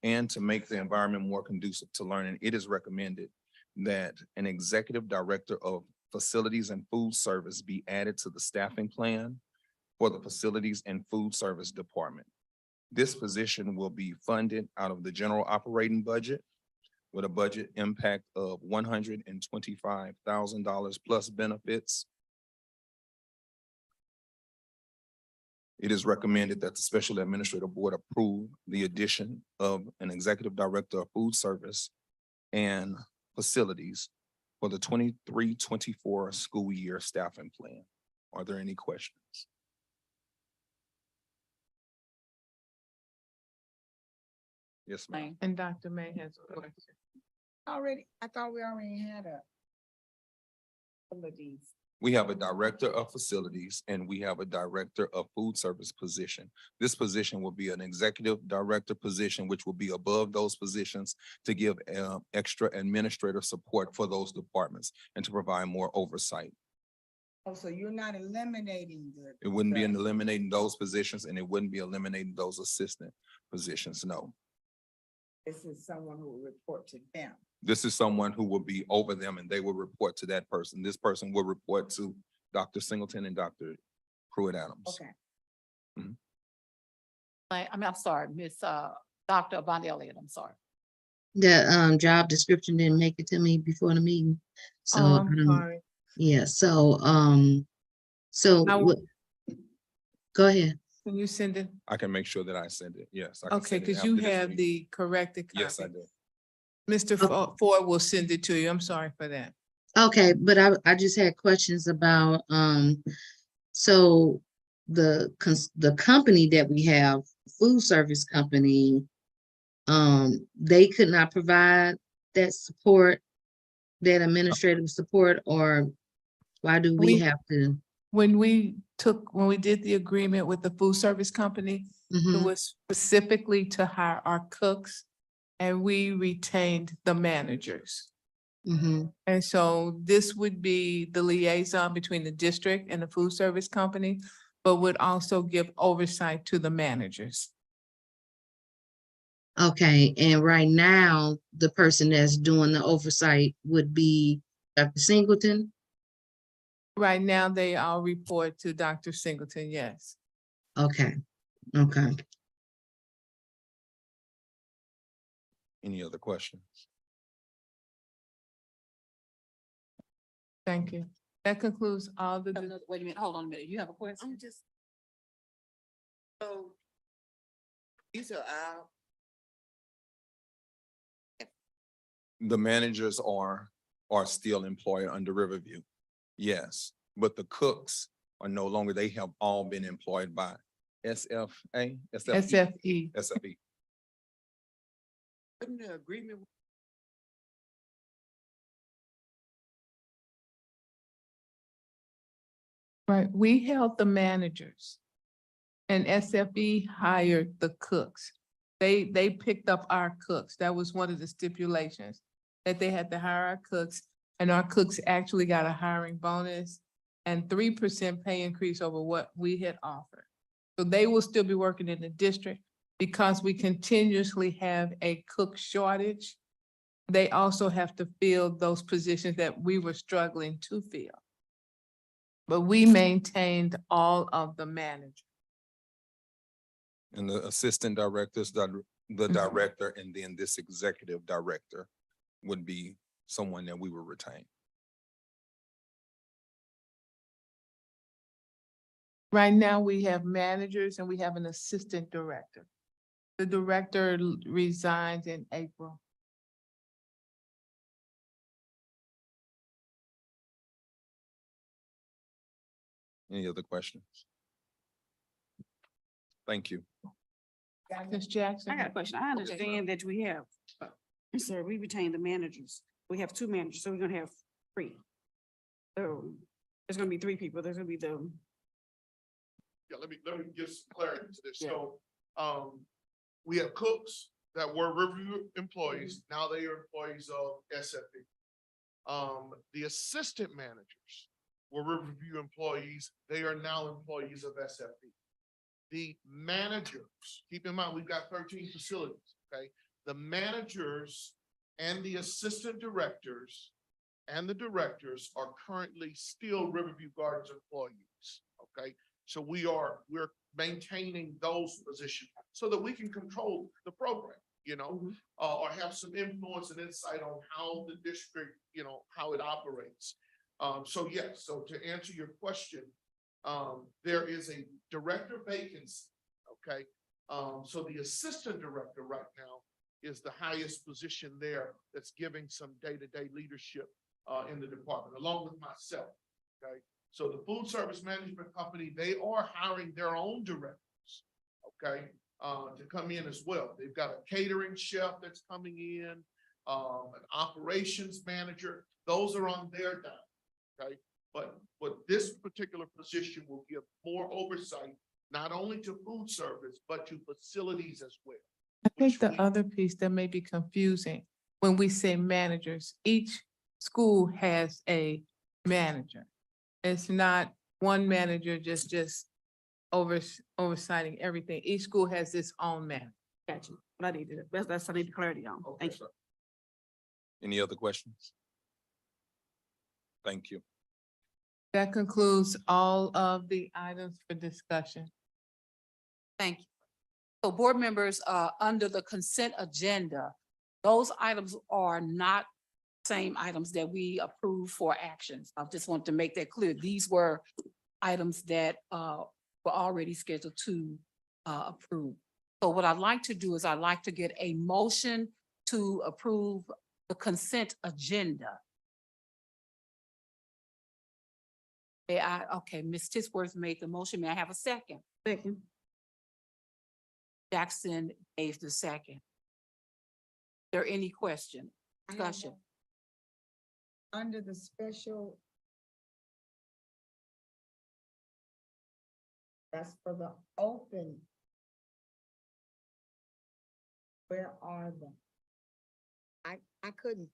S13: and to make the environment more conducive to learning, it is recommended that an executive director of facilities and food service be added to the staffing plan for the facilities and food service department. This position will be funded out of the general operating budget with a budget impact of $125,000 plus benefits. It is recommended that the Special Administrative Board approve the addition of an Executive Director of Food Service and Facilities for the 23-24 school year staffing plan. Are there any questions? Yes, ma'am.
S1: And Dr. May has a question.
S6: Already, I thought we already had some of these.
S13: We have a Director of Facilities and we have a Director of Food Service position. This position will be an Executive Director position, which will be above those positions to give extra administrative support for those departments and to provide more oversight.
S6: Oh, so you're not eliminating the.
S13: It wouldn't be eliminating those positions and it wouldn't be eliminating those assistant positions, no.
S6: This is someone who will report to them.
S13: This is someone who will be over them and they will report to that person. This person will report to Dr. Singleton and Dr. Pruitt-Adams.
S6: Okay.
S2: I'm sorry, Miss Dr. Von Elliott, I'm sorry.
S3: The job description didn't make it to me before the meeting. So
S1: Oh,
S3: I
S1: I'm
S3: don't,
S1: sorry.
S3: yeah, so
S1: I
S3: what, go ahead.
S1: Can you send it?
S13: I can make sure that I send it. Yes. I can
S1: Okay,
S13: send it
S1: because you
S13: after this
S1: have
S13: meeting.
S1: the corrected copy.
S13: Yes, I do.
S1: Mr. Ford will send it to you. I'm sorry for that.
S3: Okay, but I just had questions about, so the company that we have, food service company, they could not provide that support, that administrative support, or why do we have to?
S1: When we did the agreement with the food service company, it
S3: Mhm,
S1: was specifically to hire our cooks, and we retained the managers.
S3: mhm.
S1: And so this would be the liaison between the district and the food service company, but would also give oversight to the managers.
S3: Okay, and right now, the person that's doing the oversight would be Dr. Singleton?
S1: Right now, they all report to Dr. Singleton, yes.
S3: Okay, okay.
S13: Any other questions?
S1: Thank you. That concludes all the.
S2: Wait a minute, hold on a minute. You have a question?
S6: So these are our,
S13: The managers are still employed under Riverview. Yes, but the cooks are no longer, they have all been employed by SFA,
S1: SFE.
S13: SFE.
S6: putting the agreement.
S1: Right, we held the managers and SFE hired the cooks. They picked up our cooks. That was one of the stipulations, that they had to hire our cooks, and our cooks actually got a hiring bonus and 3% pay increase over what we had offered. So they will still be working in the district because we continuously have a cook shortage. They also have to fill those positions that we were struggling to fill. But we maintained all of the managers.
S13: And the assistant directors, the director, and then this executive director would be someone that we will retain.
S1: Right now, we have managers and we have an assistant director. The director resigns in April.
S13: Any other questions? Thank you.
S1: Ms. Jackson?
S14: I got a question. I understand that we have, sir, we retain the managers. We have two managers, so we're gonna have three. So there's gonna be three people. There's gonna be the.
S11: Yeah, let me give some clarity to this. So, we have cooks that were Riverview employees. Now they are employees of SFE. The assistant managers were Riverview employees. They are now employees of SFE. The managers, keep in mind, we've got 13 facilities, okay? The managers and the assistant directors and the directors are currently still Riverview Gardens employees, okay? So we're maintaining those positions so that we can control the program, you know, or have some influence and insight on how the district, you know, how it operates. So yes, so to answer your question, there is a director vacancy, okay? So the assistant director right now is the highest position there that's giving some day-to-day leadership in the department, along with myself, okay? So the food service management company, they are hiring their own directors, okay, to come in as well. They've got a catering chef that's coming in, an operations manager. Those are on their dime, okay? But this particular position will give more oversight, not only to food service, but to facilities as well.
S1: I think the other piece that may be confusing, when we say managers, each school has a manager. It's not one manager just oversighting everything. Each school has its own manager.
S14: Got you. What I needed, that's I need clarity on. Thank you.
S13: Any other questions? Thank you.
S1: That concludes all of the items for discussion.
S2: Thank you. So board members, under the consent agenda, Those items are not same items that we approve for actions. I just want to make that clear. These were items that were already scheduled to approve. So what I'd like to do is I'd like to get a motion to approve the consent agenda. Okay, Ms. Tisworth made the motion. May I have a second?
S14: Second.
S2: Jackson gave the second. There any question,
S6: I have
S2: discussion?
S6: Under the special. That's for the open. Where are they? I couldn't.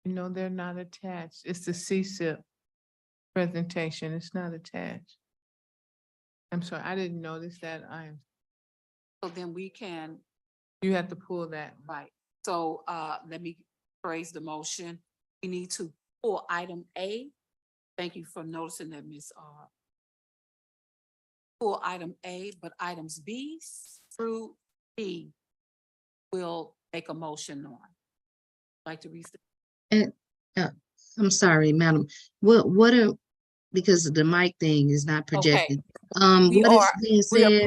S1: No, they're not attached. It's the CSIP presentation. It's not attached. I'm sorry, I didn't notice that.
S2: So then we can,
S1: You have to pull that.
S2: right, so let me phrase the motion. We need to pull item A. Thank you for noticing that, Ms. R. Pull item A, but items B through D will make a motion on. Like to restate.
S3: And, I'm sorry, madam, what are, because the mic thing is not projected.
S2: We
S3: What is
S2: are,
S3: being said?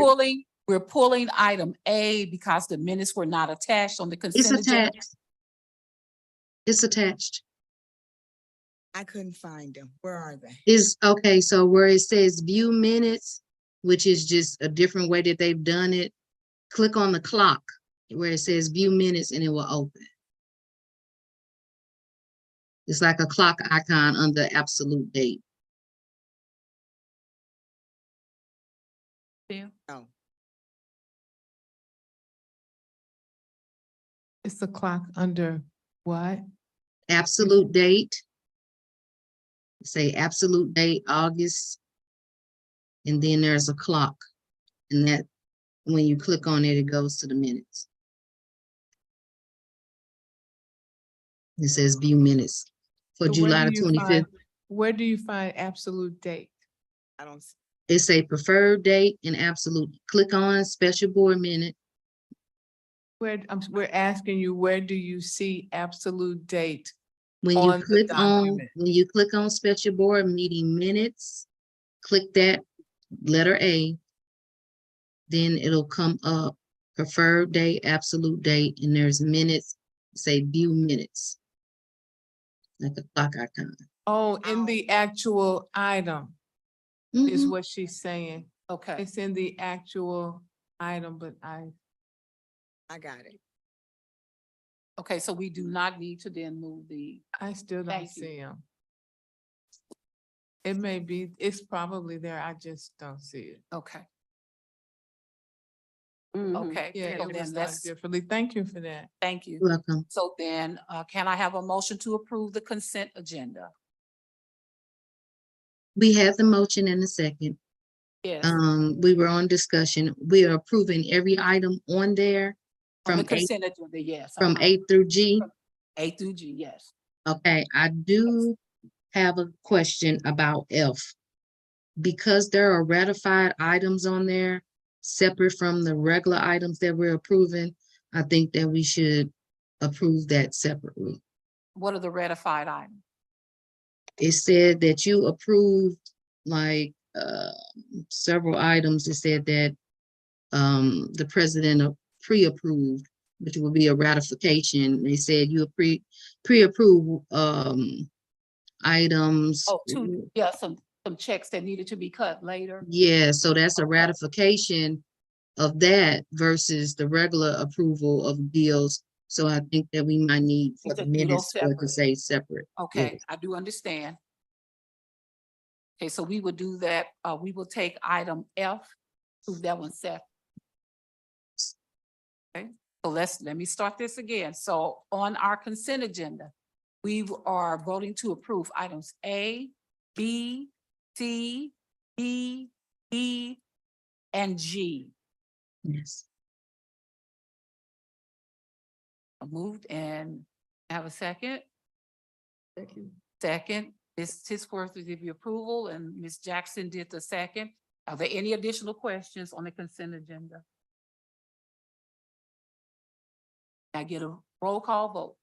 S2: we're pulling item A because the minutes were not attached on the
S3: It's
S2: consent agenda.
S3: attached. It's attached.
S6: I couldn't find them. Where are they?
S3: Is, okay, so where it says view minutes, which is just a different way that they've done it, click on the clock where it says view minutes and it will open. It's like a clock icon under absolute date.
S6: No.
S1: It's the clock under what?
S3: Absolute date. Say absolute date, August. And then there's a clock. And that, when you click on it, it goes to the minutes. It says view minutes for
S1: So
S3: July the 25th.
S1: Where do you find absolute date?
S6: I don't. See.
S3: It's a preferred date and absolute. Click on special board minute.
S1: We're asking you, where do you see absolute date?
S3: When you
S1: On the
S3: click on,
S1: document.
S3: when you click on special board meeting minutes, click that letter A. Then it'll come up preferred date, absolute date, and there's minutes, say view minutes. Like a clock icon.
S1: Oh, in the actual item is
S3: Mhm.
S1: what she's saying.
S2: Okay,
S1: It's in the actual item, but
S6: I got it.
S2: okay, so we do not need to then move the,
S1: I still don't
S2: Thank you.
S1: see them. It may be, it's probably there. I just don't see it.
S2: okay.
S14: Mhm.
S2: Okay,
S1: Yeah,
S2: so
S1: it
S2: then
S1: was done
S2: let's,
S1: differently. Thank you for that.
S2: thank you.
S3: Welcome.
S2: So then, can I have a motion to approve the consent agenda?
S3: We have the motion in a second.
S2: Yes,
S3: We were on discussion. We are approving every item on there
S2: on the
S3: from A,
S2: consent agenda, yes.
S3: from A through G.
S2: A through G, yes.
S3: Okay, I do have a question about F. Because there are ratified items on there, separate from the regular items that we're approving, I think that we should approve that separately.
S2: What are the ratified items?
S3: It said that you approved like several items. It said that the president pre-approved, which would be a ratification. They said you pre-approved items.
S2: Oh, yeah, some checks that needed to be cut later.
S3: Yeah, so that's a ratification of that versus the regular approval of deals. So I think that we might need for the
S2: Just do those
S3: minutes for it to
S2: separate.
S3: say separate.
S2: Okay,
S3: Yes.
S2: I do understand. Okay, so we would do that. We will take item F, prove that one set. Okay, so let me start this again. So on our consent agenda, we are voting to approve items A, B, C, D, E, and G.
S3: Yes.
S2: Moved and have a second. Second, Ms. Tisworth will give you approval and Ms. Jackson did the second. Are there any additional questions on the consent agenda? I get a roll call vote?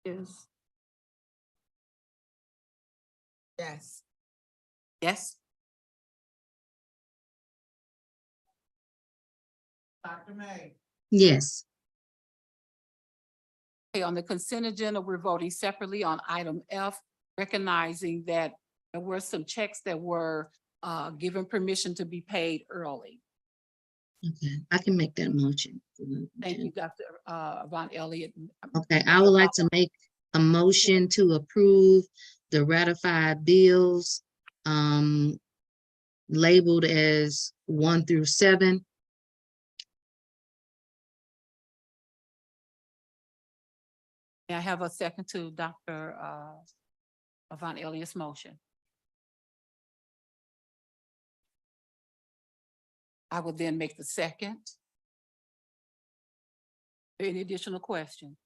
S2: Yes.
S6: Yes.
S2: Yes?
S6: Dr. May.
S3: Yes.
S2: Okay, on the consent agenda, we're voting separately on item F, recognizing that there were some checks that were given permission to be paid early.
S3: Okay, I can make that motion.
S2: Thank you, Dr. Von Elliott.
S3: Okay, I would like to make a motion to approve the ratified bills labeled as 1 through 7.
S2: May I have a second to Dr. Von Elliott's motion? I will then make the second. Any additional question?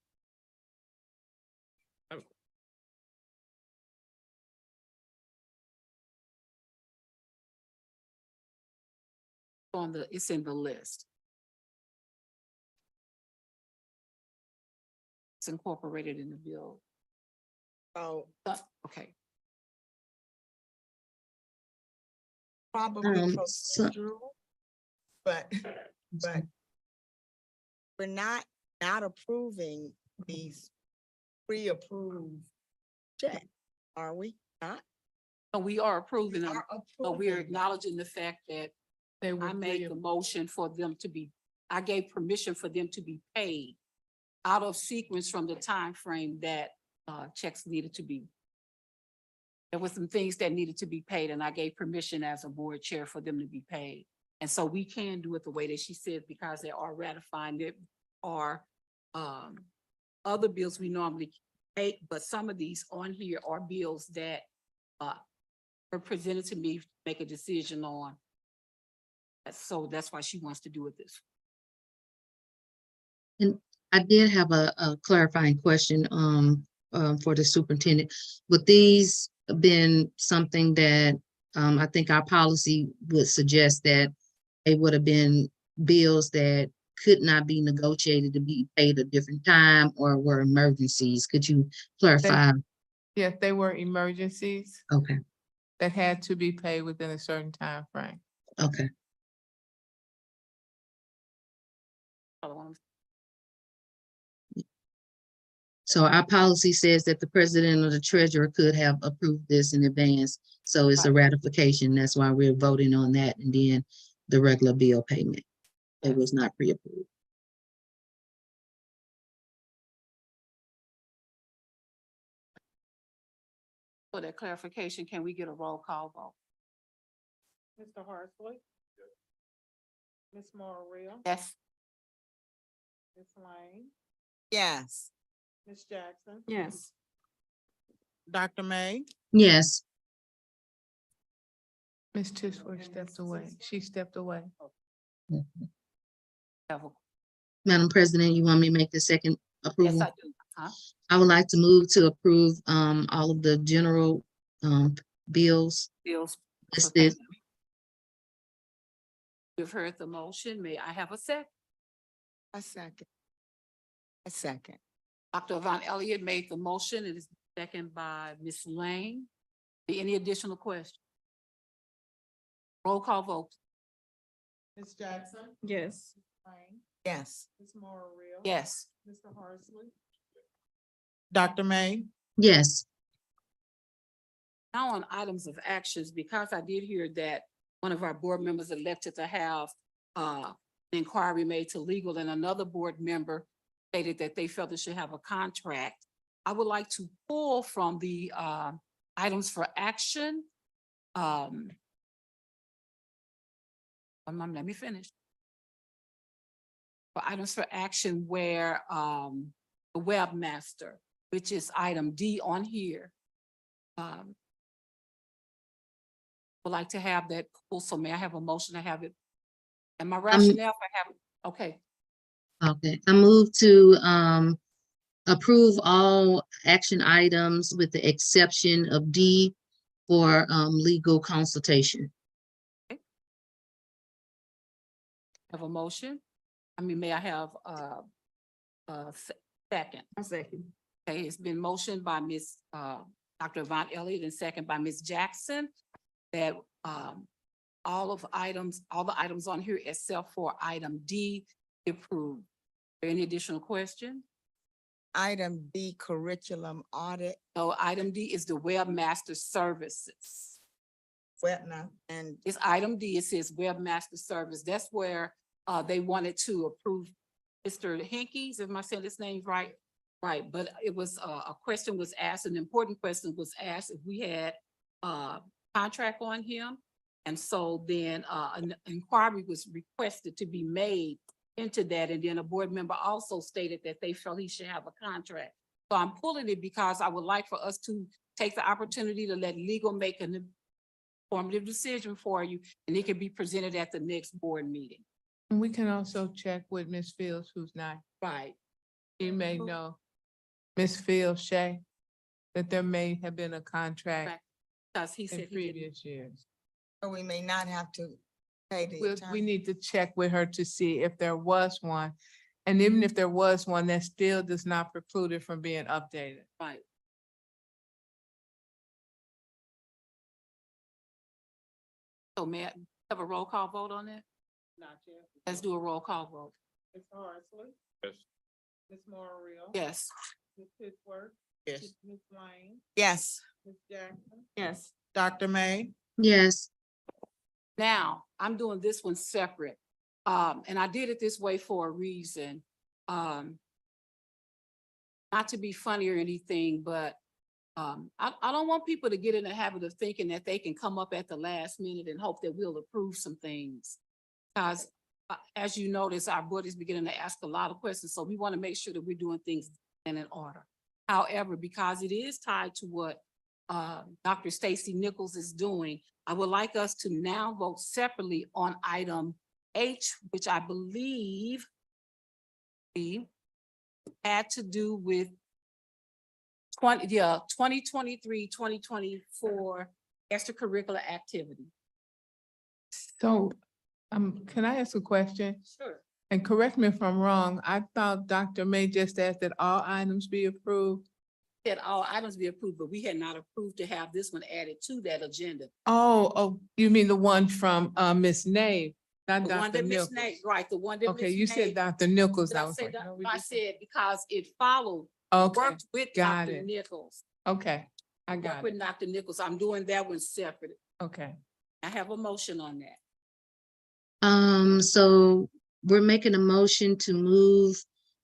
S2: It's in the list. It's incorporated in the bill.
S6: Oh,
S2: Okay.
S6: probably
S3: So-
S6: procedural, but we're not approving these pre-approved checks, are we not?
S2: So we are approving them,
S6: Are
S2: but we're
S6: approving them.
S2: acknowledging the fact that
S1: They were
S2: I made the motion for them to be, I gave permission for them to be paid out of sequence from the time frame that checks needed to be. There were some things that needed to be paid, and I gave permission as a board chair for them to be paid. And so we can do it the way that she said, because they are ratifying. There are other bills we normally pay, but some of these on here are bills that were presented to me to make a decision on. So that's why she wants to do it this.
S3: And I did have a clarifying question for the superintendent. Would these been something that I think our policy would suggest that they would have been bills that could not be negotiated to be paid a different time or were emergencies? Could you clarify?
S1: Yes, they were emergencies
S3: Okay,
S1: that had to be paid within a certain time frame.
S3: okay. So our policy says that the president or the treasurer could have approved this in advance. So it's a ratification. That's why we're voting on that. And then the regular bill payment. It was not pre-approved.
S2: For that clarification, can we get a roll call vote?
S15: Mr. Hartsley? Ms. Maria?
S2: Yes.
S15: Ms. Lane?
S6: Yes.
S15: Ms. Jackson?
S2: Yes.
S6: Dr. May.
S3: Yes,
S1: Ms. Tishworth stepped away. She stepped away.
S3: Madam President, you want me to make the second
S2: Yes,
S3: approval?
S2: I do.
S3: I would like to move to approve all of the general bills
S2: Bills. for
S3: listed.
S2: payment. You've heard the motion. May I have a second?
S6: A second. A second.
S2: Dr. Von Elliott made the motion. It is second by Ms. Lane. Any additional questions? Roll call vote.
S15: Ms. Jackson?
S1: Yes.
S15: Lane?
S6: Yes.
S15: Ms. Maria?
S2: Yes.
S15: Mr. Hartsley?
S6: Dr. May.
S3: Yes,
S2: Now on items of actions, because I did hear that one of our board members elected to have an inquiry made to legal and another board member stated that they felt it should have a contract. I would like to pull from the items for action. Let me finish. For items for action where the webmaster, which is item D on here, would like to have that pulled. So may I have a motion to have it? And my rationale for having, okay,
S3: okay. I move to approve all action items with the exception of D for legal consultation.
S2: have a motion. may I have second?
S14: A second.
S2: Okay, it's been motioned by Ms. Dr. Yvonne Elliott and second by Ms. Jackson that all the items on here except for item D be approved. Are there any additional questions?
S6: Item D, curriculum audit,
S2: So item D is the webmaster services.
S6: Wetna, and
S2: It's item D, it says webmaster service. That's where they wanted to approve Mr. Hinkey's, if I said his name right? Right, but it was a question was asked, an important question was asked if we had contract on him. And so then an inquiry was requested to be made into that. And then a board member also stated that they felt he should have a contract. So I'm pulling it because I would like for us to take the opportunity to let legal make an informative decision for you, and it can be presented at the next board meeting.
S1: And we can also check with Ms. Fields, who's not.
S2: Right.
S1: You may know, Ms. Fields, Shay, that there may have been a contract
S2: Because he said
S1: in
S2: he didn't.
S1: previous years.
S6: so we may not have to pay the
S1: We
S6: attorney.
S1: need to check with her to see if there was one. And even if there was one, that still does not preclude it from being updated.
S2: Right. So may I have a roll call vote on that?
S15: Not yet.
S2: Let's do a roll call vote.
S15: Ms. Horsley,
S12: Yes.
S15: Ms. Mario.
S2: Yes.
S15: Ms. Pittsworth.
S19: Yes.
S15: Ms. Lane,
S6: Yes,
S15: Ms. Jackson,
S14: Yes.
S15: Dr. May.
S3: Yes,
S2: Now, I'm doing this one separate. And I did it this way for a reason. Not to be funny or anything, but I don't want people to get in the habit of thinking that they can come up at the last minute and hope that we'll approve some things. Because as you notice, our board is beginning to ask a lot of questions, so we want to make sure that we're doing things in order. However, because it is tied to what Dr. Stacy Nichols is doing, I would like us to now vote separately on item H, which I believe had to do with 2023, 2024 extracurricular activity.
S1: So, can I ask a question?
S2: Sure.
S1: And correct me if I'm wrong, I thought Dr. May just asked that all items be approved.
S2: That all items be approved, but we had not approved to have this one added to that agenda.
S1: Oh, you mean the one from Ms. Nave, not
S2: The one
S1: Dr.
S2: that Ms.
S1: Nichols?
S2: Nate, right, the one that
S1: Okay,
S2: Ms.
S1: you said
S2: Nate-
S1: Dr. Nichols.
S2: Did
S1: I
S2: I
S1: was
S2: say
S1: like,
S2: that?
S1: no, we
S2: I
S1: just-
S2: said because it followed,
S1: Okay,
S2: worked with
S1: got
S2: Dr.
S1: it.
S2: Nichols.
S1: Okay, I
S2: Worked
S1: got
S2: with
S1: it.
S2: Dr. Nichols. I'm doing that one separate.
S1: Okay.
S2: I have a motion on that.
S3: so we're making a motion to move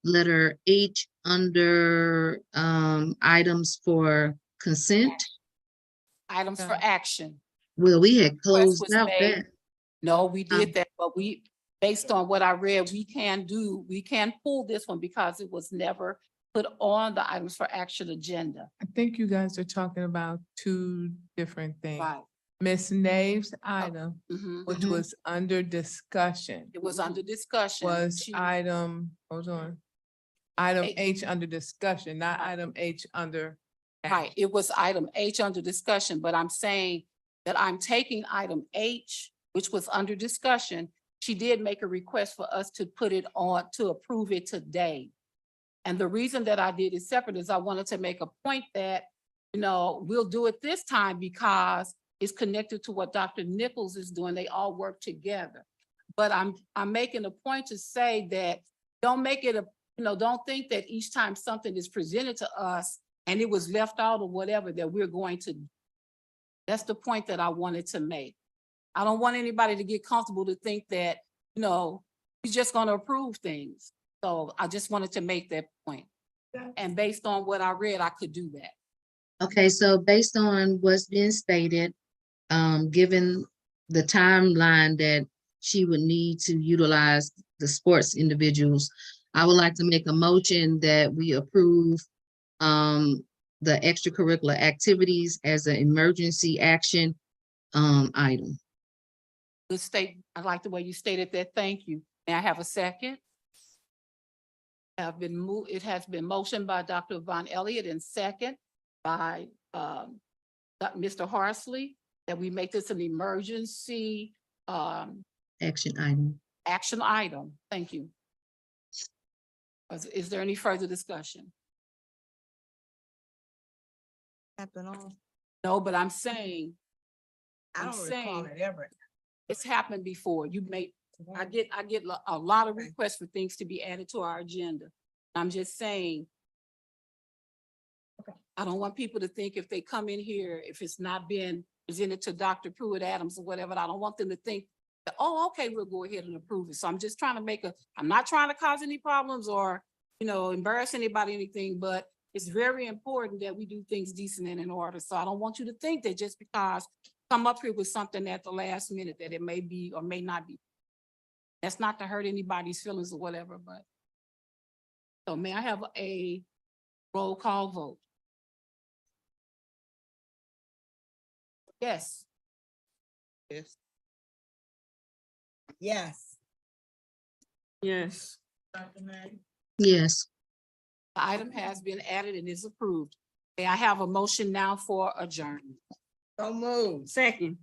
S3: letter H under items for consent.
S2: Items for action.
S3: Well, we had
S2: Request
S3: closed
S2: was
S3: out
S2: made.
S3: that.
S2: No, we did that, but based on what I read, we can pull this one because it was never put on the items for action agenda.
S1: I think you guys are talking about two different things.
S2: Right.
S1: Ms. Nave's item,
S2: Mhm.
S1: which was under discussion,
S2: It was under discussion.
S1: was
S2: She-
S1: item, hold on. Item
S2: H.
S1: H under discussion, not item H under.
S2: Right, it was item H under discussion, but I'm saying that I'm taking item H, which was under discussion. She did make a request for us to put it on, to approve it today. And the reason that I did it separate is I wanted to make a point that, we'll do it this time because it's connected to what Dr. Nichols is doing. They all work together. But I'm making a point to say that don't make it don't think that each time something is presented to us and it was left out or whatever, that we're going to. That's the point that I wanted to make. I don't want anybody to get comfortable to think that, he's just gonna approve things. So I just wanted to make that point. And based on what I read, I could do that.
S3: Okay, so based on what's being stated, given the timeline that she would need to utilize the sports individuals, I would like to make a motion that we approve the extracurricular activities as an emergency action item.
S2: Good state. I like the way you stated that. Thank you. May I have a second? It has been motioned by Dr. Yvonne Elliott and second by Mr. Horsley that we make this an emergency
S3: Action item.
S2: action item. Thank you. Is there any further discussion?
S6: Happen all.
S2: No, but I'm saying,
S6: I
S2: I'm
S6: don't recall
S2: saying-
S6: it ever.
S2: it's happened before. I get a lot of requests for things to be added to our agenda. I'm just saying, I don't want people to think if they come in here, if it's not been presented to Dr. Pruitt Adams or whatever, I don't want them to think that, oh, okay, we'll go ahead and approve it. So I'm just trying to I'm not trying to cause any problems or, embarrass anybody, or anything, but it's very important that we do things decent and in order. So I don't want you to think that just because come up here with something at the last minute that it may be or may not be. That's not to hurt anybody's feelings or whatever, but. So may I have a roll call vote? Yes.
S6: Yes. Yes.
S15: Yes.
S6: Dr. May?
S3: Yes.
S2: The item has been added and is approved. May I have a motion now for adjournment?
S6: So moved.
S15: Second.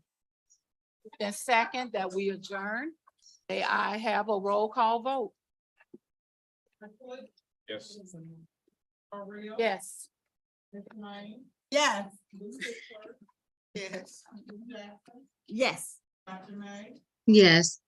S2: Then second that we adjourn. May I have a roll call vote?
S12: Yes.
S2: Yes.
S6: Yes. Yes. Yes.
S3: Yes.